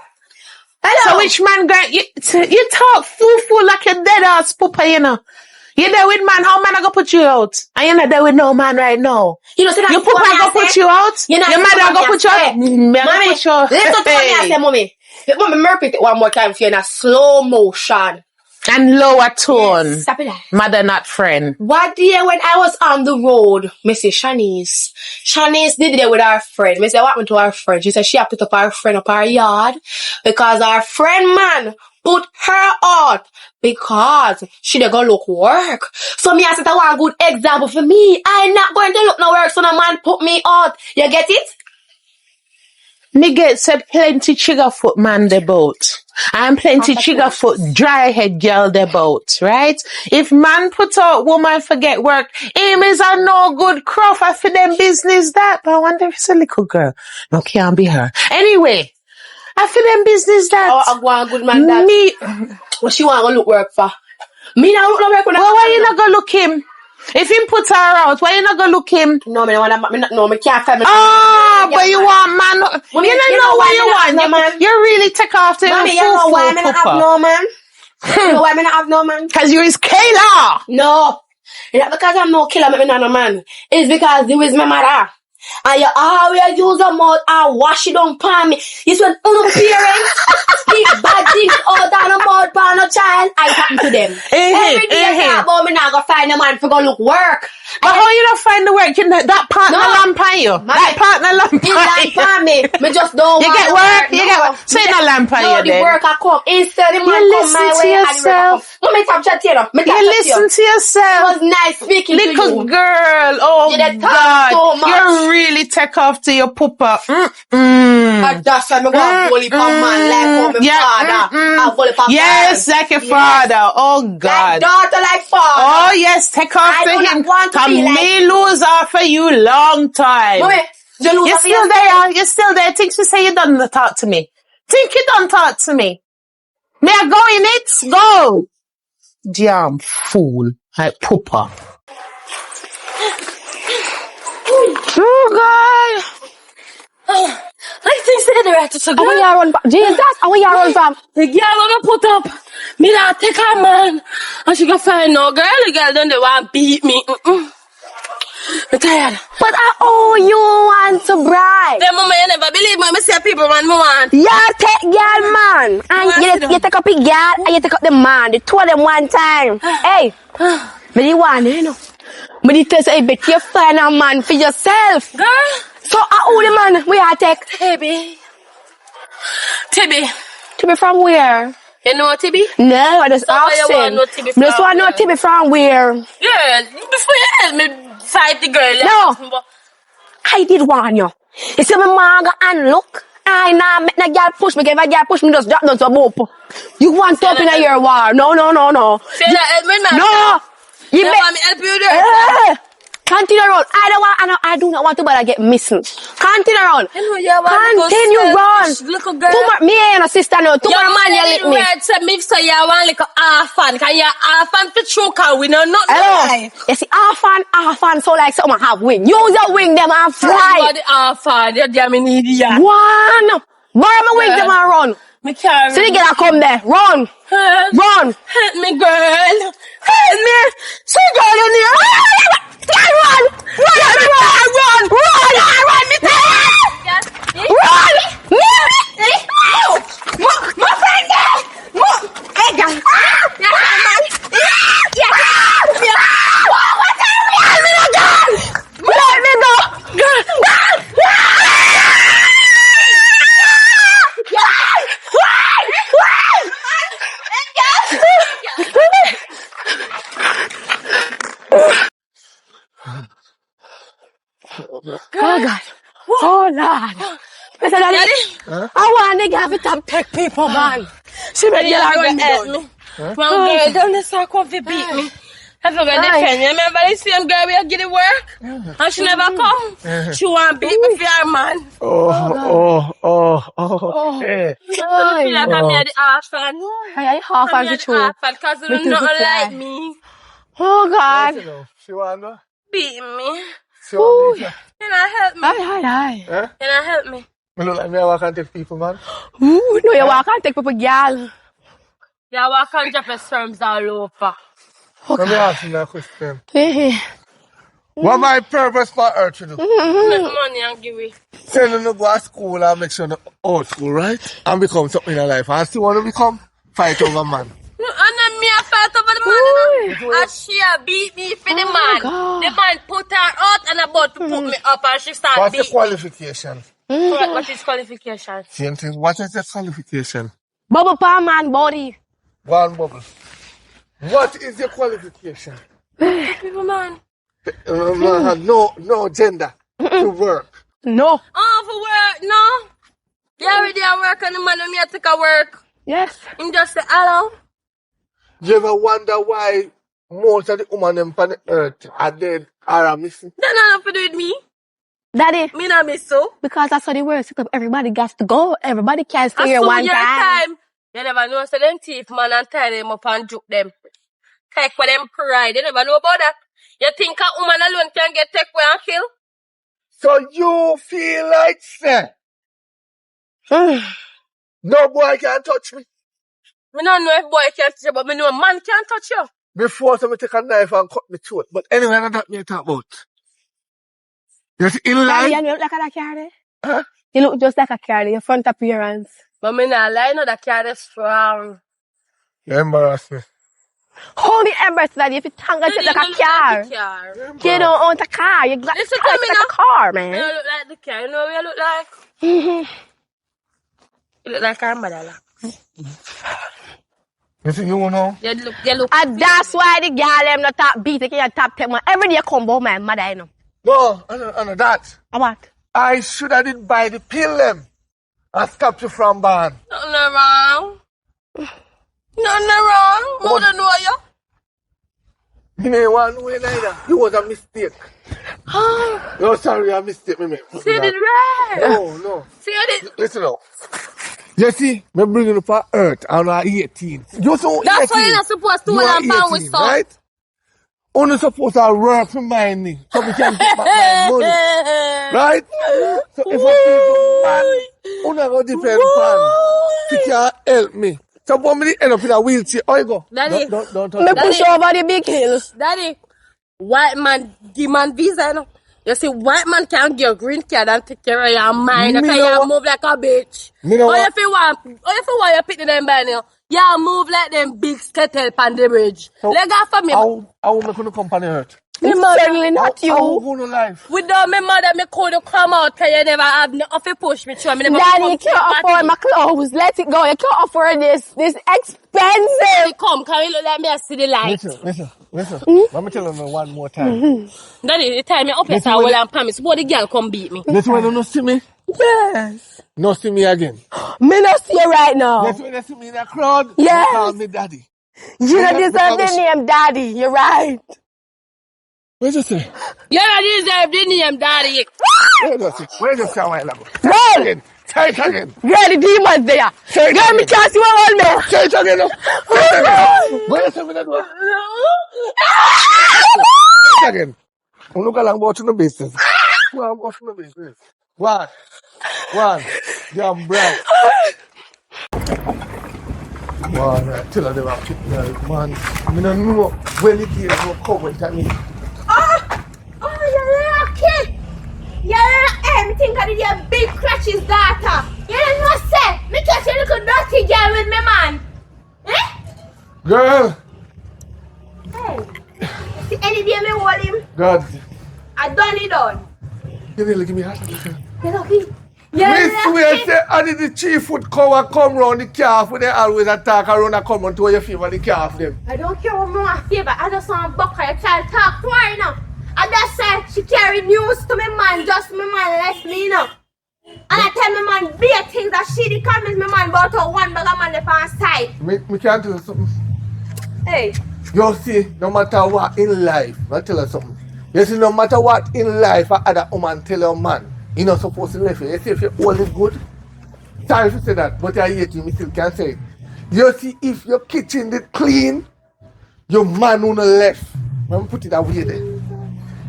Hello? So which man got you talk fool like a dead ass pooper, You there with man, how man I go put you out? And you're not there with no man right now. You know, so your pooper I go put you out? Your mother I go put you out? Mommy, listen to what I say, mommy. Mommy, repeat it one more time for you in a slow motion. And lower tone. Yes, stop it. Mother not friend. What day when I was on the road, Missy Shanice did it with her friend. Missy, what happened to her friend? She said she had put up her friend up her yard because her friend man put her out because she dey go look work. So me I said that one good example for me. I'm not going to look no work, so no man put me out. You get it? Me get said plenty chiggerfoot man the boat. And plenty chiggerfoot dry head girl the boat, right? If man put out woman forget work, him is a no good croffer for them business that. But I wonder if it's a little girl. No, can't be her. Anyway, I feel them business that. Oh, I want a good man that. Me. What she want to look work for? Me now look no work. Well, why you not go look him? If him put her out, why you not go look him? No, me can't find me. But you want man. You don't know what you want. No, man. You really take off to Mommy, you know why me not have no man? You know why me not have no man? Cause you is Kayla. No. It's not because I'm no killer, me not no man. It's because you is my mother. And you always use your mouth and wash it down for me. You when other parents speak bad things out down the mouth for no child, I happen to them. Every day I talk about me now go find a man for go look work. But how you don't find the work? That partner lamp on you. That partner lamp on you. It's lamp on me. Me just don't you want get to work. work. You get work. So you not lamp on you no, the then. work I come. Instead the man come my way and the work I come. No, me stop chat here. Me You listen to It yourself. was nice speaking to you. Little girl. Oh You done talk God. so much. You really take off to your papa. And that's why me go and bully for man like how my father. I bully for Yes, like your father. Oh Like God. daughter, like father. Oh yes, take off I to do not him. want to Come be like me you. lose off for you long time. Mommy, you lose You're off still there. You're still there. Think she say you done talk to me. Think you done talk to me. May I go in it? Go. Damn fool. Like pooper. Oh, God. I think say the right to How you run from? Jesus, how you run from? The girl wanna put up. Me not take her man. And she can find no girl. The girl done they want beat me. I'm tired. But how you want to bribe? Then mama, you never believe me. I see people man me want. You take girl man. And you take up a girl and you take up the man. The two of them one time. Hey, but you want you know. But you tell say, bet you find a man for yourself. Girl. So who the man we are take? Tibby. Tibby. Tibby from where? You know Tibby? No, I just So where you asking. want no Tibby I just from want to know where? Tibby from where. Girl, before you help me fight the girl. No. I did warn you. You see my man go and look. I nah make no girl push me. If a girl push me, just drop down to a boop. You want to up in a year war. No. Say that help me man. No. You want me help you there? Continue on. I do not want to bother get missing. Continue on. I know you want Continue on. Little girl. Me and your sister now. Tomorrow man you lick me. Right, so me say you want like a fan. Cause you fan for true. Cause we know not Hello. You see half fan so like something have wing. Use your wing them and You fly. are the fan. You're damn an idiot. One. Borrow my wing them and run. Me can't. So you get come there. Run. Run. Help me, girl. Help me. So girl in here. Run. My friend there. Hey, girl. Let me go. Oh God. Oh Lord. Listen, Daddy. I want the girl to top take people, man. She better get run me down. One girl down the circle to beat me. I forgot the friend. You remember the same girl we get to work? And she never come. She want beat me for her man. Hey. I feel like I'm here the orphan. I half I'm as here the the truth. orphan because they don't nothing like me. Oh God. She want to? Beat me. She want me? Can I help me? Hi. Eh? Can I help me? Me look like me I walk and take people, man. Ooh, no, you walk and take people, girl. Yeah, walk and drop your sperms all over. Let me ask you that question. Hey. What my purpose for her to do? Make money and give it. Send them to go to school and make sure they're out school, right? And become something in her life. And still want to become fight over man. And then me a fight over the man. You know? And she a beat me for the man. God. The man put her out and about to put me up and she start What's the beating me. qualification? What is qualification? Same thing. What is the qualification? Bubble palm man body. One bubble. What is your qualification? People man. No gender to work. No. Oh, for work, no. You already at work and the man when me a take a work. Yes. Him just say hello. You ever wonder why most of the women on the earth are dead or are missing? That not nothing to do with me. Daddy. Me not miss so. Because that's how they work. Everybody got to go. Everybody can't stay As here soon one your time. You never know so them thief man and tie them up and juke them. Take for them pride. You never know about that. You think a woman alone can get take away and kill? So you feel like, say, no boy can touch me. Me don't know if boy can touch you, but me know a man can touch you. before somebody take a knife and cut me throat. But anyway, that's not me talk about. You see, in Daddy, line, you look like a car there. huh? You look just like a car there, your front appearance. But me not lie, no, that car is strong. You embarrass me. Hold the embers, Daddy, if you tongue Daddy, it like you a look car. like the car. You don't own a car. You got Listen to like me a now. car, You man. don't look like the car. You know what you look like? You look like our mother. You see, you know? You look. And that's why the girl them not top beat in top 10 man. Every day come home, my mother, you know. No, I know that. What? I should have did buy the pill them and stop you from ban. Nothing wrong. Nothing wrong. Mother know you. You know one way neither. It was a mistake. No, sorry, a mistake me make. See it right. No. See it. Listen now. You see, me bring you for earth and I'm 18. You so That's 18. why you're not supposed to You hold are and pound with 18, stuff. right? Only supposed to work for money so we can get back my money. Right? So if I feel man, only go depend upon if you can help me. So when me end up in a wheelchair, oh you go. Daddy. Don't Me touch me. push over the big hills. Daddy, white man give man visa, you know. You see, white man can get a green card and take care of your mind. Me Because know you move like a bitch. Me know Or what- if you want you pick them by now, you move like them big skettle on the bridge. So, Let go for me. I will make you company hurt. Certainly not I will you. go no life. Without my mother, me could come out because you never have nothing to push me through. Me never Daddy, come you to your can't afford party. my clothes. Let it go. You can't afford this. This expensive. You come, can you look like me I see the light? Listen. Hmm? Let me tell you one more time. Daddy, the time you up here, Listen, I when will the- and promise. But the girl come beat me. Yes, when you no see me, Yes. no see me again. Me not see you right now. Yes, when you see me in a crowd, Yes. you call me daddy. You don't Because- deserve the because- name Daddy. You're right. What you say? You don't deserve the name, Daddy. Where you say a while ago? Girl, Again. Say it again. girl, the demons there. Say it Girl, me again. can't see what hold me. Say it again. No. Say it again. Where you say me that one? Say it again. I'm looking along about the business. Well, I'm about the business. One. You're bright. One. I tell her they were kidding me, man. I don't know when it is no comment at me. Oh, you're lucky. You're me think I did your big crutches daughter. You don't know, say, me catch a little dirty girl with me man. Eh? Girl. Hey. See, any day me hold him, God. I done it done. You really give me heart. You're lucky. You're Me swear lucky. say I did the chief would come round the calf when they always attack around and come round to where you favor the calf them. I don't care what more favor. I just want to buck her. You try to talk to her, you know. I just say she carry news to me man, just me man left me, you know. And I tell me man, be a things that she the comments me man about her one bag of man left on side. Me can't tell you something. Hey. You see, no matter what in life, I tell you something. You see, no matter what in life a other woman tell your man, you're not supposed to left you. You see, if you hold it good, sorry to say that, but I hate you, me still can't say it. You see, if your kitchen is clean, your man won't left. Let me put it away there.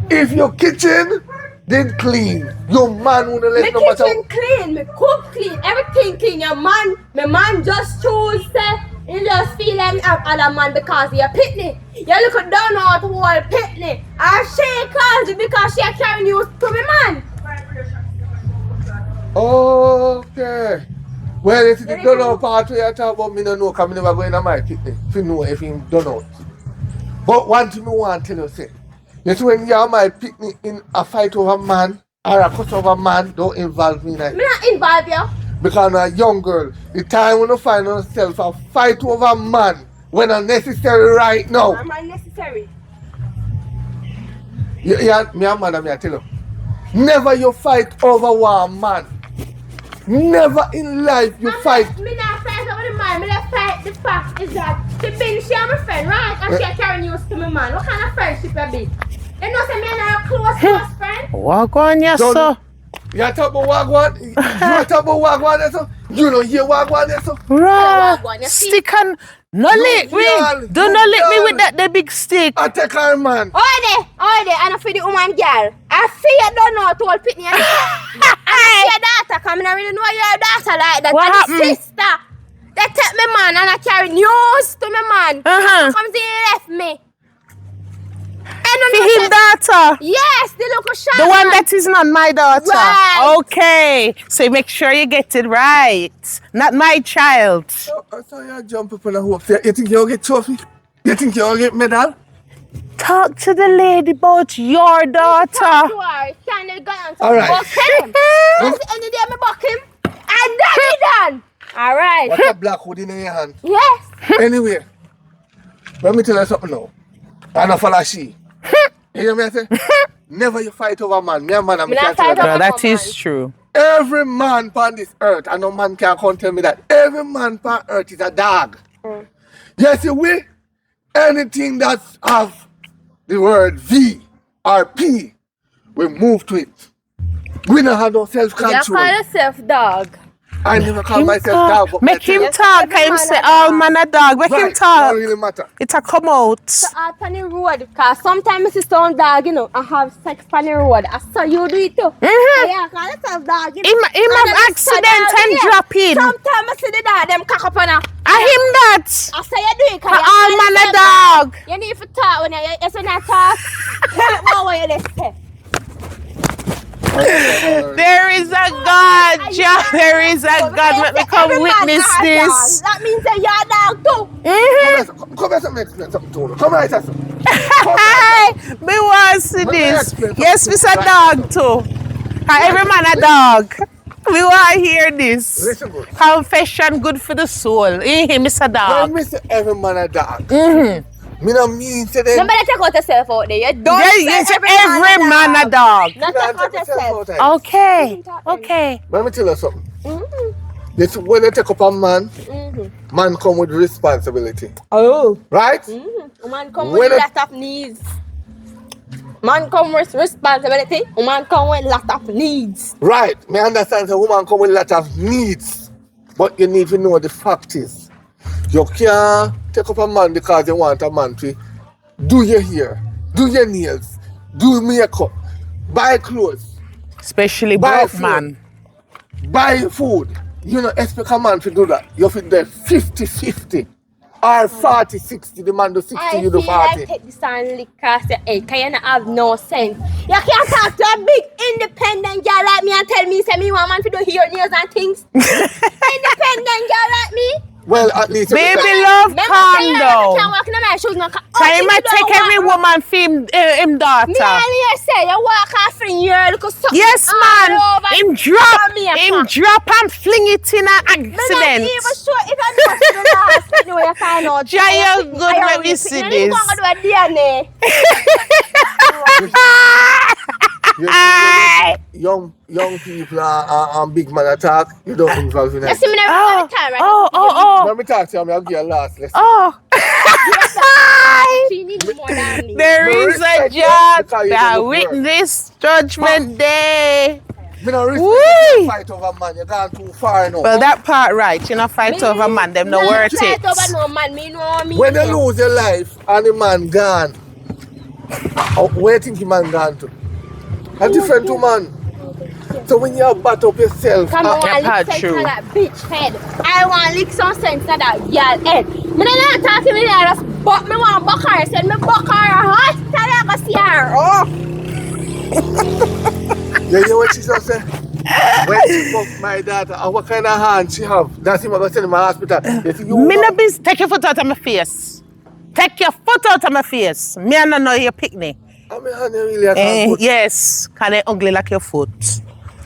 If your kitchen did clean, your man won't left My no matter kitchen clean, my cook clean, everything clean. Your man, my man just choose say, you just feel like me have other man because you're pitney. You look down out wall pitney. And she calls you because she carry news to me man. Okay. Well, if you don't know part where you talk about, me don't know, because I never go in my picnic. If you know, if you don't know. But one thing I want to tell you, say, yes, when you are my picnic in a fight over man, or a cut over man, don't involve me in that. Me not involve you. Because I'm a young girl. The time when you find yourself a fight over man, when unnecessary right now. I'm unnecessary. Yeah, me and madam, I tell you. Never you fight over one man. Never in life you fight. Me not fight over the man. Me not fight. The fact is that she been she my friend, right? And she carry news to me man. What kind of friendship you be? You know, say me and her close friend. Walk on, yes, Don't- sir. You talk about Wagwan? You talk about Wagwan there, so? You don't hear Wagwan there, so? Right. Wagwan, you see? Stick and no lick me. girl, Do you not lick me girl. with the big stick. I take her man. All day, and I feel the woman girl. I feel you don't know to hold pitney. And I see your daughter coming. I really know your daughter like that. What and happened? the sister I take my man and I carry news to my man. Comes in and left me. For him daughter. Yes, the local shot. The one that is not my daughter. Right. Okay. So make sure you get it right. Not my child. So you jump up on a hope. You think you'll get trophy? You think you'll get medal? Talk to the lady about your daughter. All right. Buck him. Any day me buck him. And then he done. All right. What's a black hood in your hand? Yes. Anyway, let me tell you something now. I know follow she. You hear me I say? Never you fight over man. Me and man, I'm Me not can't tell you fight over that. That is true. Every man on this earth, and no man can come tell me that. Every man on earth is a dog. Yes, you will. Anything that have the word V or P, we move to it. We don't have no You self-control. call yourself dog. I never call myself dog. But Make him Yes, talk. every Him man say, a all dog. man a dog. Make him right, talk. don't really matter. It'll come out. So out on the road, because sometimes I see some dog, you know, I have sex on the road. I saw you do it too. Yeah, call yourself dog. You know. Him And then have I accident saw and dog, drop in. Sometimes I see the dog, them cock up on her. I him that. I say you do it, For cause you all call man a yourself dog. You need to talk when you say not talk. What you just say? There is a God, Jah. There is a God. Let me come Every man witness got a this. dog. That means that you're a dog too. Come here, some explain something to you. Come right here, some. Hey, me want to see this. Yes, Mr. Dog too. And every man a dog. We want to hear this. Listen good. Confession good for the soul. Mr. When Dog. me say every man a dog, Mm-hmm. me no mean say them. Nobody take out yourself out there. You don't Yes, say yes, every man a dog. Not Me take nah out take myself yourself. out of it. Okay, okay. Let me tell you something. This, when you take up a man, man come with responsibility. Oh. Right? Man come When with it- lot of needs. Man come with responsibility. Man come with lot of needs. Right. Me understand the woman come with a lot of needs. But you need to know the fact is, you can't take up a man because you want a man to do your hair, do your nails, do makeup, buy clothes, Especially Buy broke food. man. buy food. You know, expect a man to do that. You fit there 50-50 or 40-60. The man do 60, I you feel do like 40. take this and lick across your head because you don't have no sense. You can't talk to a big independent girl like me and tell me, say me want man to do hair, nails and things. Independent girl like me. Well, at least you Baby can- love, Remember, calm say you down. can't walk in my shoes. No, Can you take every woman for him Me daughter? and you say you walk off in your look something Yes, all man. over Him from drop, me, him huh? drop and fling it in an Me not accident. even sure if I know to the last thing where you find out. Jaya, I good, I let really me think see you need to go this. and do a DNA. You see, young people and big man attack, you don't involve in You it. see me every time, right? Oh. Let me talk to you, I'll give you a last lesson. Oh. She needs more than me. There No is a respect, judge because you that don't look witness judgment day. Me no respect Whee! you fight over man, you're gone too far now. Well, that part right. You know, fight over man, them no worth it. Fight over no man, me know me. When you lose your life and the man gone, where you think the man gone to? A different to man. So when you bat up yourself, Come on, Yeah, lick part sense true. of that bitch head. I want lick some sense of that girl head. Me not talk to me there, just but me want buck her. Said me buck her, huh? Tell her go see her. Oh. you hear what she just said? When she fuck my daughter, what kind of hand she have? That's him going to send him to hospital. You see, you Me no business. Take your foot out of my face. Take your foot out of my face. Me and know your picnic. I mean, honey, really, I can't put- Yes, can I ugly like your foot?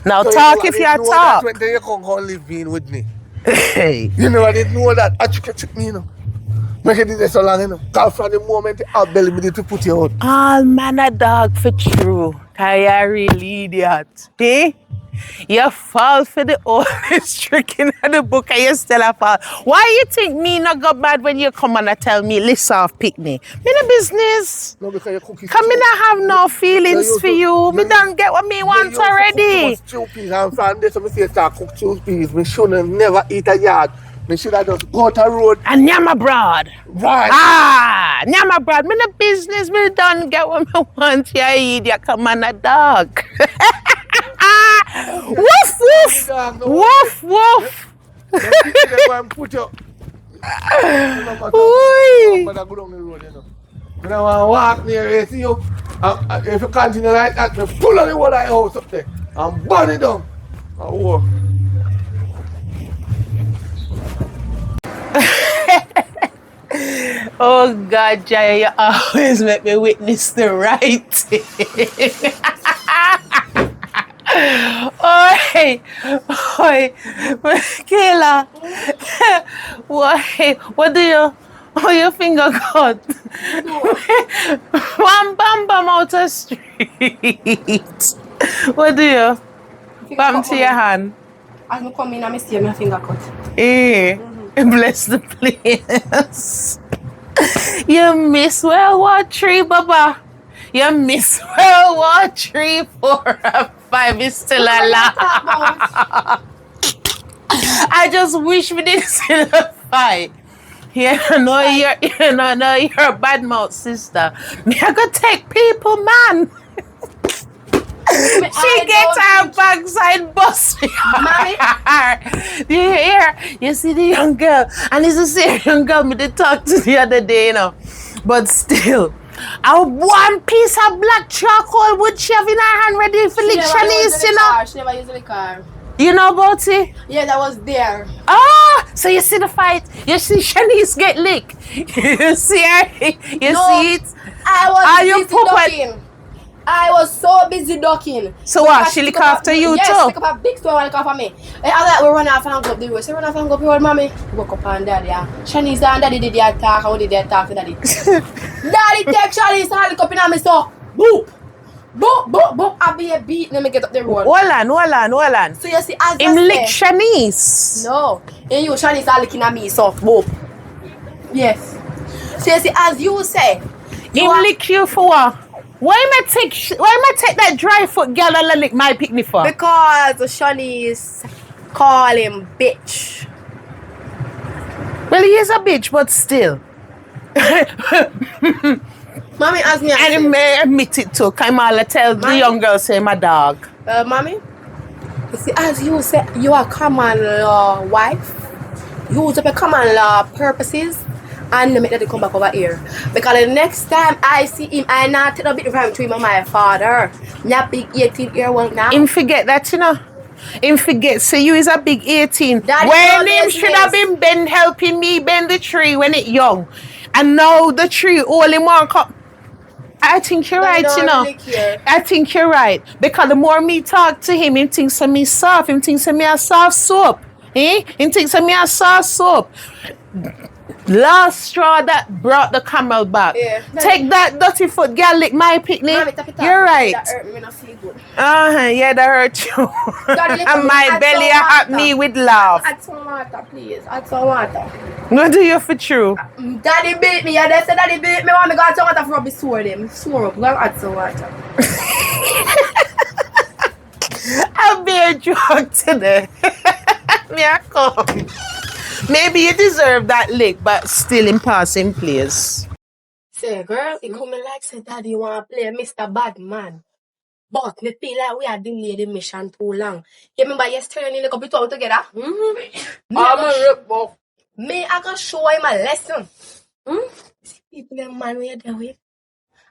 Now So talk know, if I you didn't know talk. that when you come home live in with me. Hey. You know, I didn't know that. I check me, you know. Make it this so long, you know. Cause from the moment I belly me to put you out. All man a dog for true. Cause you a real idiot. Eh? You fall for the oldest trick in the book and you still a fall. Why you think me not go bad when you come and tell me listen off picnic? Me no business. No, because your cookies. Come me not have no feelings You for used to- you. Me you don't get what me want You already. used to cook too much stew peas and from this, so me say start cook stew peas. Me shouldn't never eat a yard. Me should have just go to road. And yam abroad. Right. Ah, nyama abroad. Me no business. Me don't get what me want. You idiot. Come on a dog. Woof woof. Woof woof. Them people they go and put you Oi! But I go down the road, you know. When I want to walk near you, see you. If you continue like that, me pull on the wall of your house up there and burn it down. Oh, Oh God, Jaya, you always make me witness the right thing. Oi, oi, Kayla, what do you? Oh, your finger cut. One bam bam out the street. What do you? Bam to your hand. As I come in, I see my finger cut. Eh, bless the place. You miss World War III, Baba. You miss World War III, 4 and 5 is still alive. I just wish we didn't see the fight. Yeah, no, you're a bad mouth sister. Me, I could take people, man. She gets her backside bust. Mommy? You hear? You see the young girl, and it's the same young girl me did talk to the other day, you know. But still, I one piece of black charcoal would she have in her hand ready for lick Shanice, you know? She never used the car. You know about it? Yeah, that was there. Ah, so you see the fight? You see Shanice get licked? You see her? You see it? I was you busy ducking. I was so busy ducking. So what? She look after you yes, too? Yes, she look up a big store and look after me. And after that, we run off and go up the road. So run off and go up the road, mommy. Woke up and daddy. Shanice and daddy did their talk. How did they talk to daddy? Daddy take Shanice and look up in me so boop. Boop, boop, boop. I be a beat. Let me get up the road. Hold on. So you see, as him I lick say, Shanice. no. And you, Shanice, are licking at me so boop. Yes. So you see, as you say, Him lick you for what? Why am I take that dry foot girl and lick my picnic for? because Shanice call him bitch. Well, he is a bitch, but still. Mommy asked me. And he may admit it too. Kamala tell the young girl say my dog. Mommy, you see, as you say, you are common law wife. You use up your common law purposes and make that come back over here. Because the next time I see him, I not take a bit from him and my father. Not big 18-year-old now. Him forget that, you know. Him forget. So you is a big 18. Daddy when know him this should have is. been helping me bend the tree when it young. And now the tree only one come. I think you're right, you know. Really I think you're right. Because the more me talk to him thinks of me soft. Him thinks of me a soft soap. Him thinks of me a soft soap. Last straw that brought the camel back. Yeah. Take that dirty foot, girl, lick my picnic. Mommy, tap it up. You're right. That hurt me when I feel good. Yeah, that hurt you. Daddy, And my add belly some at water. me with laugh. Add some water, please. Add some water. What do you for true? Daddy beat me. Yeah, they said daddy beat me. Want me got some water for rub the sore them. Sore up. Go add some water. I'll be a drunk today. Me I come. Maybe you deserve that lick, but still in passing place. Say, girl, it come like say daddy you want to play Mr. Badman. But me feel like we are delayed the mission too long. You remember yesterday we look up together? Me, I can show him a lesson. See people them man we are there with.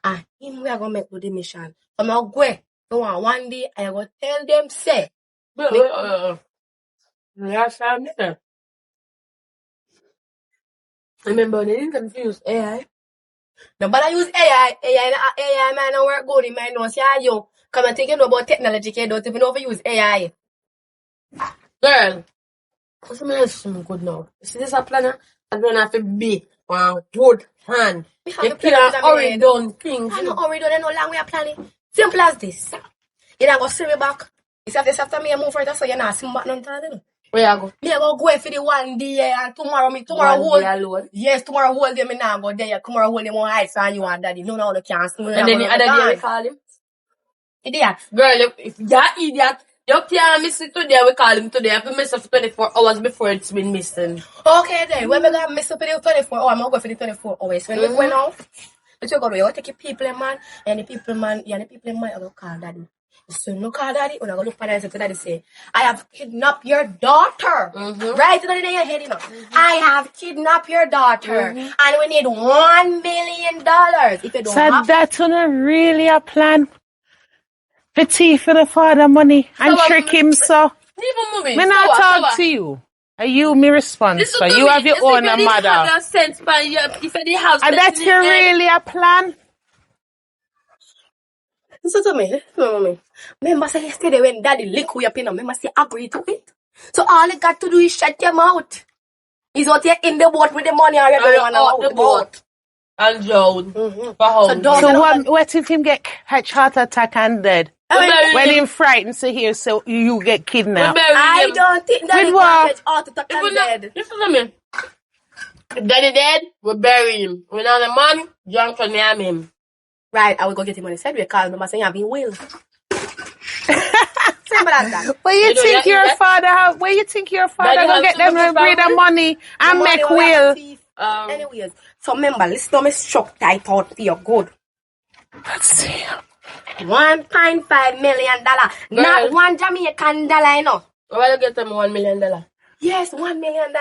And him we are gonna make do the mission. So I'm go. So one day I go tell them say. Remember they didn't confuse AI. Nobody use AI. AI man don't work good. It might not see you. Come and think you know about technology. You don't even know if you use AI. Girl, what's my some good now? You see this a planner? I don't have to be one good hand. You can't hurry down things. I don't hurry down. I know long we are planning. Simple as this. You don't go see me back. It's after me I move further so you're not see me back none time. Where you go? Me I go for the one day and tomorrow whole. Yes, tomorrow whole day me now go there. Tomorrow whole day more heights and you and daddy. No, they can't see me. And then the other day we call him. Idiot. Girl, if you're idiot, you can't miss it today. We call him today. I have to miss it for 24 hours before it's been missing. Okay then, when we gonna miss up for the 24 hours, I'm gonna go for the 24 hours. When we go now, but you go to take your people man, and the people man, I will call daddy. So no call daddy, when I go look for that, daddy say, I have kidnapped your daughter. Right in your head, you know. I have kidnapped your daughter. And we need $1 million. If you don't So have that's not really a plan. To thief for the father money and trick him, so. Even Me not talk to you. Are you me responsible? You have your own mother. Have sense, but if they have And that's really a plan? listen to me, mommy. Remember say yesterday when daddy lick you up, you know, remember say agree to it. So all you got to do is shut your mouth. He's out here in the boat with the money and everyone out the boat. And Joan. So what if him get catch heart attack and dead? When him frightened, so here, so you get kidnapped. I don't think that he can get heart attack and dead. Listen to me. If daddy dead, we bury him. When on the money, John can name him. Right, I will go get him on the side. We call him and say, you have been will. Simple as that. Where you think your father gonna get them to breed the money and make will? Anyways, so remember, listen to me struck tight out for your good. Let's see. $1.5 million. Not one Jamaican dollar, you know. Why you get them $1 million? Yes, $1 million.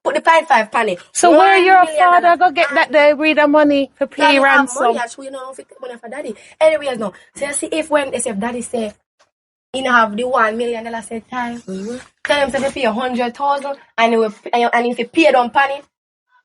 Put the 0.5 penny. So where your father go get that they breed the money to pay ransom? Money, actually, you know, if it money for daddy. Anyways, no. So you see, if daddy say, you know, have the $1 million set time, tell him to pay 100,000, and if you pay down penny,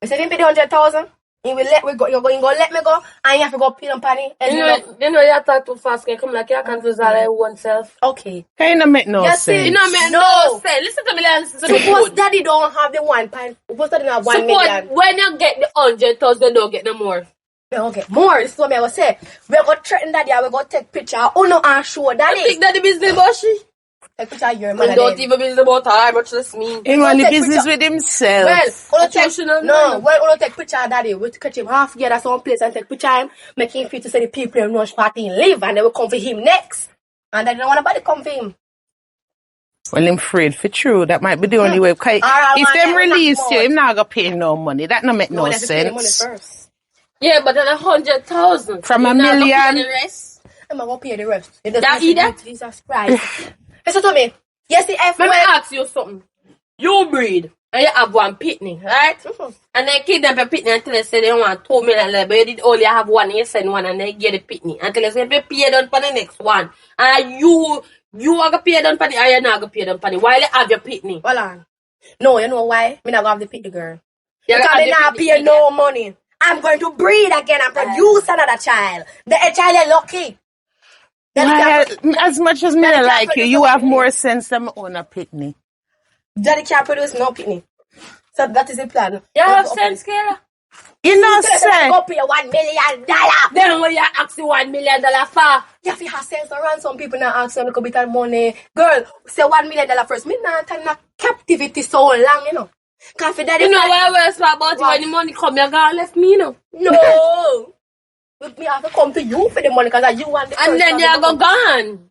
you say if you pay the 100,000, he will let me go. You're going to let me go, and you have to go pay down penny. You know, you talk too fast. Can come like you confuse all oneself. Okay. Kind of make no sense. You know, make no sense. Listen to me, listen to me. Suppose daddy don't have the 1 pint. Suppose daddy don't have 1 million. When you get the 100,000, don't get no more. We don't get more. This is what I was say. We're going to threaten daddy and we're going to take picture. Oh no, and show daddy. I think daddy business about she. Take picture of your man. Don't even business about her, much less me. He want the business with himself. Well, we'll take picture of daddy. We'll catch him half together some place and take picture of him. Make him feel to say the people in Rush Party live and they will come for him next. And then don't want nobody come for him. Well, I'm afraid for true. That might be the only way. If them release you, him not gonna pay no money. That don't make no sense. Pay the money first. Yeah, but then 100,000 from $1 million. I'm gonna pay the rest. That either. Jesus Christ. Listen to me. Yes, let me ask you something. You breed and you have one pitney, right? And they kidnap a pitney until they say they want $2 million, but you did only have one. You send one and they get the pitney until they say if you pay down for the next one. And you are gonna pay down for the, or you're not gonna pay down for the. Why you have your pitney? Hold on. No, you know why? Me not gonna have the pitney girl. Because me not pay no money. I'm going to breed again and produce another child. The child is lucky. As much as me like you have more sense than my own pitney. Daddy can't produce no pitney. So that is the plan. You have sense, Kayla? You know, say. Go pay $1 million. Then what you ask the $1 million for? You have to have sense around. Some people now ask them a bit of money. Girl, say $1 million first. Me not in captivity so long, you know. Cause for daddy, you know what I was about when the money come, you're gonna left me, you know. No. Me have to come to you for the money because you want the and then you're gone.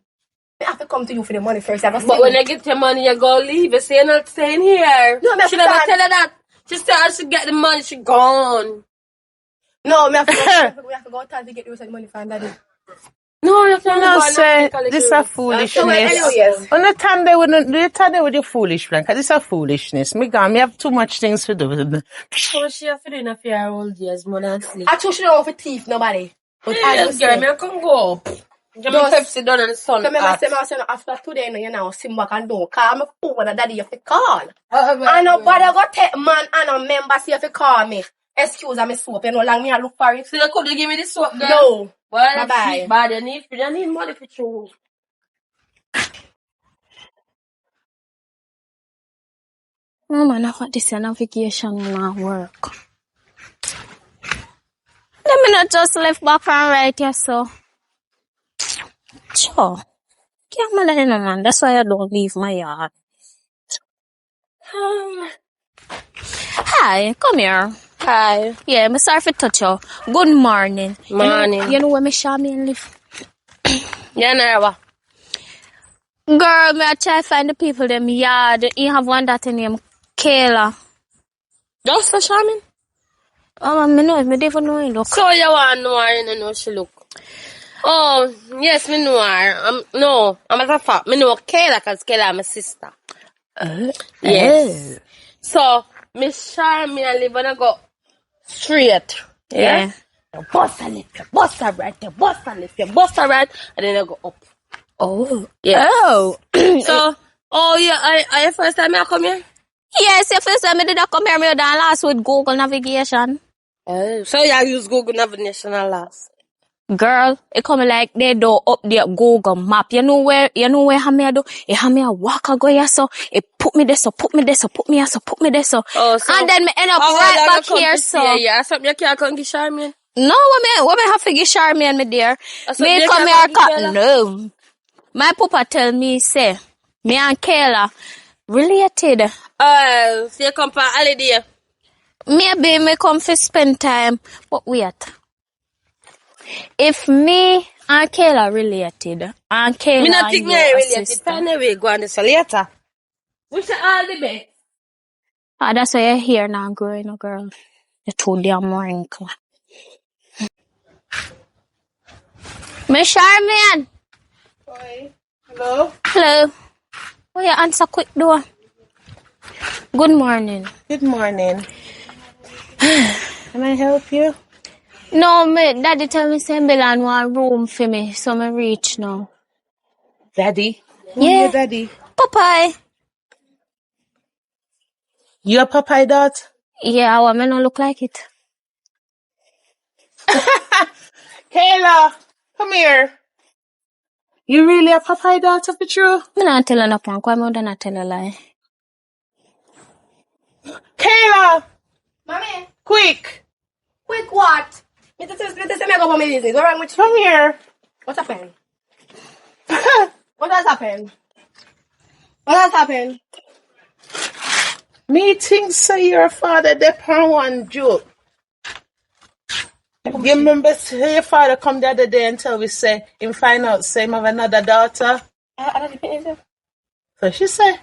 Me have to come to you for the money first. But when you get your money, you go leave. You say you're not staying here. No, she never tell her that. She said she get the money, she gone. No, me have to go to get the money for daddy. No, you can't say this is a foolishness. On the time they with your foolish plan, this is a foolishness. Me have too much things to do. So she have to do enough for her old years, more than sleep. I told she don't want to thief nobody. But yes, girl, me come go up. Just Pepsi done and the sun. Remember, after today, you know, sit back and don't call me phone when daddy you have to call. And nobody go take man and a member see if you call me. Excuse me, soap. You know, long me I look for it. So you could give me the soap, girl? No. Well, bye. Bad, you need money for you. Mama, now what this vacation now work? Let me not just left back and right here, so. Sure. Can't man, man. That's why I don't leave my yard. Hi, come here. Hi. Yeah, I'm sorry for touch you. Good morning. Morning. You know where me Shami and live? Yeah, never. Girl, me I try to find the people them yard. You have one that named Kayla. Just a shaman? Oh, me know, me never know you look. So you want to know her, you know she look? Oh, yes, me know her. No, I'm matter of fact, me know Kayla because Kayla my sister. Yes. So, Miss Charmian live and I go straight. Yeah? Bust a left, bust a right, bust a left, bust a right, and then I go up. Oh. Yes. Oh. So, oh yeah, I first time I come here? Yes, your first time I did come here, me done last with Google navigation. Oh, so you use Google Navigation last? Girl, it come like they do update Google map. You know where I do? You have me a walk a go here so it put me there so put me there so put me here so put me there so. Oh, so and then me end up right back here so. Yeah, something you can't come get Charmian. No, what me have to give Charmian me there? Me you come can't here come get Kayla? no. My papa tell me say me and Kayla related. So you come for holiday? Maybe me come for spend time. But wait. If me and Kayla related, and Kayla Me not think and me you are a related. sister. Anyway, go on this later. Wish you all the best. Ah, that's why you're here now, growing up, girl. You're too damn wrinkly. Miss Charmian. Hello? Hello. Oh, you answer quick door. Good morning. Good morning. Can I help you? No, me daddy tell me say Milan want room for me, so me reach now. Daddy? Who Yeah. your daddy? Popeye. You a Popeye dot? Yeah, I want me not look like it. Kayla, come here. You really a Popeye dot of the truth? Me not tell her no prank, why me would not tell a lie? Kayla, Mommy, quick. quick what? Me to say me go for my business. What wrong with you? Come here. What's happened? What has happened? What has happened? Me think say your father depend one joke. You remember say your father come the other day and tell we say him find out say him have another daughter? I don't think it's So she say,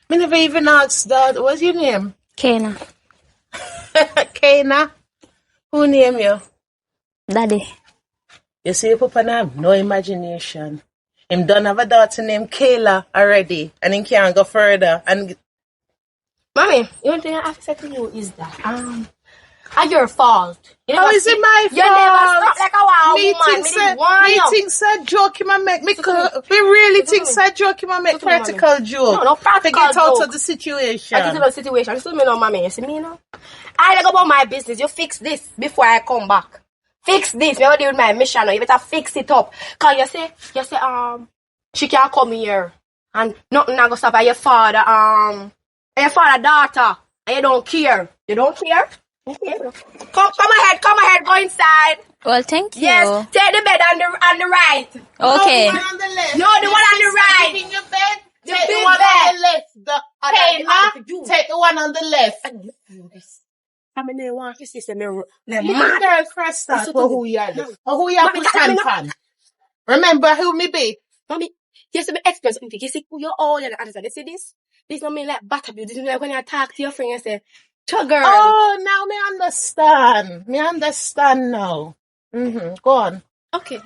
me never even asked that. What's your name? Kayla. Kayna. Who name you? Daddy. You see, Papa now have no imagination. Him done have a daughter named Kayla already, and he can't go further. And Mommy, the only thing I have to say to you is that it's your fault. how is it my fault? You never stop like a wild Me woman. think said joke him and make me. We really think said joke him and make practical joke. No practical to get out joke. of the situation. I get to the situation. You see me now, mommy. You see me now? I go about my business. You fix this before I come back. Fix this. Me deal with my mission now. You better fix it up. Cause you say, she can't come here. And nothing I go stop at your father, daughter. And you don't care. You don't care? Come ahead, go inside. Well, thank you. Yes, take the bed on the right. Okay. No, the one on the left. No, the one on the right. In your bed. The Take the big one bed. on the left. Kayla, take the one on the left. I mean, they want to see me You mad. girl cross that for who you are. For who you are to stand fan. Remember who me be? Mommy, you see me express something. You see who you're all and understand. You see this? This don't mean like butter you. This is like when you talk to your friend and say, "Cho girl." Oh, now me understand. Me understand now. Go on. Okay.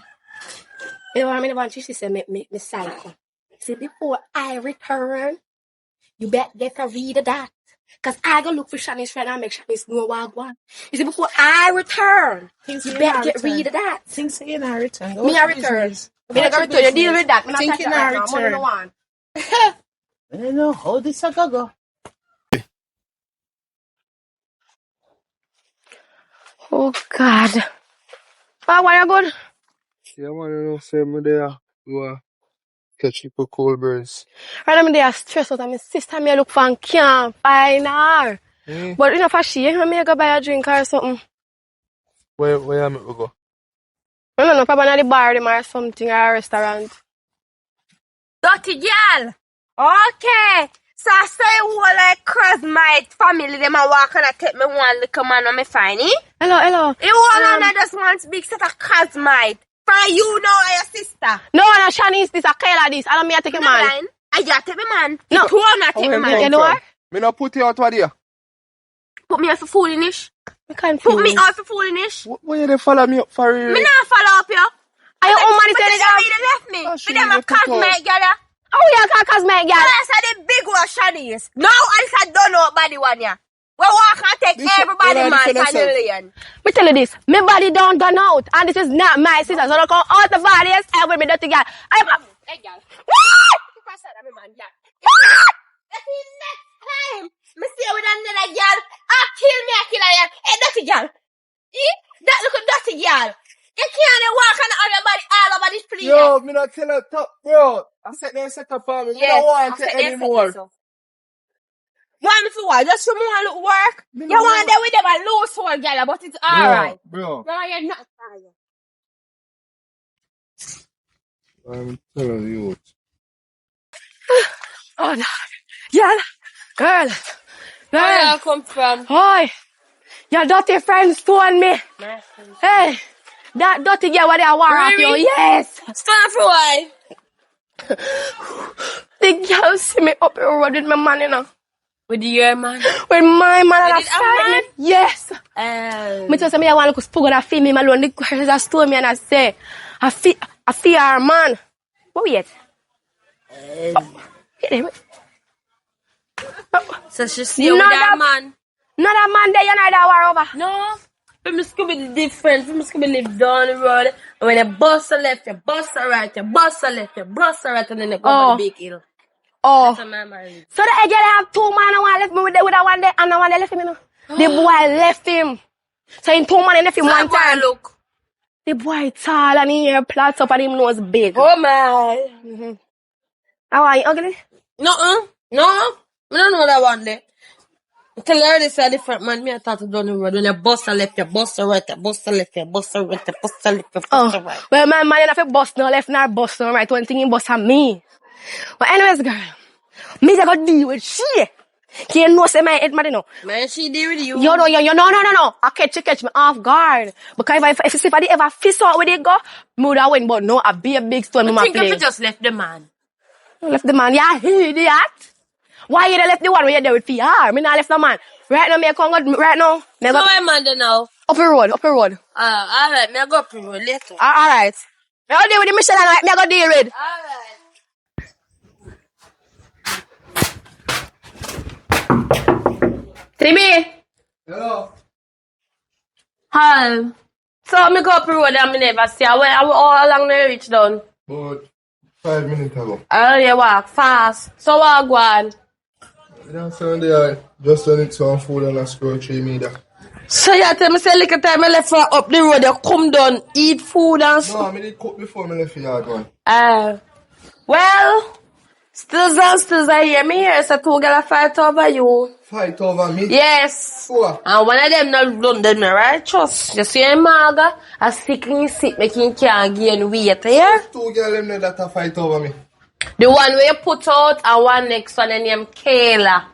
You know what I mean? She said, me psycho. See, before I return, you better get a read of that. Because I go look for Shani's friend and make Shani's know what I want. You see, before I return, you better get rid of that. Things in our return. Me I return. Me I go return. You deal with that. Me not touch that right now. Money no want. I don't know how this a go. Oh, God. Oh, why you good? Yeah, man, you know, say me there, go catch people cold birds. Right now, me there stressed out. And my sister me look for and can't find her. But you know, for she, me go buy a drink or something. Where am I go? I don't know, probably at the bar or something, or a restaurant. Dirty girl. Okay. So I say who like cross my family, them a walk and I take me one little man on me find it. Hello. You want to just want big set of cosmite. For you know your sister. No, Shanice, this a Kayla this. I don't mean I take a man. I just take me man. No. You wanna take me man. You know what? Me not put you out what there. Put me off for foolish. I can't Put me off for foolish. When you dey follow me up for real? Me not follow up you. Are you woman is But saying you that? really left me. Oh, But she them a really put cosmate, girl. How you call cosmetic girl? I said the big one, Shanice. No, I said don't know body one, yeah. We walk and take This- everybody, you know, man, this from the yourself. lane. Me tell you this, my body don't gone out, and this is not my sister. So don't come out the body and stay with me dirty girl. I'm a... Hey girl. What? That's the next time. Me stay with another girl. Kill me, I kill her. Hey, dirty girl. Eh? That look dirty girl. You can't walk on everybody all over this place. Yo, me not tell her top, bro. I said they set up for me. Me don't want it anymore. Want me for what? Just for more look work? Me You no want them with them a loose soul, girl, but it's alright. Bro, No, you're not tired. I'm telling you. Oh, no. Girl. Girl. Where Girl. you come from? Hi. Your dirty friends told me. Hey. That dirty girl where they are war off you. Really? Yes. Stand for why? The girl see me up the road with my man, you know. With your man. With my man and With I a man? fight me. Yes. Me Me tell me I want to spook and I feel me alone. The girl just told me and I say, I feel her man. What yet? So she stay with that man. Not a man there, you know that war over. No. But me school be different. Me school be live down the road. And when you bust a left, you bust a right, you bust a left, you bust a right, and then you go over the big hill. Oh. So my married. So the girl have two man and one left me with that one there and the one there left him, you know. The boy left him. So in two man and left him one time. Look. The boy tall and he hair plats up and him nose big. Oh my. How are you ugly? No. I don't know that one there. Tell her this a different man. Me I thought it down the road. When you bust a left, you bust a right, you bust a left, you bust a right, you bust a left, you bust a right. Well, my man, you have to bust no left, nor bust no right. One thing he bust on me. But anyways, girl, me just got deal with she. Can you know say my head, man, you know? Man, she deal with you. No. I catch me off guard. Because if I ever fist out with it, go, me would have win, but no, I be a big stone, I me think play. if you just left the man. Left the man, yeah, he idiot. Why you left the one where you're there with PR? Me not left the man. Right now, me I come go, right now. Me So go, where man there now? up the road. Alright, me I go up the road later. Alright. Me go deal with the Michelle and me I go deal with. Alright. Timmy. Hello. Hi. So me go up the road and me never see her. How long me reach down? About 5 minutes ago. I only walk fast. So what go on? Yeah, Sunday, just when it's on food and I scroll 3 meter. So you tell me say little time I left for up the road, you come down, eat food and No, stuff. I did cook before I left the yard one. Well, still I hear me here, so two girls fight over you. Fight over me? Yes. What? And one of them not done them the righteous. You see him, Marga? I sick and sick, making him can't gain weight, yeah? Two girls them that fight over me. The one where you put out and one next one named Kayla.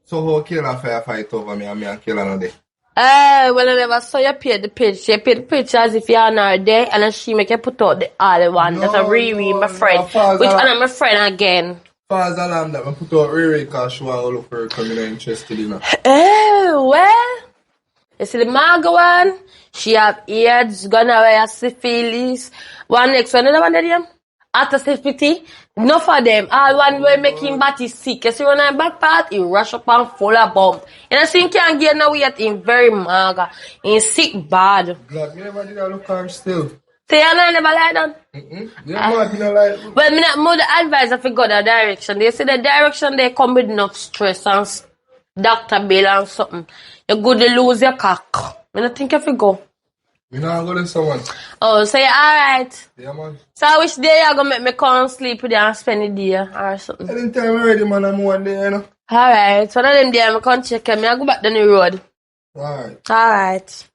So how Kayla fight over me and me and Kayla no day? Well, I never saw you pay the pitch. You pay the pitch as if you're not there, and then she make you put out the other one. No, That's a Riri, my friend. no, Which one is my friend again? False alarm that I put out Riri because she want to look for her coming interested in her. Well, you see the Marga one? She have AIDS, gonorrhea, syphilis. One next one, another one of them? Autosafety. Enough for them. All one will make him body sick. You see when I'm back part, he rush up and full of bump. You know, so he can't get no weight, he's very maga. He's sick bad. Glad me never did I look at her still. So you know, never like that? Yeah, man, me no like. Well, me not more the advice if you go that direction. They say the direction they come with enough stress and doctor bill and something. You're good to lose your cock. I don't think if you go. Me not go to someone. Oh, so you're alright. Yeah, man. So which day you gonna make me come sleep with you and spend the day or something? Anytime I'm ready, man, I'm one day, you know. Alright, so one of them day I come check him. I go back down the road. Alright. Alright.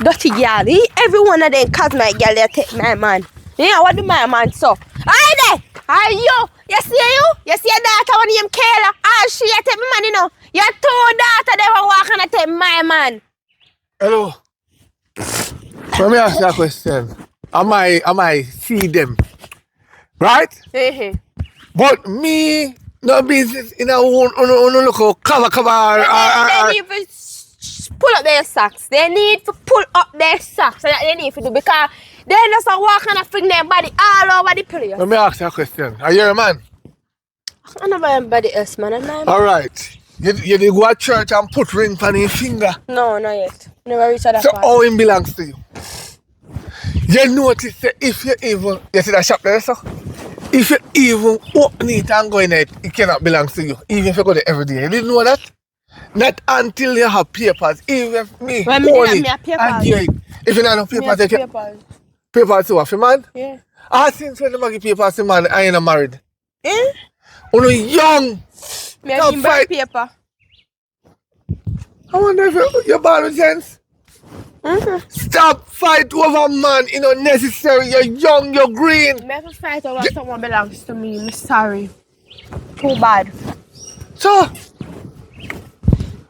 Dirty girl, every one of them cosmic girl they take my man. Yeah, what do my man so? Hi there! Are you? You see you? You see your daughter when you Kayla? She take my man, you know. Your two daughter they were walking and take my man. Hello. Let me ask you a question. Am I see them? Right? But me no business in a look cover. Then even pull up their socks. They need to pull up their socks. That's what they need to do because they just walk and fling their body all over the place. Let me ask you a question. Are you a man? I never anybody else, man. I'm not. Alright. You did go to church and put ring on your finger. No, not yet. Never reached that So part. how it belongs to you? You notice that if you even, you see that shop there, so? If you even open it and go in it, it cannot belong to you. Even if you go there every day. You didn't know that? Not until you have papers. Even if me When me own have it me a papers. and give it. If you don't have Me papers, have you can. papers. Papers to what, man? Yeah. Since when you give papers to man, I ain't married. Eh? When you young, Me have him birth paper. I wonder if you're born with sense. Stop fight over man, you know, necessary. You're young, you're green. Me have to fight over someone belongs to me. I'm sorry. Too bad. So,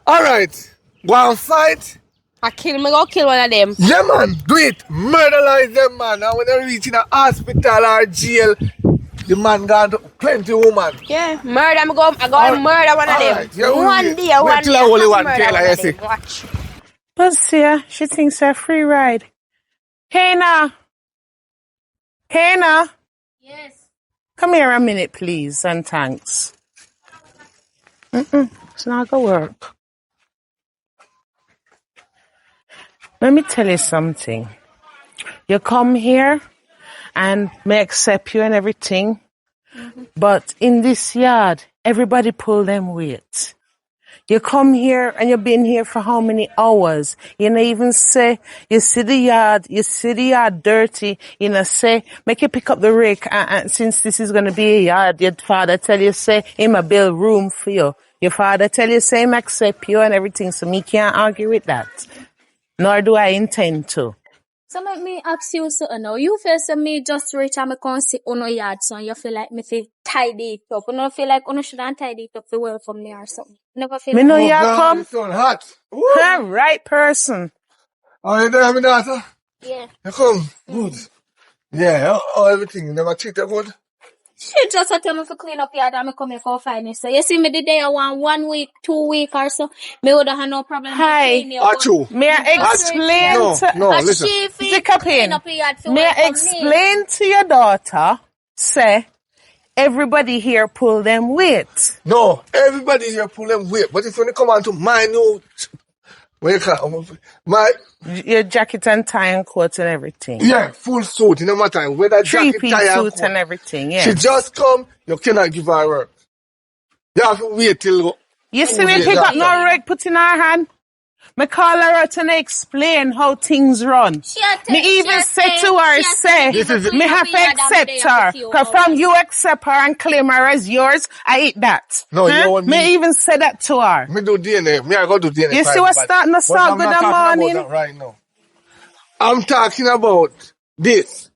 alright, go and fight. I kill me, go kill one of them. Yeah, man, do it. Murderize them, man. And when they reach in a hospital or jail, the man gone to plenty woman. Yeah, murder. I go and murder one of them. Alright, yeah, One day, one wait till day. I only have one murder Taylor, one you of see. them. Watch. But see, she thinks a free ride. Hey now. Hey now. Yes. Come here a minute, please, and thanks. It's not gonna work. Let me tell you something. You come here and may accept you and everything, but in this yard, everybody pull them weight. You come here and you've been here for how many hours? You know, even say, you see the yard dirty, you know, say, make you pick up the rake, and since this is going to be a yard, your father tell you, say, him a build room for you. Your father tell you, say, him accept you and everything, so me can't argue with that. Nor do I intend to. So make me ask you something now. You feel say me just reach and me come sit on your yard, so you feel like me feel tidy it up. You don't feel like you shouldn't tidy it up for well from me or something. Never feel Me like know that. you come. It's so hot. Huh, right person. Oh, you there, my daughter? Yeah. You come. Good. Yeah, everything. You never treat you good? She just tell me to clean up yard and me come here for find it. So you see me the day I want 1 week, 2 weeks or so, me would have no problem to Hi. clean you. But Achoo. May I just explain No, to... no, and listen. she feel Stick up clean in. up yard for May well I from me. explain to your daughter, say, everybody here pull them weight. No, everybody here pull them weight. But if when you come on to my new, what you call my, Your jacket and tie and coat and everything. yeah, full suit, no matter whether jacket, Three-piece tie, and suit coat. and everything, yeah. She just come, you cannot give her work. You have to wait till. You see me Yeah, pick up yeah. no rag, put in her hand. Me call her out and explain how things run. Me even say to her, say, me have to accept her. Cause from you accept her and claim her as yours, I eat that. No, you want me- Me even say that to her. Me do DNA. Me I go do DNA. You see what's starting to start good I'm in the not talking morning? about that right now. I'm talking about this.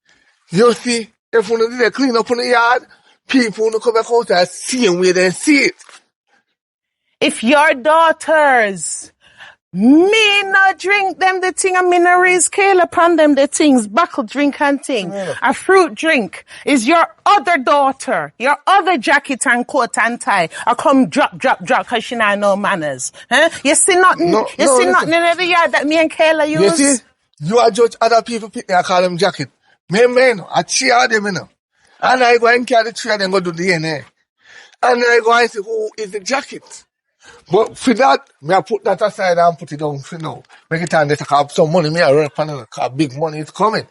You see, if you do the clean up on the yard, people will come back out and see where they see it. If your daughters, me not drink them the thing and me not raise scale upon them the things, buckle drink and thing. A fruit drink is your other daughter, your other jacket and coat and tie. I come drop, cause she not no manners. Huh? You see nothing, listen. nothing in the yard that me and Kayla use? You see, you are judge other people pick me, I call them jacket. Me, I cheer them, you know. And I go and carry the tree and then go do DNA. And I go and say, who is the jacket? But for that, me I put that aside and put it down for now. Make it time to have some money, me I work on it, cause big money is coming.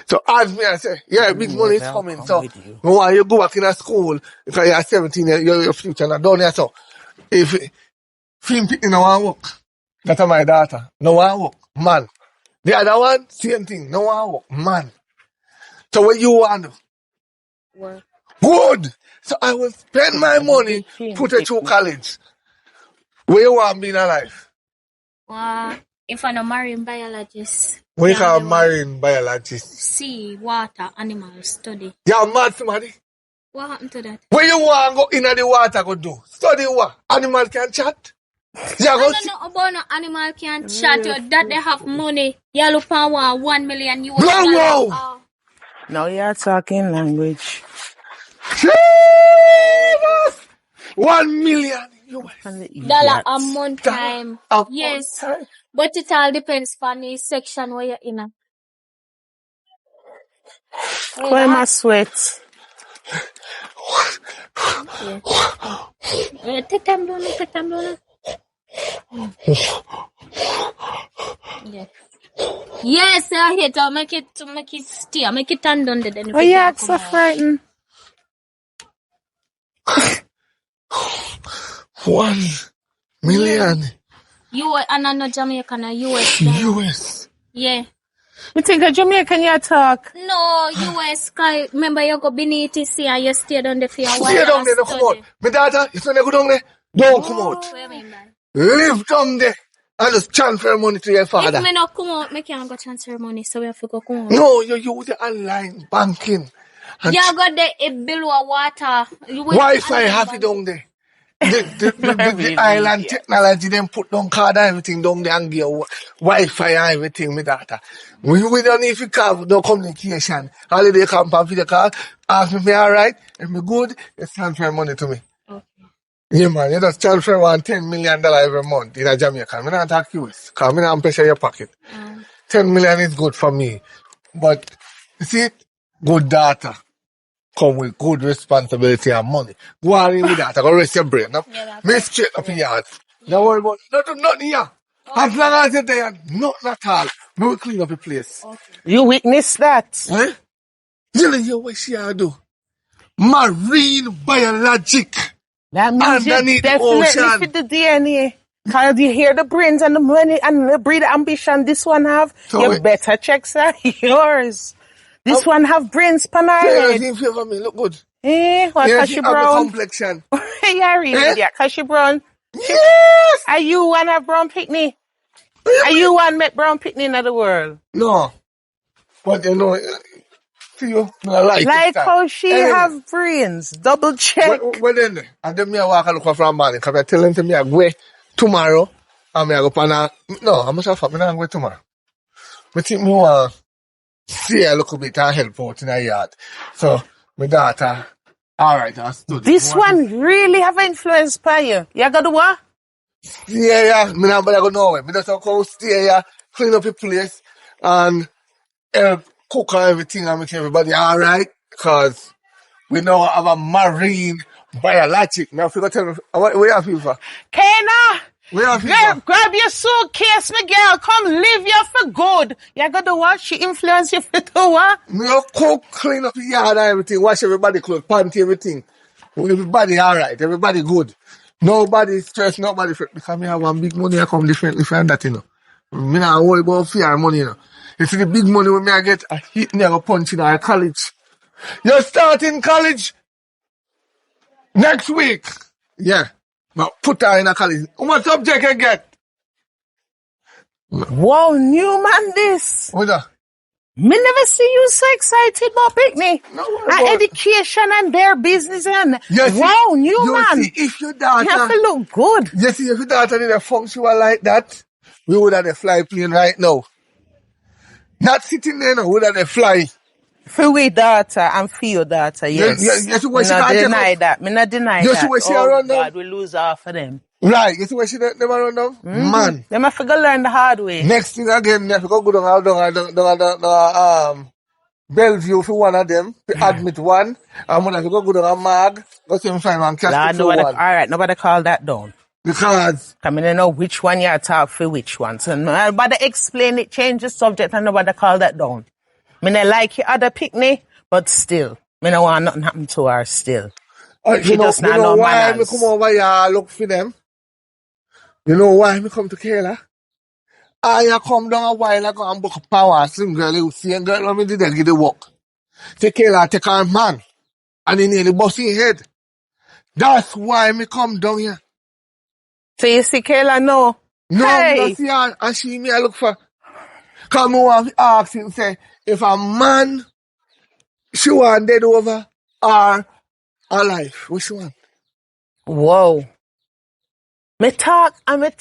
So as me I say, yeah, big money is coming. So when you go back in a school, because you're 17, your future not done yet. So if film pick no one work, that's my daughter. No one work, man. The other one, same thing, no one work, man. So what you want to do? Work. Good. So I will spend my money, put it through college. Where you want to be in life? If I'm a marine biologist. When you call marine biologist. Sea, water, animals, study. You're mad somebody. What happened to that? When you want to go in the water, go do. Study what? Animal can chat. You I go don't know about no animal can chat you that they have money. You look for $1 million US. Wow. Now you're talking language. Jesus! 1 million And the Dollar a idiots. month Dollar time. a month Yes. time. But it all depends on the section where you're in. Wait, Why my sweat? yeah. Take time down, take time down. Yeah. Yes, I hate to make it stay. Make it turn down then. Oh, yeah, it's so frightened. 1 million You and not Jamaican, US. dollar. US. Yeah. You think a Jamaican you talk? No, US. Cause remember you go beneath TC and you stay down there for a while. Stay down there, no come out. My daughter, you say you go down there? Don't come out. What you mean by? Live down there and just transfer money to your father. If me not come out, me can't go transfer money, so we have to go come out. No, you use the online banking. And You got the below water. Wi-Fi have it down there. The island technology, them put down card and everything down there and give you Wi-Fi and everything, my daughter. We don't need to call no communication. All they come from video call, ask me alright, if me good, you transfer money to me. Okay. Yeah man, you just transfer $10 million every month in a Jamaica. I'm not talk US, because I'm not pressure your pocket. 10 million is good for me. But, you see, good data come with good responsibility and money. Go on in with that. I go rest your brain. No? Make straight up in your heart. Don't worry about nothing here. As long as you're there, nothing at all. We will clean up the place. You witness that? Eh? You know hear what she a do? Marine biologic. That means you Underneath the definitely ocean. fit the DNA. Cause you hear the brains and the money and the breed ambition this one have, So you it- better check sir, yours. This one have brains pan our Yeah, head. in favor of me. Look good. Eh, what Yeah, cause she she have the brown? complexion. Yeah, really, Eh? yeah, cause she brown. Yes! Are you one have brown picnic? Are you one met brown picnic in the world? No. But you know, see you, I like Like it. how she Anyway. have brains. Double check. Well then, and then me I walk and look for a man, because I tell him to me I go tomorrow, and me I go pan a, no, I'm not sure me not go tomorrow. Me think me want see a little bit and help out in the yard. So, my daughter, alright, I stood. This one really have influence by you. You got the what? Yeah, me not better go nowhere. Me just go stay here, clean up the place, and help cook and everything and make everybody alright, because we now have a marine biologic. Now, if you go tell me, what you have fever? Kena! Where have Girl, fever? grab your suitcase, my girl. Come live here for good. You got the what? She influence you for the what? Me go cook, clean up the yard and everything, wash everybody clothes, panty, everything. Everybody alright, everybody good. Nobody stressed, nobody fret, because me have one big money I come differently from that, you know. Me not worry about fear money, you know. You see the big money when me I get, I hit me, I go punch in our college. You start in college next week. Yeah. But put her in a college. How much subject you get? Wow, new man this. What that? Me never see you so excited about picnic. No, And education and their business and You see- wow, new you man. see, if your You have daughter, to look good. you see, if your daughter did a function like that, we would have a fly plane right now. Not sitting there, no, we would have a fly. For we daughter and for your daughter, yes. you see what Me she not can't take deny up? that. Me not deny You that. see what she Oh around now? God, we lose half of them. Right, you see where she never run down? Man. Them have to go learn the hard way. Next thing again, they have to go down Bellevue for one of them, to admit one, and when I have to go down a mag, go see him find one casket Lord, for nobody, one. alright, nobody call that down. Because, I mean, I know which one you talk for which one. So nobody explain it, change the subject, and nobody call that down. Me not like your other picnic, but still, me no want nothing happen to her still. She you know, just you not know know why manners. me come over here look for them? You know why me come to Kayla? I come down a while ago and book a power, slim girl, you see, and girl, when me did get the work. Take Kayla, take her man, and he nearly bust his head. That's why me come down here. So you see Kayla no? No, me Hey! not see her, and she me I look for. Cause me want to ask him, say, if a man, she want dead over, or alive, what she want? Whoa. Me talk. When them like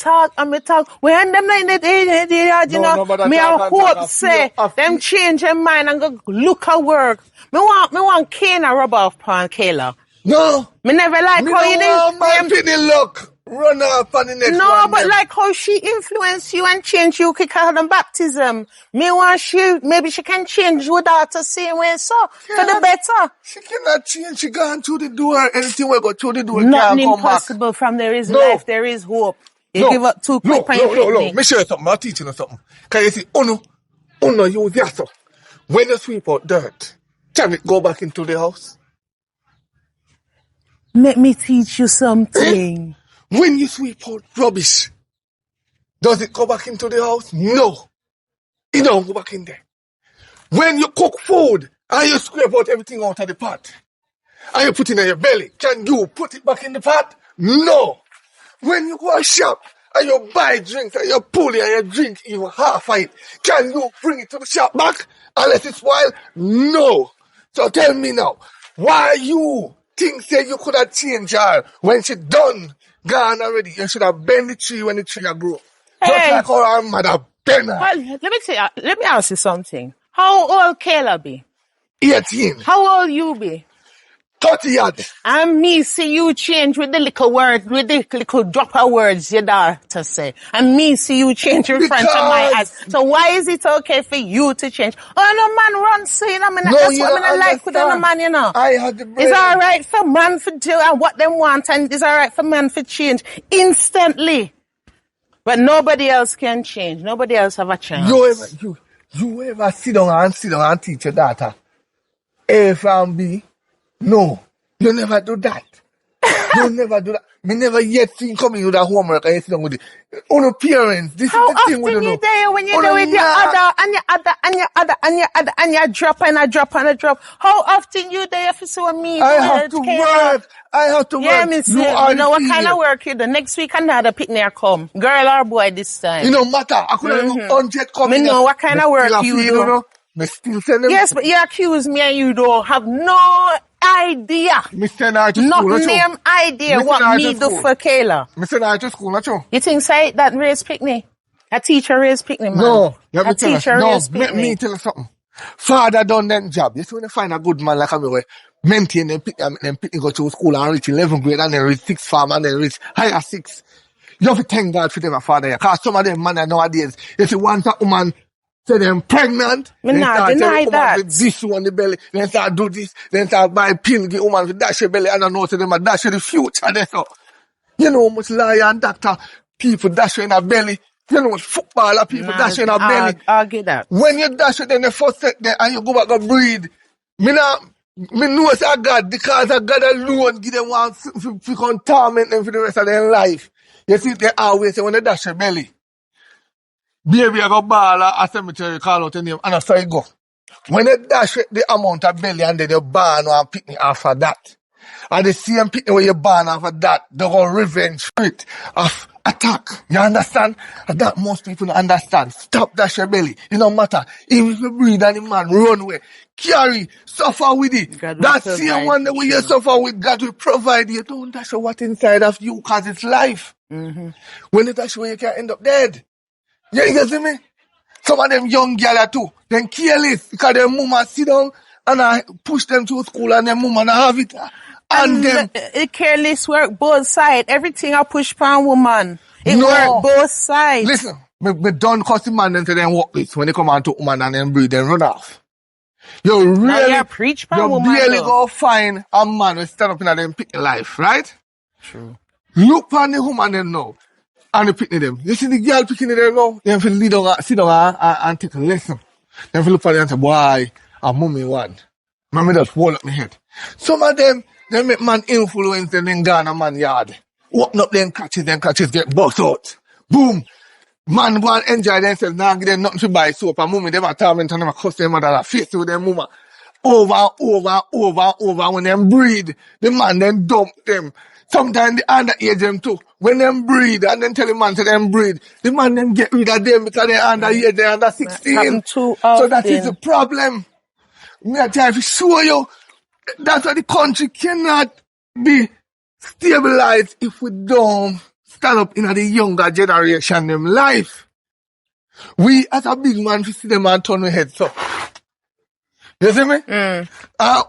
that, you No, know, nobody me talk I and talk. hope say them change their mind and go look at work. Me want Kane rub off upon Kayla. No, Me never like me how no you want my did. pity look. run off on the next No, one. but them. like how she influenced you and changed you, kick her on baptism. Me want she, maybe she can change your daughter same way, so, for the better. She cannot change. She gone through the door. Anything we go through the door Nothing can't come back. impossible. From there is No. life, there is hope. You No, give up too quick on your no. picnic. Me show you something. I'll teach you something. Can you see? Uno use that so. When you sweep out dirt, can it go back into the house? Let me teach you something. When you sweep out rubbish, does it go back into the house? No. It don't go back in there. When you cook food and you scrape out everything out of the pot and you put it in your belly, can you put it back in the pot? No. When you go to shop and you buy drinks and you pull it and you drink even half of it, can you bring it to the shop back unless it's spoiled? No. So tell me now, why you think say you could have changed her when she done, gone already? You should have bent the tree when the tree grew. Just Hey. like how our mother bent her. Well, let me ask you something. How old Kayla be? 18, How old you be? 30 yard. And me see you change with the little word, with the little drop of words your daughter say. And me see you change in front of my eyes. So why is it okay for you to change? Oh, no man run saying, I mean, No, that's you what I don't like with the understand. man, you know. I had the brain. It's alright for man to do and what them want, and it's alright for man to change instantly. But nobody else can change. Nobody else have a chance. You ever sit down and teach your daughter A from B? No. You never do that. You never do that. Me never yet seen coming with a homework and you sit down with it. On parents, this How is the thing we often don't you know. there when you Oh, do with your nah. other and your other and your other and your other and you drop and a drop and a drop? How often you there for so me? I have to work. I have to Yeah, work. me see. You You are know the what kind female. of work you do? Next week another picnic come. Girl or boy this time. You know, matter. I could have 100 coming. Me know what kind of work you do. Me still send them. Yes, but you accuse me and you don't have no idea. Me send her to Not school, not true. name idea Me what send her me to do school. for Kayla. Me send her to school, not true. You think say that raise picnic? A teacher raise picnic, man. No, let me A tell you. teacher No, raise let me picnic. tell you something. Father done that job. You see when you find a good man like me, where maintain them picnic go to school and reach 11th grade and then reach 6th form and then reach higher 6. You have to thank God for them, my father. Because some of them man nowadays, you see once a woman say them pregnant, Me then not start deny tell the woman that. with this one the belly, then start do this, then start buy pill, give woman with dash your belly, and I know say them a dash the future. They so. You know how much lawyer and doctor people dash in a belly. You know how much footballer people dash in a belly. Argue that. When you dash it, then the first set there and you go back and breathe. Me know it's a God because a God alone give them one to come torment them for the rest of their life. You see, they always say when they dash your belly, baby, I go ball a cemetery, call out your name, and that's how you go. When they dash it, the amount of belly and then you burn one picnic after that. And the same picnic where you burn after that, they go revenge for it of attack. You understand? And that most people don't understand. Stop dash your belly. It don't matter. Even if you breathe and the man run away, carry, suffer with it. God will That provide same one that for when you you. suffer with, God will provide you. Don't dash what inside of you because it's life. When you dash away, you can end up dead. You see me? Some of them young girls too, then careless because their mama sit down and I push them to school and their mama not have it. And them, It careless work both sides. Everything I push for woman. It No. work both sides. listen, me done custom man them to them work this when they come out to woman and then breathe and run off. You Now really, you preach for you woman barely though. go find a man who stand up in them picking life, right? True. Look on the woman them now. And they picking them. You see the girl picking them now? They feel lead on, sit down and take a lesson. They feel look at them and say, boy, a mommy one. Mommy just hold up my head. Some of them, they make man influence and then gone a man yard. Open up them catches get bust out. Boom. Man go and enjoy themselves, now give them nothing to buy soap. And mommy, them a torment and them a cuss them mother a face with them mama. Over when them breed, the man then dump them. Sometimes the underage them too. When them breed and then tell the man to them breed, the man then get rid of them because they're underage, they're under 16. happen too So that is often. the problem. Me I try to show you that's why the country cannot be stabilized if we don't stand up in the younger generation them life. We as a big man we see them and turn our heads up. You see me?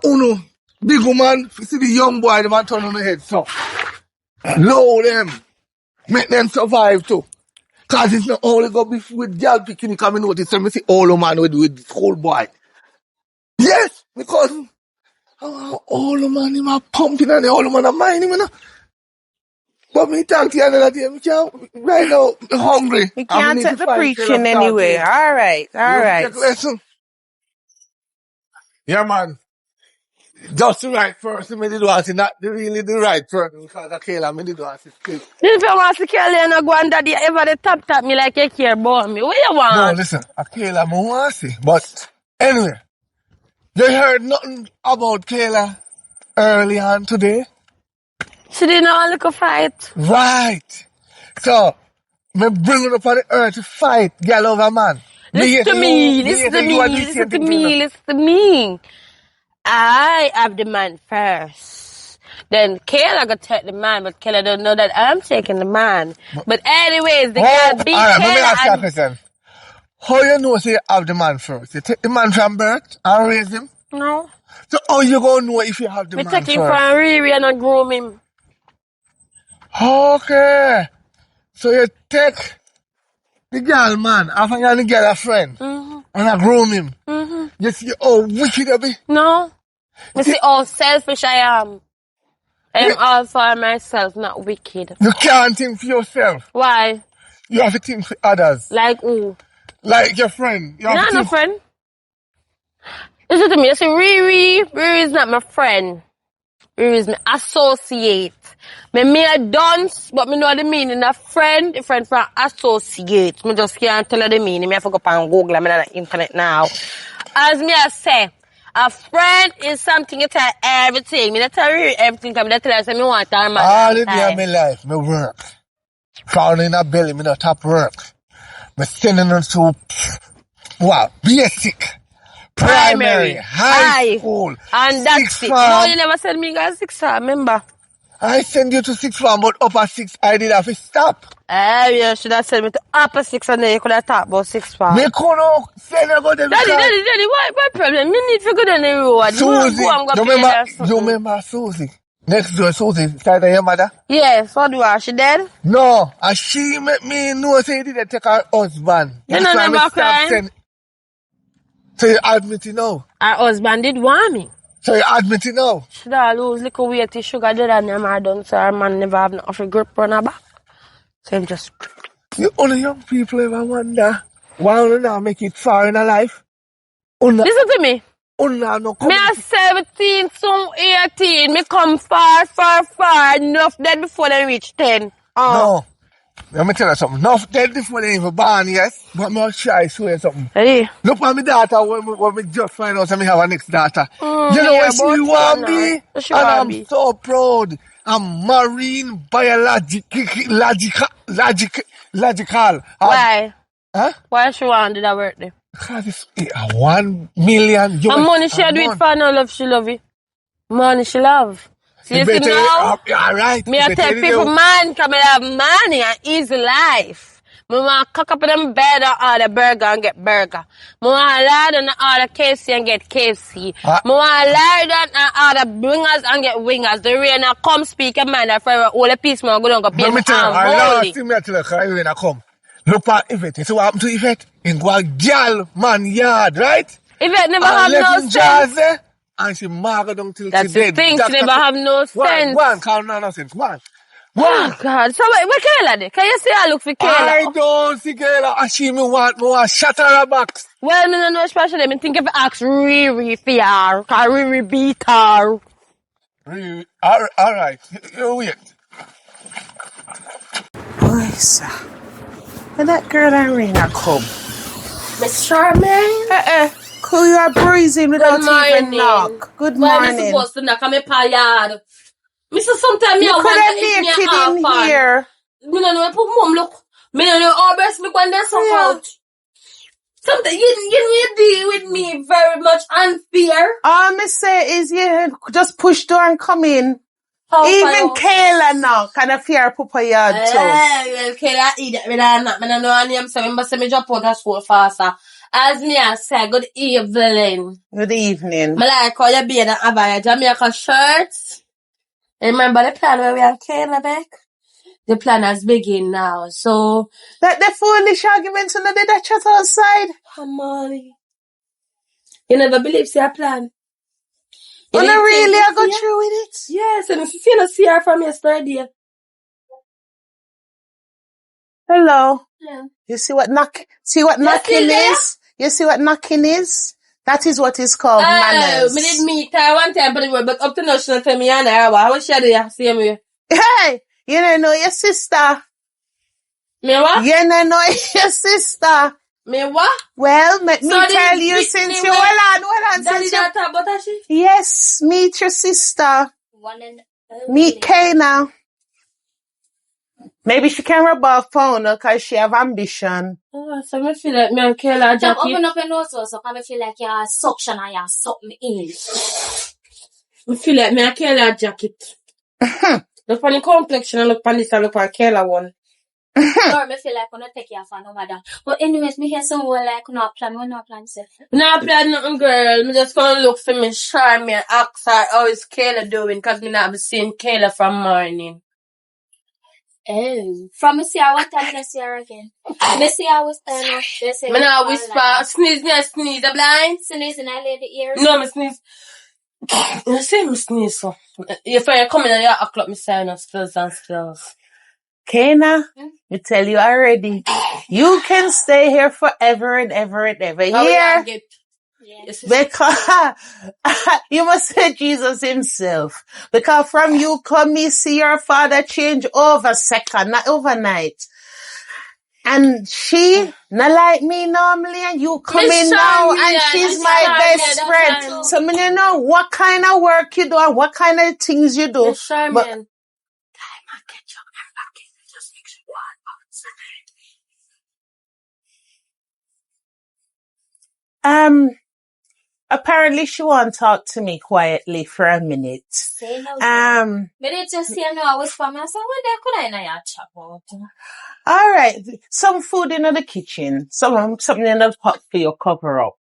Uno big woman, we see the young boy them and turn on their heads up. Low them. Make them survive too. Cause it's not only gonna be with girl picking, coming notice, and me see old man with this old boy. Yes, because old man him a pumping and the old man a mind him, you know. But me talk to you another day, me can't, right now, I'm hungry. You I can't need to take the find preaching Caleb talk to anyway. him. Alright, You alright. take lesson. Yeah, man. Just the right person, me did want to not really the right person, because I Caleb, me did want to speak. If you want to kill you, no go and daddy ever the tap me like you care about me. What you No, want? listen, I Caleb, I want to see. But anyway, you heard nothing about Kayla early on today? She didn't want to look a fight. Right. So, me bring it up on the earth to fight girl over man. Listen to me, listen to me, listen to me, listen to me. I have the man first. Then Kayla got take the man, but Kayla don't know that I'm taking the man. But anyways, the girl beat alright, let me ask you a Kayla. question. How you know say you have the man first? You take the man from birth and raise him? No. So how you gonna know if you have the We man take him first? for a Riri and not groom him. Okay. So you take the girl man, after you get a friend, and I groom him. You see how wicked you be? No. You see how selfish I am. I'm all for myself, not wicked. You can't think for yourself. Why? You have to think for others. Like who? Like your friend. You have Not to no think. friend. Listen to me. You see, Riri is not my friend. Riri is my associate. Me a dance, but me know the meaning of friend, different from associate. Me just can't tell her the meaning. Me have to go up and Google. I'm on the internet now. As me I say, a friend is something you tell everything. Me not tell Riri everything. Because me tell her say me want her man. All the day of my life, me work. Found in a belly, me not top work. Me sending them to, what, basic, primary, high school, And that's sixth it. form. No, you never send me guys 6 form, remember? I send you to sixth form, but upper six, I did have to stop. You should have sent me to upper 6 and then you could have talked about 6 form. Me couldn't send you go there Daddy, because what problem? Me need to go down the road. Susie, you remember Susie? Next door, Susie, side of your mother? Yes, what do I? She dead? No, and she make me know say he didn't take her husband. You know never crying? So you admit it now? Her husband did want me. So you admit it now? She da lose little weight, the sugar dead and them are done, so her man never have enough grip on her back. So him just... You only young people ever wonder why you not make it far in a life? Listen to me. No Me a 17, soon 18. Me come far enough dead before they reach 10. No. Let me tell you something. Enough dead before they even born, yes? But me try show you something. Hey. Look at my daughter when we just find out that me have a next daughter. You know yeah, what she want me? She And want I'm be. so proud. I'm marine logical. Why? Huh? Why she want to do that work there? Because it's 1 million US. And money she do it for no love she love it. Money she love. See, you see now? Alright. Me I tell people, man, come and have money and easy life. Me want cock up in them bed and order burger and get burger. Me want lie down and order KFC and get KFC. Me want lie down and order wingers and get wingers. The rain a come speak a man that for all the piece man go down go pay Let me me tell you, and last holy. thing me I tell you, because when I come. Look at Yvette. You see what happened to Yvette? In go a girl man yard, right? Yvette never have no sense. There, and she married down till That's she the dead. thing, she never have no sense. One, call no sense. One. Oh God. So where Kayla there? Can you see I look for Kayla? I don't see Kayla. And she me want shatter her box. Well, me no know especially. Me think if I ask Riri for her, cause Riri beat her. Really? Alright. You wait. Boy, sir. When that girl Irina come. Miss Charmaine? Cool, you are breezing without even morning. knock. Good Why morning. me supposed to knock on my payard? Me say sometimes me You a could wonder have if me naked a in half here. Me no know put mom look. Me no know how breast me when they suck out. Sometimes you deal with me very much unfair. All me say is you just push door and come in. How Even far Kayla knock and a fear papa yard too. well, Kayla eat it. Me not. Me no know her name, so me must say me drop out of school faster. As me I say, good evening. Good evening. Me like how you be in a Jamaican shirt. Remember the plan where we and Kayla back? The plan has begun now. So, That the foolish arguments and the chat outside. Molly, you never believe see a plan. You Oh, no, didn't think really, to I got see her? through with it. Yes, and if you see her from yesterday. Hello. Yeah. You see what knocking there? is? You see what knocking is? That is what is called Oh, manners. me did meet her one time, but up to now she not tell me and her. I was she there same way. Hey, you don't know your sister. Me what? You don't know your sister. Me what? Well, let me So tell the you big since name you, where hold on, Daddy since you, that talk about her she? yes, meet your sister. One and Meet Kay now. Maybe she can rub her phone because she have ambition. Oh, so me feel like me and Kayla Stop jacket. open up your nose so I feel like you're suction and you're suck me in. Me feel like me and Kayla jacket. Look on the complexion and look on this and look on Kayla one. Or me feel like I'm not take you off over that. But anyways, me hear someone like no plan say. Nah, plan nothing, girl. Me just gonna look for me, shy me and ask her how is Kayla doing, cause me not be seeing Kayla from morning. Oh. From me see her one time I see her again. Me see her was they say. Me now whisper, sneeze, the blind. Sneeze in her lady ears. No, me sneeze. You see me sneeze, so. If I come in and you act like me saying of spills and spills. Kayna, I tell you already, you can stay here forever and ever and ever. Yeah. Here, because you must say Jesus himself. Because from you come, me see your father change over second, not overnight. And she, not like me normally, and you come in now, and she's my best friend. So me you know what kind of work you do and what kind of things you do. But apparently she won't talk to me quietly for a minute. Say no. Me did just hear no I was for me. I said, what they could I know you chat about? All right, some food in the kitchen, something in the pot for your cover up.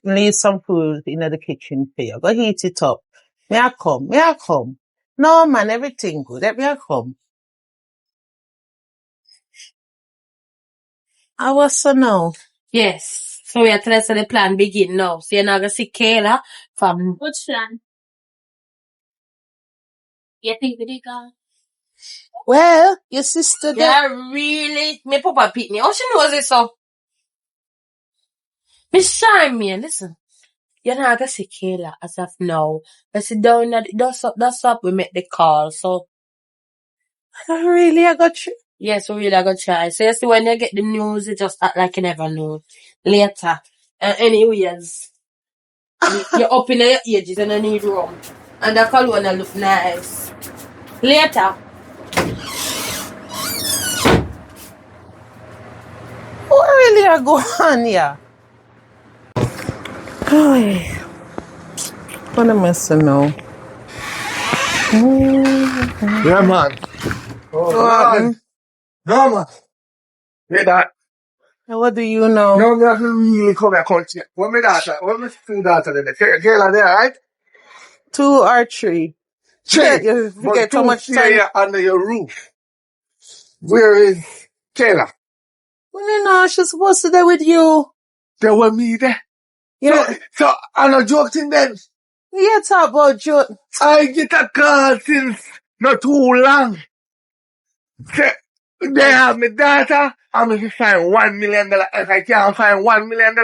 Leave some food in the kitchen for you. Go heat it up. May I come? No man, everything good. Let me come. I was so now. Yes. So we are telling us the plan begin now. So you're not gonna see Kayla from. Which plan? You think we did go? Well, your sister Yeah, really. Me papa beat me. Oh, she knows it so. Miss Charmian, listen. You're not gonna see Kayla as of now. Let's sit down at that's up we make the call. So really, I got you. yes, we really gonna try. So you see when you get the news, you just act like you never know. Later. Anyways. You're up in your ages and you need room. And the cologne will look nice. Later. What really are going on here? What am I saying now? Yeah, man. Oh, man. No, man. Yeah, that. What do you know? No, me have to really come here, come check. What my two daughter there? Girl are there, right? 2 or 3. Check. You But get too two much stay time. here under your roof. Where is Kayla? Well, you know, she's supposed to be with you. There were me there. Yeah. So I'm not joking then. You talk about you. I get a call since not too long. Say, they have my daughter. I'm going to find $1 million. If I can't find $1 million,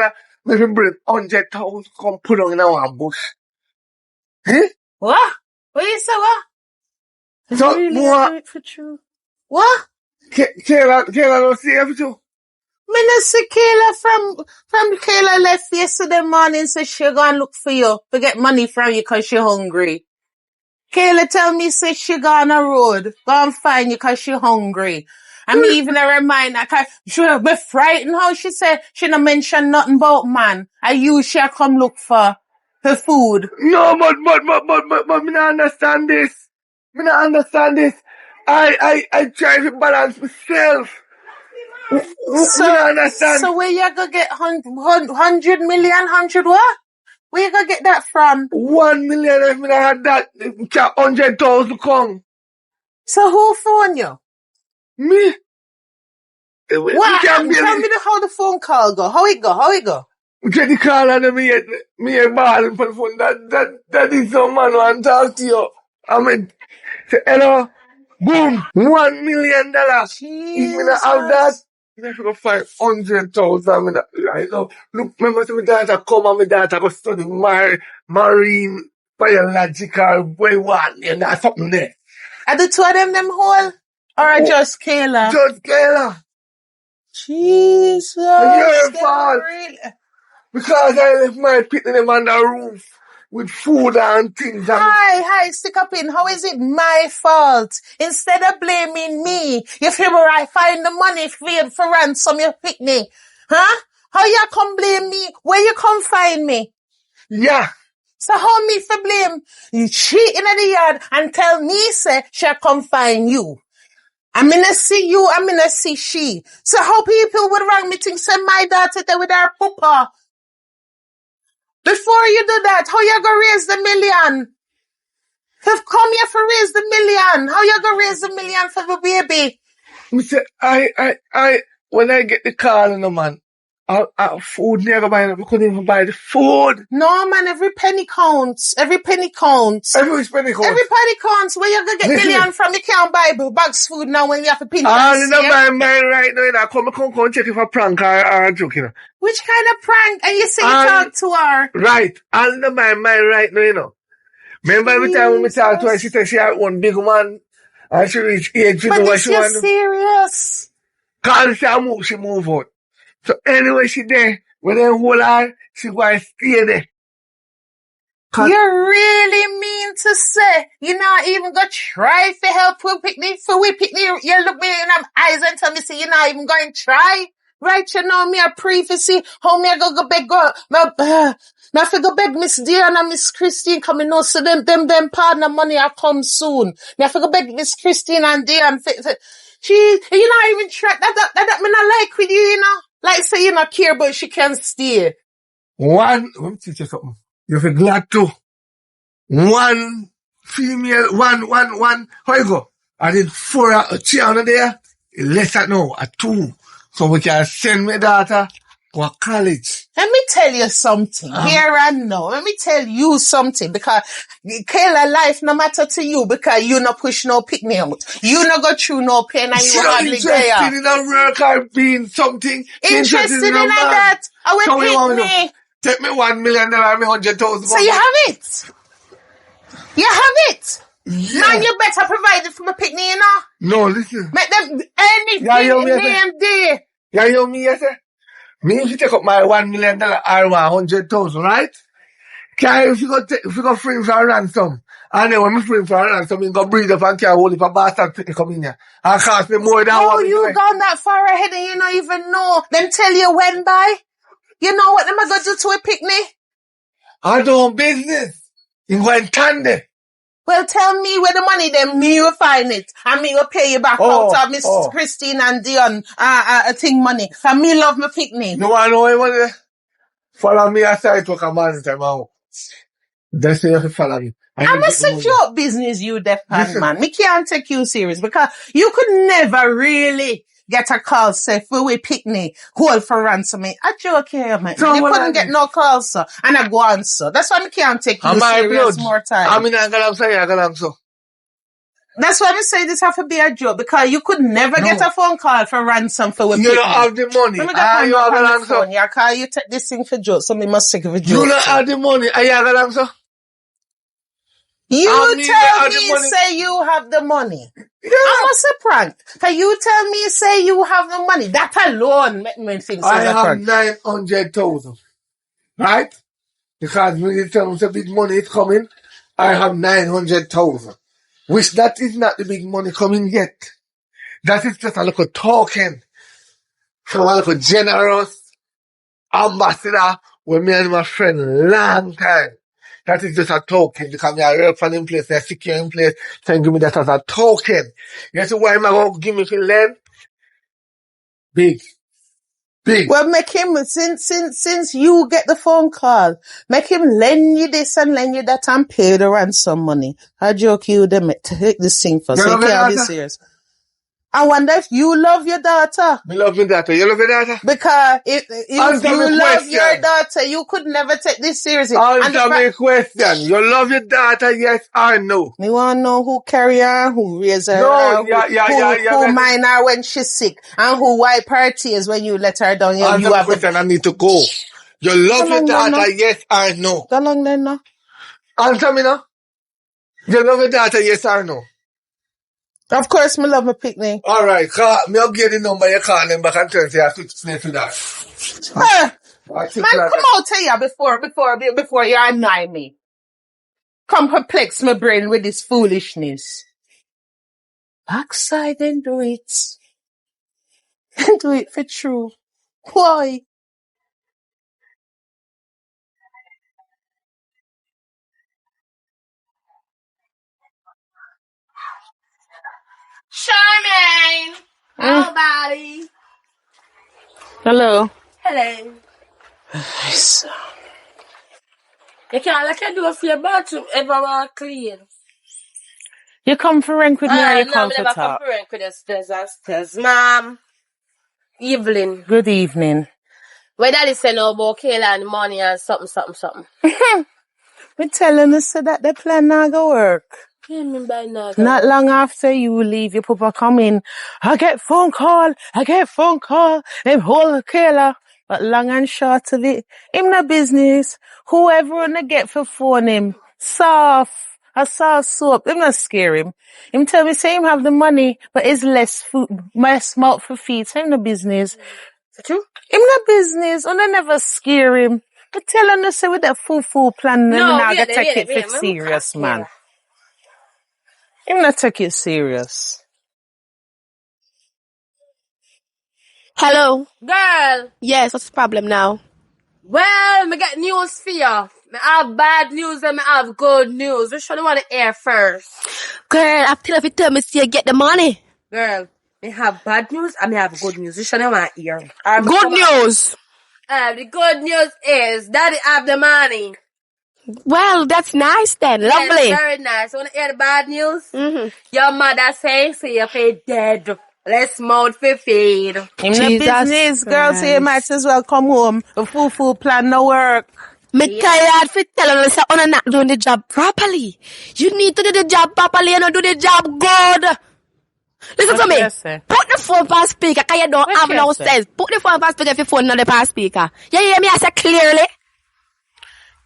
let me bring 100,000 come put on in our bush. Eh? What? What you say, what? So, really what? do it for true. What? Kayla don't see you too. Me no see Kayla from Kayla left yesterday morning, so she gonna look for you to get money from you cause she hungry. Kayla tell me say she go on a road, go and find you cause she hungry. And me even a reminder, cause she will be frightened how she said she no mention nothing about man. I you she come look for her food. No, but, me not understand this. Me not understand this. I try to balance myself. Me not understand. So where you gonna get 100 million, 100 what? Where you gonna get that from? 1 million if me not had that, 100,000 come. So who phone you? Me? We What? can't Tell barely me how the phone call go. How it go? get the call and me a ball for the phone. That is some man want to talk to you. I mean, say, hello, boom, $1 million. If me not have that, Jesus. I have to go 500,000. Me not, right now. Look, remember to my daughter come and my daughter go study marine biological boy one and that's something there. Are the two of them whole? Or are just Kayla? Just Kayla. Jesus. Your Them fault. really. Because I left my picking them on the roof with food and things. Hi, stick up in. How is it my fault? Instead of blaming me, you feel where I find the money for ransom you pick me. Huh? How you come blame me? Where you come find me? Yeah. So how me for blame? You cheat in the yard and tell me say she'll come find you. I'm gonna see you, I'm gonna see she. So how people would wrong me think say my daughter there with her papa? Before you do that, how you gonna raise the million? You've come here for raise the million. How you gonna raise the million for the baby? Me say, when I get the call in the man, food never buy it. We couldn't even buy the food. No man, every penny counts. Every penny counts. Every penny counts. Every penny counts. Where you gonna get Listen. million from? You can't buy box food now when you have to pinch All and in the save. my mind right now, you know, come check if a prank or a joke, you know. Which kind of prank? And you say you And- talk to her? Right. All in the my mind right now, you know. Remember every time when we talk to her, she said she had one big man and she reached age, she But know what this she you're want to do. serious. Cause she move out. So anyway, she there. When they hold her, she go and stay there. Cause You really mean to say you're not even gonna try to help with picnic for we picnic? You look me in the eyes and tell me say you're not even going to try? Right, you know me a privacy. How me I go beg girl? Now if I go beg Miss Deanna and Miss Christine coming out, so them partner money I come soon. Now if I go beg Miss Christine and Deanna, you not even try. That me not like with you, you know. Like say you not care, but she can stay. let me teach you something. You're very glad to. One female, how you go? I did 3 on there. Less at now, at 2. So we can send my daughter to a college. Let me tell you something here and now. Let me tell you something because Kayla life no matter to you because you no push no pick me out. You no go through no pain and She you not hardly there. interested in a work or being something. She Interested in a man. that? I So will we want pick to me. take me $1 million, me 100,000. So you have it. You have it. Yeah. Now you better provide it for my pick me, you know. No, listen. Make them anything Yeah, you hear me, name there. Yeah, you hear me, yes, sir? Me, if you take up my $1 million or 100,000, right? If you go free for a ransom, and then when me free for a ransom, you go breathe up and carry hold if a bastard to come in here. And cost me more than How what me you doing. gone that far ahead and you don't even know? Them tell you when by? You know what them are going to do to a picnic? I do business. You go and tandem. Well, tell me where the money then me will find it. And me will pay you back out of Miss Christine and Dion thing money. And me love my picnic. No one know what follow me aside to come on time out. That's why you have to follow me. I'm a secure business you depend, man. Me can't take you serious because you could never really get a call say for we picnic, hold for ransom. I joke here, man. So you what couldn't I get do? no call, sir. And I go on, sir. That's why me can't take you serious more time. I mean, I got so. That's why I say this have to be a joke because you could never get a phone call for ransom for we You picnic. don't have the money. Let me get You have on an the phone. answer. Yeah, call you take this thing for joke. Somebody must take it for joke. You don't have the money. You have an answer. You I mean, tell the me money. say you have the money. Yeah. I must a prank. Can you tell me say you have the money? That alone make me think I it's a have prank. 900,000. Right? Because when you tell me the big money is coming, I have 900,000. Which that is not the big money coming yet. That is just a little token from a little generous ambassador with me and my friend long time. That is just a token because me a work for him place, I secure in place, so he give me that as a token. You see why am I going to give me for land? Big. Well, make him, since you get the phone call, make him lend you this and lend you that and pay the ransom money. I joke you, them take this thing for, so you can't be serious. I wonder if you love your daughter. Me love my daughter. You love your daughter? Because if Answer you me love your question. daughter, you could never take this seriously. And the Answer me question. You love your daughter, yes or no? me want to know who carry her, who raise her, No, who mind her when she's sick, and who wipe her tears when you let her down. You Answer the have question. I need to go. You love your daughter, yes or no? Go long then, no? Answer me now. You love your daughter, yes or no? Of course, me love my picnic. Alright, I'll get the number, you call them back and tell you I switch slave to that. Man, come out here before you annoy me. Come perplex my brain with this foolishness. Backside and do it. Do it for true. Why? Charmaine! Nobody. Hello. Hello. Yes. You can't like I do for your bathroom ever want clean. You come for rank with me or you No, come me for never talk? compare with the stairs and stairs. Ma'am. Evelyn. Good evening. Where daddy say no about Kayla and money and something. Me telling us so that the plan not go work. Yeah, me by now. Not long after you leave, your papa come in. I get phone call. Them whole killer. But long and short of it, him no business. Whoever wanna get for phone him, soft. I saw soap. Him not scare him. Him tell me say him have the money, but it's less food, less mouth for feet. So him no business. Is it true? Him no business. And I never scare him. But tell him to say with that full plan, him not gonna take it for serious, man. Him not take it serious. Hello. Girl. Yes, what's the problem now? Well, me get news for you. Me have bad news and me have good news. Which one you want to hear first? Girl, I tell me see you get the money. Girl, me have bad news and me have good news. Which one you want to hear? Good news. The good news is Daddy have the money. Well, that's nice then. Lovely. Yes, very nice. Want to hear the bad news? Mm-hmm. Your mother say you feel dead. Less mouth for feed. Him no business, girl, so you might as well come home. The full plan no work. Me tired for telling us that you're not doing the job properly. You need to do the job properly and not do the job good. Listen to me. Put the phone on speaker because you don't have no sense. Put the phone on speaker if your phone not on speaker. You hear me? I say clearly.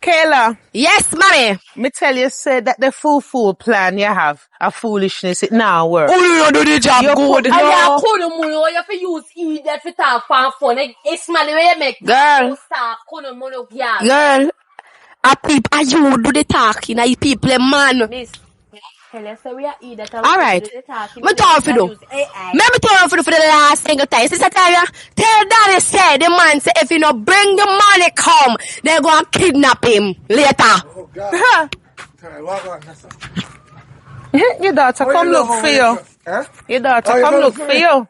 Kayla. Yes, mommy. Me tell you, say that the full plan you have, a foolishness, it now work. Oh, you do the job good. And you couldn't money, or you have to use idiot for talk on phone. It's money where you make. Girl. Girl. Are you do the talking? Are you people, man? Miss. Alright. Me talk for you. Me talk for you for the last single time. Sister Tanya, tell Daddy say the man say if you no bring the money come, they're gonna kidnap him later. Oh, God. Your daughter come look for you. Huh? Your daughter come look for you.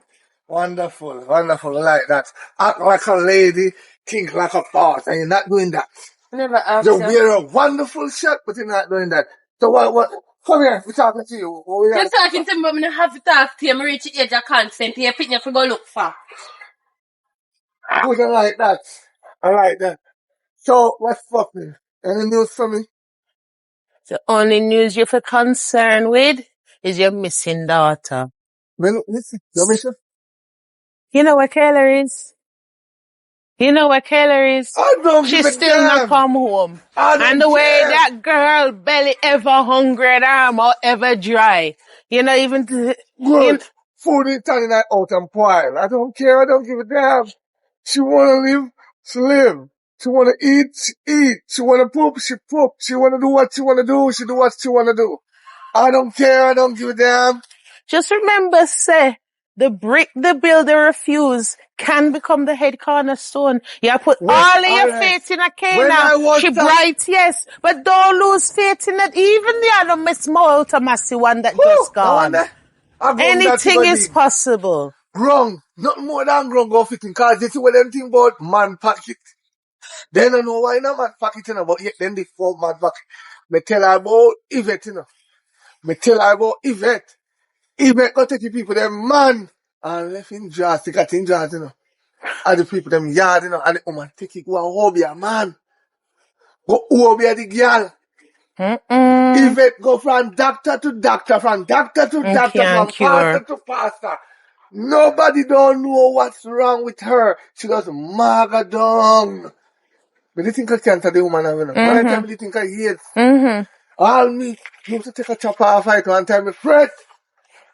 Wonderful. I like that. Act like a lady, think like a boss, and you're not doing that. Never asked You wear a wonderful shirt, but you're not doing that. So what? Come here, we're talking to you. You're talking to me, but I have to talk to you. I'm reaching age of consent. You're picking up to go look for. I wouldn't like that. I like that. So, what's fucking? Any news for me? The only news you're for concerned with is your missing daughter. Man, listen, your mission? You know where Kayla is? I don't She give a still not damn. come home. I don't And the way care. that girl belly ever hungry and arm or ever dry. You know, even... Good. Food is turning that out and spoil. I don't care. I don't give a damn. She wanna live, she live. She wanna eat, she eat. She wanna poop, she poop. She wanna do what she wanna do, she do what she wanna do. I don't care. I don't give a damn. Just remember, say, the brick the builder refuse can become the head cornerstone. You put all of your faith in a Cana. She bright, yes, but don't lose faith in it. Even the other Miss Massey one that just gone. Anything is possible. Wrong. Nothing more than wrong go fitting. Cause this is what them think about man pocket. They don't know why not man pocket, you know, but yet then they form man pocket. Me tell her about Yvette, you know. Even go take the people, them man, and left in jars, take it in jars, you know. And the people, them yard, you know, and the woman take it, go and hobby a man. Go hobby the girl. Even go from doctor to doctor, from doctor to doctor, Can't from cure. pastor to pastor. Nobody don't know what's wrong with her. She just maga down. But you think I cancer the woman, you know. One time you think I hate. All me used to take a chop off it one time I fret.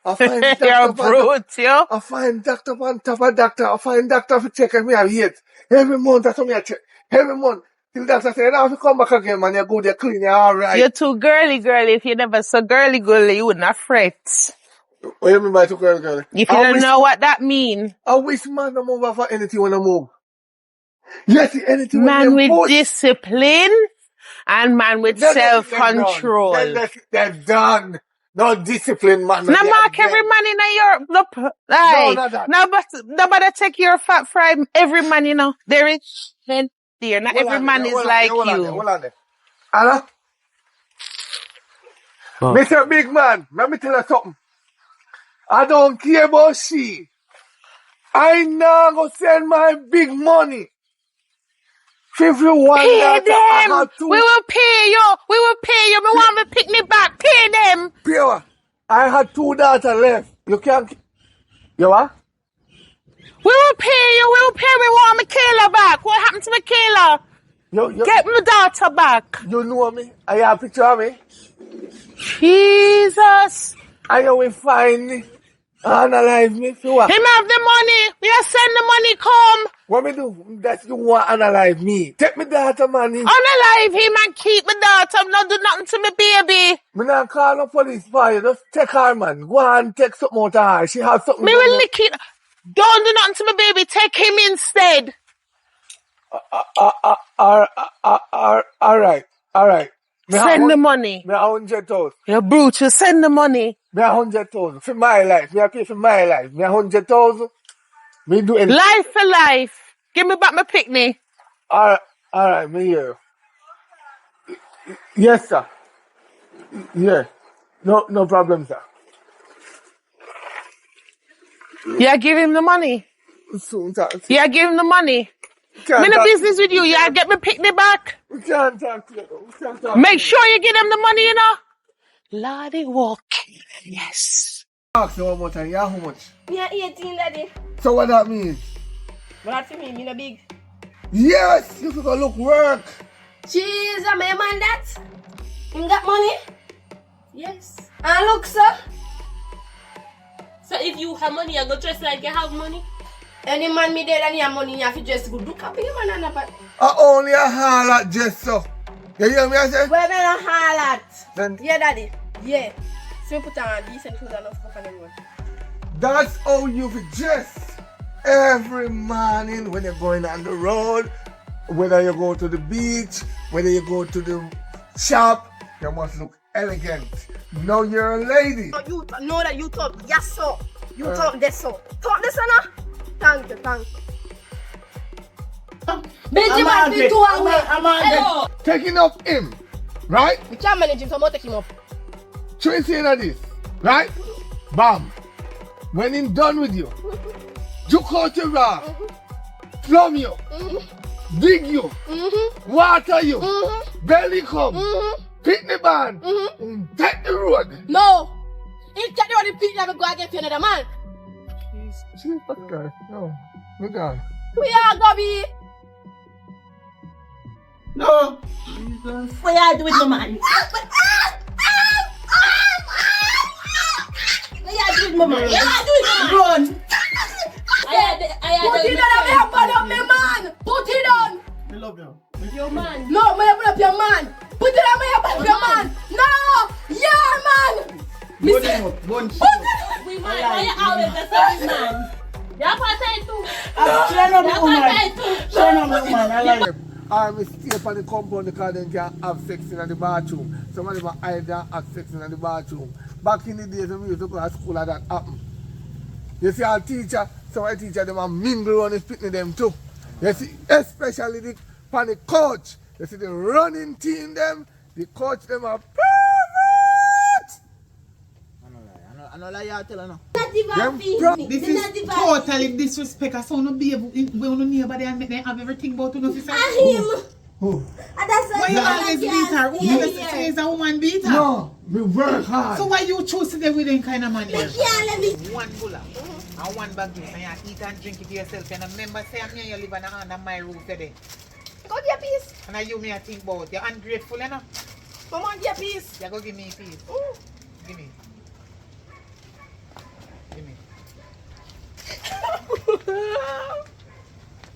I find You're a doctor brute, yo. I find doctor on top of doctor. I find doctor for check me have hate. Every month that's what me I check. Every month. Till doctor say, now if you come back again, man, you're good, you're clean, you're alright. You're too girly. If you never so girly, you would not fret. What you mean by too girl? If you don't know what that mean. I wish man don't move for anything when I move. Yes, anything when Man them with push. discipline and man with self-control. They're done. No discipline, man. Now mark every man in Europe. not that. Nobody take your fat fry. Every man, you know, there is plenty there. Not every man is like you. Hold on there. Anna? Mr. Big Man, let me tell you something. I don't care about she. I now go send my big money. 51 Pay them. We will pay you. We want me pick me back. Pay them. Pure. I had 2 daughters left. You can't. You what? We will pay you. We will pay. We want Michaela back. What happened to Michaela? Get my daughter back. You know me. I have a picture of me. Jesus. I will find me. Analyze me if you want. Him have the money. We are send the money come. What me do? That you want to analyze me. Take me daughter, man. Unalive him and keep my daughter. Not do nothing to me baby. Me not call no police for you. Just take her, man. Go and take something out of her. She has something. Me will lick it. Don't do nothing to me baby. Take him instead. Alright. Send the money. Me 100,000. You're brute. You send the money. Me 100,000. For my life. Me pay for my life. Me 100,000. Me do anything. Life for life. Give me back my picnic. Alright, me here. Yes, sir. Yeah. No problem, sir. Yeah, give him the money. Soon, sir. Yeah, give him the money. Me no business with you. Yeah, get me picnic back. We can't talk to you. Make sure you give them the money, you know. Lordy walk. Yes. Ask you one more time. Yeah, how much? Me are 18, daddy. So what that means? But that for me no big. Yes, you could go look work. Jeez, am I a man that? Him got money? Yes. And look, sir. So if you have money, I go dress like you have money. Any man me there and he have money, you have to just go do copy him and that. I only a harlot just so. You hear me I say? Where me a harlot? Then Yeah, daddy. Yeah. So put on decent clothes and enough stuff and everyone. that's how you be dressed every morning when you're going on the road, whether you go to the beach, whether you go to the shop, you must look elegant. Now you're a lady. You know that you talk, yes sir. You talk this so. Talk this now. Thank you. Benjamin been too away. Hello. Taking up him, right? We can't manage him, so I'm going to take him up. Tracy in this, right? Bam. When he's done with you, juke out your rock, plumb you, dig you, water you, belly come, pick the band, take the road. No. If take the road, the people go against another man. Jesus Christ, no. Look down. We are Gobby. No. What you do with my man? What you do with my man? What you do with my man? Put it on, I have bad up my man. Put it on. I love you. Your man. No, I have up your man. Put it on, I have up your man. No, your man. Put it up. Put it up. We man. Why you always the same man? You're part too. Shut up, woman. Shut up, woman. I like it. I'm stay up on the compound because they can have sex in the bathroom. Some of them are either have sex in the bathroom. Back in the days when we used to go to school and that happened. You see our teacher, some of the teacher them are mingle on the spitting them too. You see, especially the coach. You see the running team them, the coach them are perfect. I no lie, you tell her no. This is totally disrespect. I saw no behave when no neighbor there and make them have everything about to know if it's Who? why you always beat her? Who never say is a woman beater? No, we work hard. So why you choose to deal with them kind of man here? One bulla and one bag juice and you eat and drink it yourself. And remember, say I'm here, you live under my roof today. Go give a piece. And I you me a think about. You're ungrateful, you know? Come on, give a piece. You go give me a piece. Give me. Give me.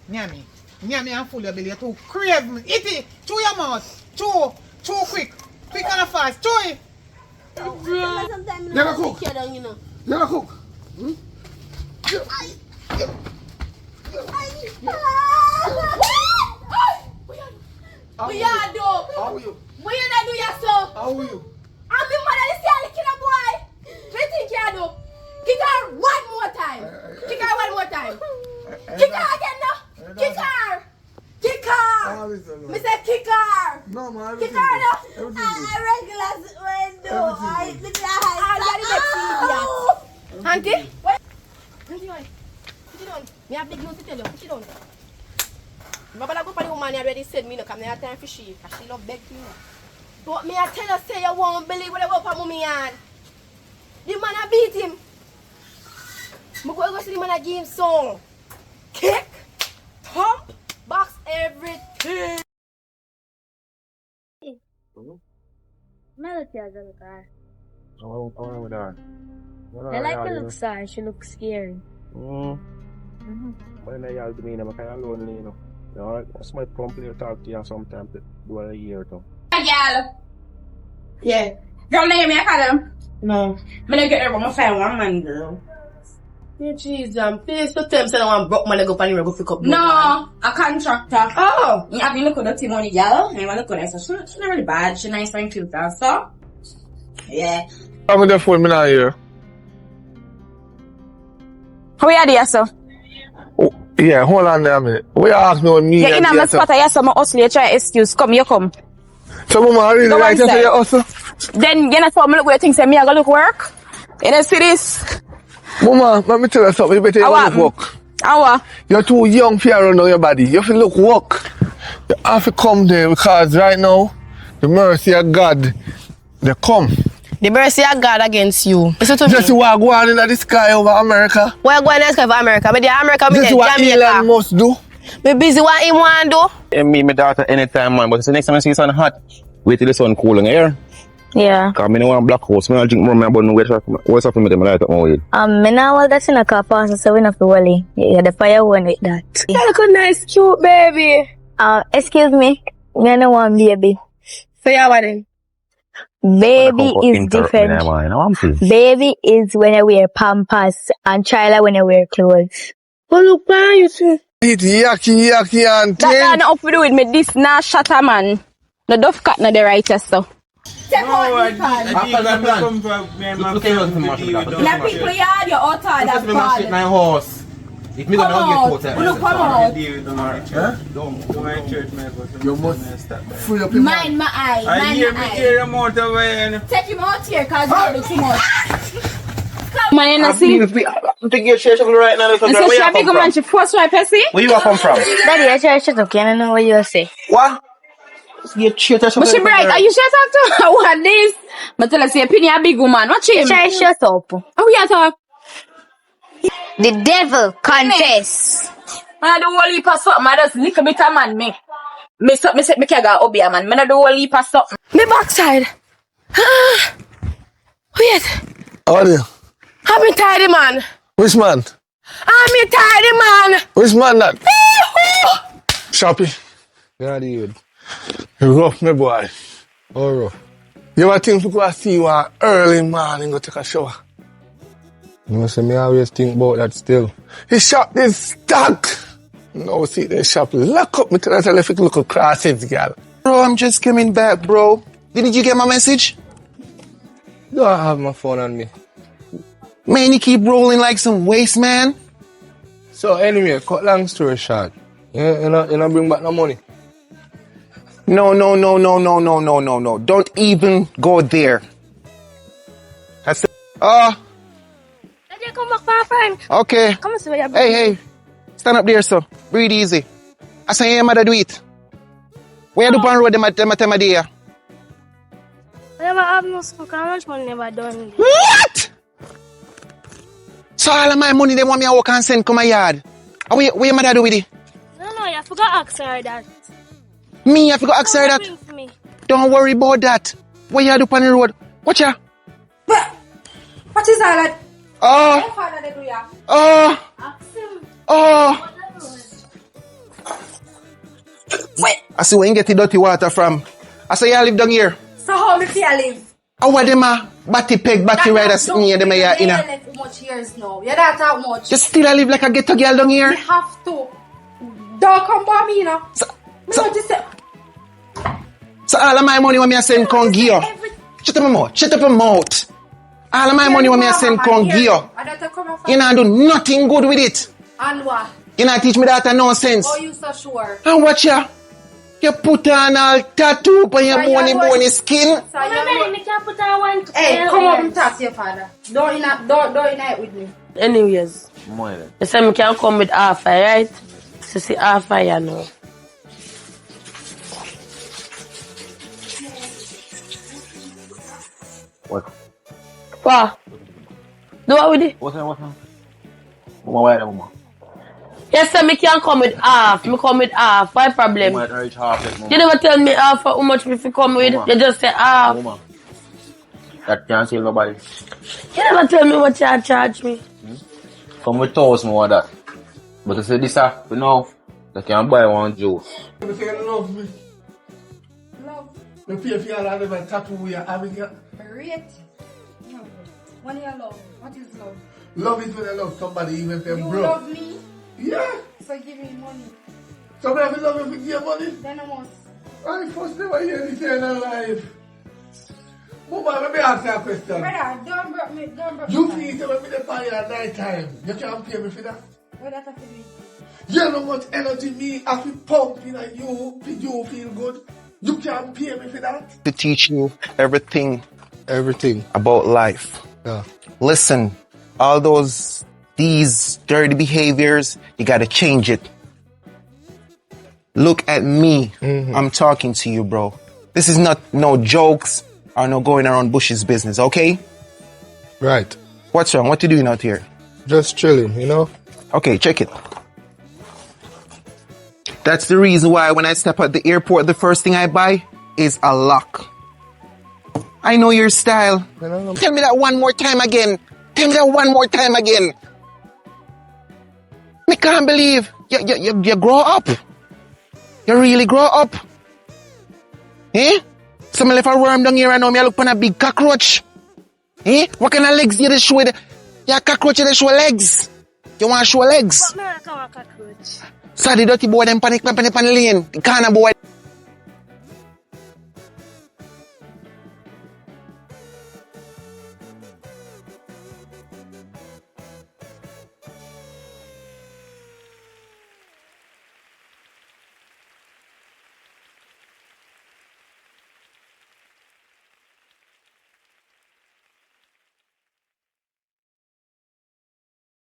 Nyami. Nyami and full your belly. You're too crave me. Eat it. Chew your mouth. Chew. Chew quick. Quick and fast. Chew it. You gotta cook. You gotta cook. What you do? How are you? What you do yourself? How are you? I'm the mother of the killer boy. What you think you do? Kick her one more time. Kick her one more time. Kick her again now. Kick her. Kick her. Me say kick her. No, man. Kick her now. Regular window. I think Auntie? What? Auntie, why? Put it on. Me have big news to tell you. Put it on. Baba go for the woman already said me no come there time for she. Cause she love beg you. But me I tell you say you won't believe what I go for mommy and the man I beat him. Me go see the man I give him some kick, thump, box everything. Melody has a look at her. What's wrong with her? I like the look sorry. She looks scary. When I yell to me, I'm kind of lonely, you know. You know, that's my complaint talk to you sometimes. Do a year or two. Girl. Yeah. Girl, name me, I call them. No. I'm gonna get her, but I'm find one man, girl. Yeah, jeez, please to tell me say I want broke money go pan the pick up. No, a contractor. Oh. You have been looking at the money, girl. I want to look at her. So she's not really bad. She's nice and cute, so. Yeah. I'm with the phone, I'm not here. How are you there, sir? Oh, yeah, hold on there a minute. What you ask me what me Yeah, in a spot, I have some hustle. You try excuse. Come, you come. So, Mama, really Go like to inside. say you hustle? Then, you know, for me, look where things say, me, I go look work. You know, see this? Mama, let me tell you something. You better How look work. How? You're too young for around your body. You have to look work. You have to come there because right now, the mercy of God, they come. The mercy of God against you. Listen to Just me. what go on in the sky over America. Why go in the sky for America? But the America me This is there, what Elon Jamaica. must do. Me busy what him want do. And me, my daughter, anytime, man. But the next time I see sun hot, wait till the sun cool in the air. Yeah. Because I don't want black horse. I don't drink more, I don't know what's up with them. I like that more weed. Me now all that's in a car pass, so we not to worry. Yeah, the fire one with that. You look a nice, cute baby. Excuse me. Me no want baby. So yeah, what then? Baby is different. Baby is when I wear pampers and child when I wear clothes. Oh look, man, you see. Eat yucky and That not up to do with me. This nah shatter, man. The duff cat not the righteous, so. Check out the pan. Look at you. In a people yard, you're outside that That's my horse. If me don't get caught, Look, come out. You must free up your Mind my eye. Mind my eye. Take him out here, cause you do too much. Man, you know, see? I'm thinking you're shaking right now. You say she a big man, she force right, Pessy? Where you come from? Daddy, I try to shut up. You don't know what you say. What? You cheat us. But she bright. Are you shut up to her? What this? But tell us, you're a big woman. Watch him. Try to shut up. How we are talk? The devil confess. Man, I do whole heap of something. I just little bit of man, me. Me say me can go obey a man. Man, I do whole heap of something. Me backside. Wait. How are you? I'm a tidy man. Which man? I'm a tidy man. Which man that? Shoppy. Yeah, dude. You rough, my boy. Oh, rough. You ever think to go and see you an early morning go take a shower? You see, me always think about that still. His shop is stuck. No, see, the shop lock up. Me tell you, if you look across it, girl. Bro, I'm just coming back, bro. Didn't you get my message? Don't have my phone on me. Man, you keep rolling like some waste, man. So anyway, cut long story short. You know bring back no money. No. Don't even go there. you come back, my friend. Okay. Come and see what you're Hey. Stand up there, so. Breathe easy. I say, your mother do it. Where you do on road, them tell me there? I never have no school, how much money never done. What? So all of my money, they want me to walk and send come my yard. Where your mother do with it? No, you forgot to ask her that. Me, I forgot to ask her that. For me. Don't worry about that. What you do on the road? Watch ya. What is all that? Oh. What father they do ya? Oh. Oh. Wait. I see where you get the dirty water from. I say you live down here. So how me feel live? How are them batty peg, batty riders near them here, you know? Too much years now. You don't talk much. You still live like a ghetto girl down here? You have to. Don't come by me, you know. So all of my money when me send con give you. Shut up your mouth. All of my money when me send con give you. You not do nothing good with it. And what? You not teach me that nonsense. Oh, you so sure? And watch ya. You put on all tattoo on your bony skin. Hey, come up and talk to your father. Don't unite with me. Anyways, you say me can come with half, right? So see half you know. What? Do what with it? What's that? Mama? Yes, sir, me can come with half. Me come with half. Why problem? Mama, reach half it, Mama. You never tell me half how much me fi come with. Mama. You just say half. Mama. That can't save nobody. You never tell me what you charge me. Come with 1,000 more of that. But you say this you know, they can buy one juice. You say you love me. Love. You pay for all of them tattoo you having here. Rate. No. What is love? What is love? Love is when you love somebody even if they're You broke. love me? Yeah. So give me money. Somebody have love you for give money? Then I must. I first never hear this in our life. Mama, let me ask you a question. Brother, don't broke me. Don't broke You me. feel when me dey fire at night time, you can't pay me for that. What that have to do? You know how much energy me have to pump in you for you feel good. You can't pay me for that. To teach you everything about life. Yeah. Listen, all these dirty behaviors, you gotta change it. Look at me. I'm talking to you, bro. This is not no jokes or no going around bushes business, okay? Right. What's wrong? What you doing out here? Just chilling, you know? Okay, check it. That's the reason why when I step at the airport, the first thing I buy is a lock. I know your style. Tell me that one more time again. I can't believe you grow up. You really grow up. Eh? Some left a worm down here and now me look on a big cockroach. Eh? What kind of legs you show with? Yeah, cockroach you show legs. You want to show legs? But me not come a cockroach. So the dirty boy them panic pan lane. The corner boy.